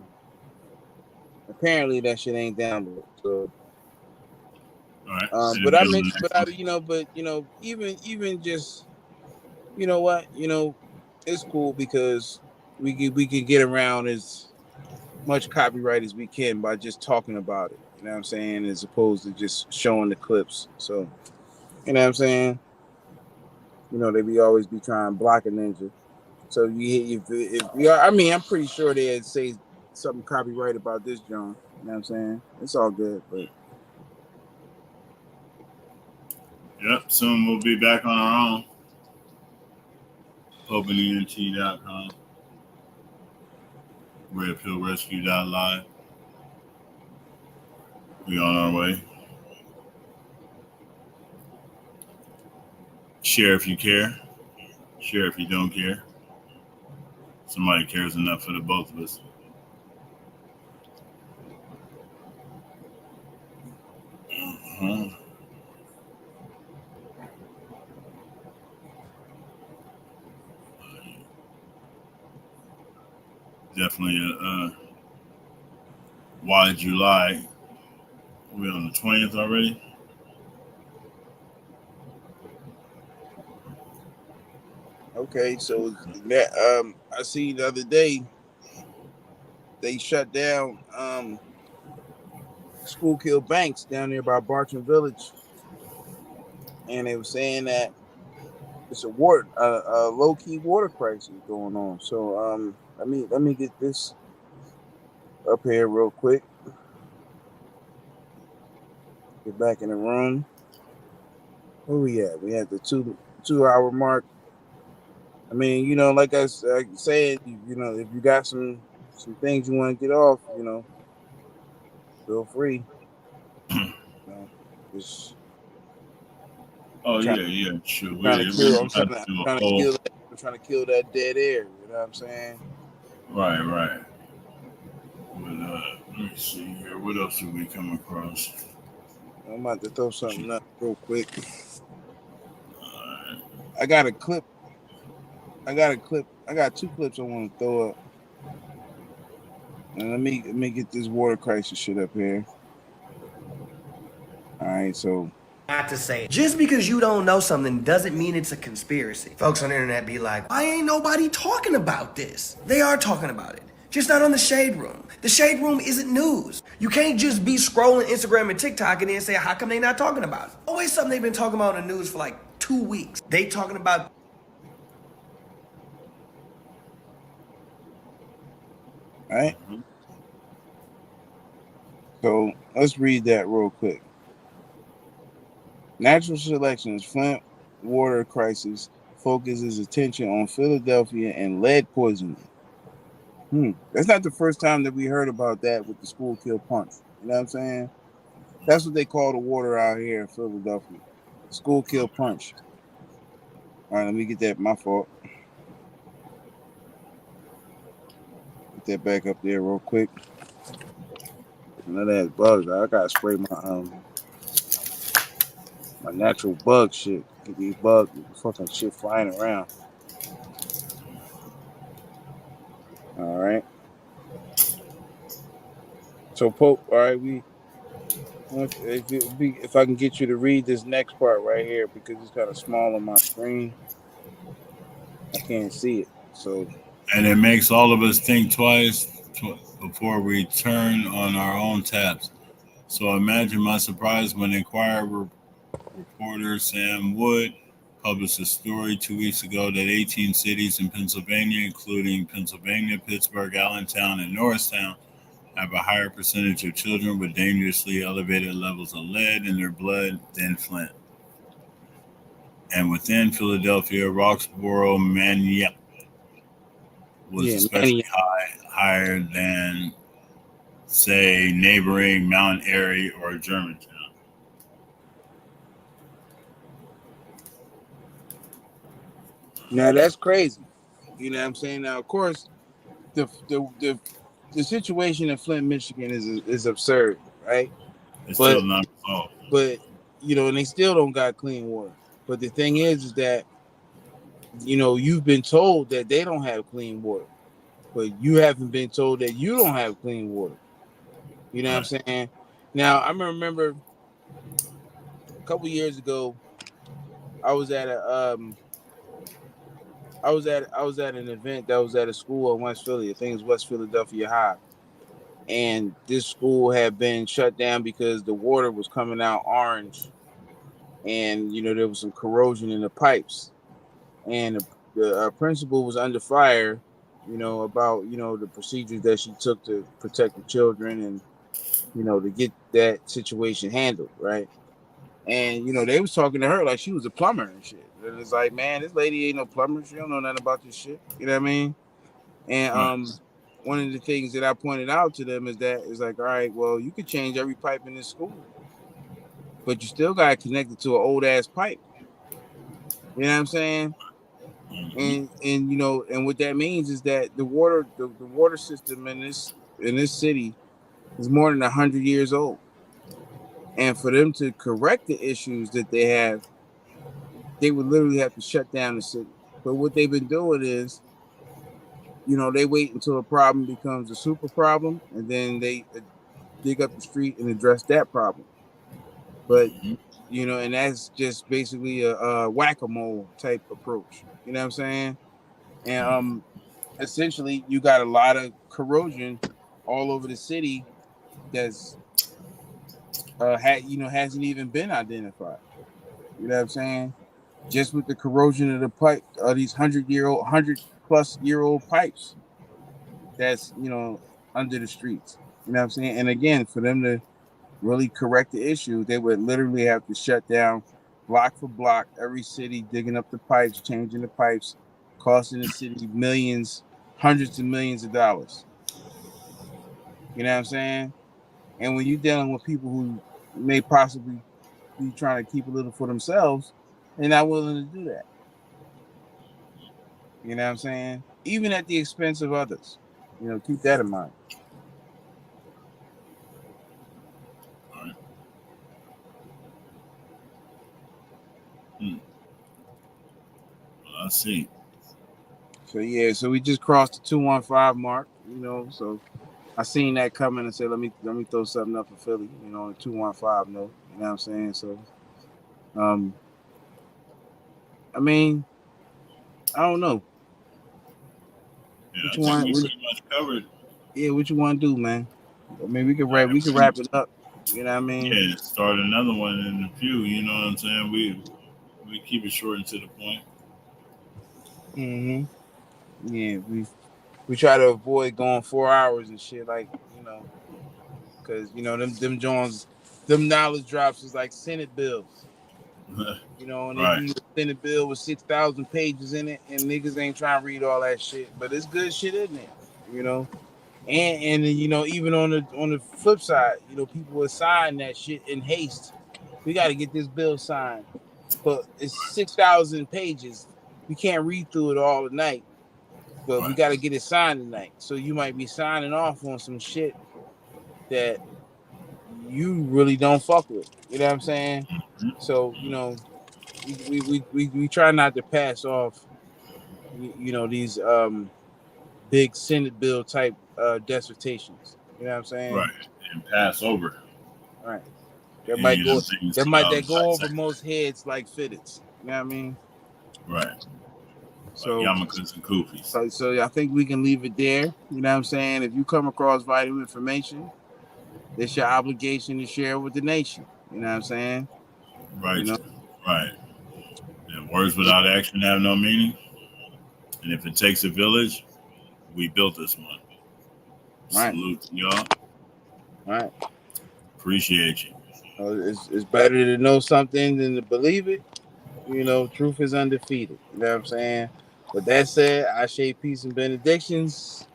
apparently that shit ain't downloaded. So, right. But I mentioned, even just, what, it's cool because we can get around as much copyright as we can by just talking about it. You know what I'm saying? As opposed to just showing the clips. So, you know what I'm saying? You know, they be always be trying to block a ninja. So if you are, I mean, I'm pretty sure they'd say something copyright about this, John. You know what I'm saying? It's all good, but Yep, soon we'll be back on our own. OpenENT.com. RedPillRescue.live. We on our way. Share if you care. Share if you don't care. Somebody cares enough for the both of us. Uh-huh. Definitely a why July. We're on the 20th already. okay. So that I see the other day they shut down Schuylkill Banks down there by Bartram Village, and they were saying that it's a low key water crisis going on. So let me get this up here real quick. Get back in the room. Where we at? We at the 2 hour mark. I mean, you know, like I said, you know, if you got some things you want to get off, you know, feel free. You know, just Oh trying, yeah, sure. trying to kill. I'm trying to do a I'm whole. trying to kill that dead air. You know what I'm saying? Right. But let me see here. What else did we come across? I'm about to throw something up real quick. I got a clip. I got two clips I want to throw up. And let me get this water crisis shit up here. All right, so Not to say just because you don't know something doesn't mean it's a conspiracy. Folks on the internet be like, why ain't nobody talking about this? They are talking about it, just not on the Shade Room. The Shade Room isn't news. You can't just be scrolling Instagram and TikTok and then say, how come they not talking about it? Always something they've been talking about in the news for like 2 weeks. They talking about. all right. So let's read that real quick. Natural selection's Flint water crisis focuses attention on Philadelphia and lead poisoning. That's not the first time that we heard about that with the Schuylkill punch. You know what I'm saying? That's what they call the water out here in Philadelphia. Schuylkill punch. All right, let me get that. My fault. Get that back up there real quick. None of that bugs. I gotta spray my natural bug shit. Get these bugs fucking shit flying around. All right. So Pope, all right, if I can get you to read this next part right here because it's kind of small on my screen, I can't see it. So, And it makes all of us think twice before we turn on our own taps. So imagine my surprise when Inquirer reporter Sam Wood published a story 2 weeks ago that 18 cities in Pennsylvania, including Pennsylvania, Pittsburgh, Allentown, and Norristown, have a higher percentage of children with dangerously elevated levels of lead in their blood than Flint. And within Philadelphia, Roxborough, Manayunk was especially higher than, say, neighboring Mount Airy or Germantown. now that's crazy. You know what I'm saying? Now, of course, the situation in Flint, Michigan is absurd, right? It's still not resolved. But you know, and they still don't got clean water. But the thing is that you know you've been told that they don't have clean water, but you haven't been told that you don't have clean water. You know what I'm saying? Now I remember a couple years ago, I was at an event that was at a school in West Philly. I think it's West Philadelphia High. And this school had been shut down because the water was coming out orange and you know there was some corrosion in the pipes. and the principal was under fire, about the procedures that she took to protect the children and to get that situation handled, right? And they was talking to her like she was a plumber and shit. And it's like, man, this lady ain't no plumber. She don't know nothing about this shit. You know what I mean? And one of the things that I pointed out to them is like, all right, well, you could change every pipe in this school, but you still got to connect it to an old ass pipe. You know what I'm saying? And and what that means is that the water system in this city is more than 100 years old. And for them to correct the issues that they have, they would literally have to shut down the city. But what they've been doing is, they wait until a problem becomes a super problem, and then they dig up the street and address that problem. But, and that's just basically a whack-a-mole type approach. You know what I'm saying? And essentially, you got a lot of corrosion all over the city that's hasn't even been identified. You know what I'm saying? Just with the corrosion of the pipe, these 100-plus-year-old pipes that's under the streets. You know what I'm saying? And again, for them to really correct the issue, they would literally have to shut down block for block every city, digging up the pipes, changing the pipes, costing the city millions, hundreds of millions of dollars. You know what I'm saying? And when you're dealing with people who may possibly be trying to keep a little for themselves, they're not willing to do that. You know what I'm saying? Even at the expense of others. Keep that in mind. All right. Well, I see. So yeah, so we just crossed the 215 mark, so I seen that coming and said, let me throw something up for Philly, on a 215 note. You know what I'm saying? So I mean, I don't know. Yeah, What I you think want? we pretty much covered. Yeah, what you want to do, man? I mean, we can wrap it up. You know what I mean? Yeah, start another one in the few. You know what I'm saying? We keep it short and to the point. Yeah, we try to avoid going 4 hours and shit, like because them Jones, them knowledge drops is like Senate bills. And they give you a Senate bill with 6,000 pages in it, and niggas ain't trying to read all that shit, but it's good shit in there. And even on the flip side, people will sign that shit in haste. We got to get this bill signed, but it's 6,000 pages. We can't read through it all tonight, but we got to get it signed tonight. So you might be signing off on some shit that you really don't fuck with. You know what I'm saying? So we try not to pass off these big Senate bill type dissertations. You know what I'm saying? Right. And pass over. Right. That might go over most heads like fitteds. You know what I mean? Right. So like yarmulkes and koofies. So I think we can leave it there. You know what I'm saying? If you come across vital information, it's your obligation to share with the nation. You know what I'm saying? Right. Right. And words without action have no meaning. And if it takes a village, we built this one. Right. Salute to y'all. Right. Appreciate you. It's better to know something than to believe it. Truth is undefeated. You know what I'm saying? With that said, I say peace and benedictions.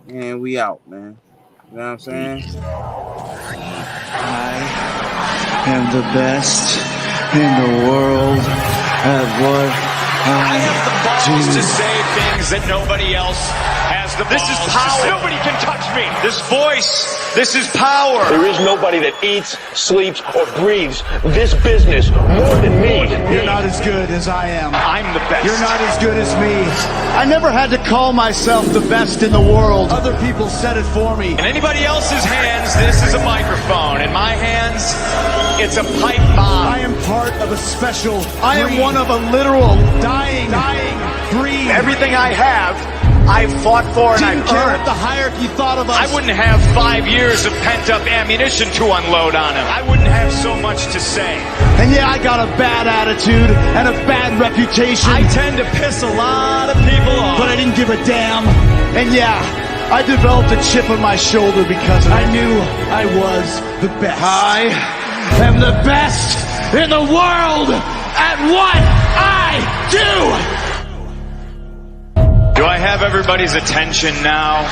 And we out, man. You know what I'm saying? I am the best in the world at what I have the balls to say things that nobody else has the balls. This is power. Nobody can touch me. This voice. This is power. There is nobody that eats, sleeps, or breathes this business more than me. You're not as good as I am. I'm the best. You're not as good as me. I never had to call myself the best in the world. Other people said it for me. In anybody else's hands, this is a microphone. In my hands, it's a pipe bomb. I am part of a special breed. I am one of a literal dying breed. Everything I have I've fought for and I've earned. The hierarchy thought of us. I wouldn't have 5 years of pent-up ammunition to unload on him. I wouldn't have so much to say. And yeah, I got a bad attitude and a bad reputation. I tend to piss a lot of people off. But I didn't give a damn. And yeah, I developed a chip on my shoulder because I knew I was the best. I am the best in the world at what I do. Do I have everybody's attention now?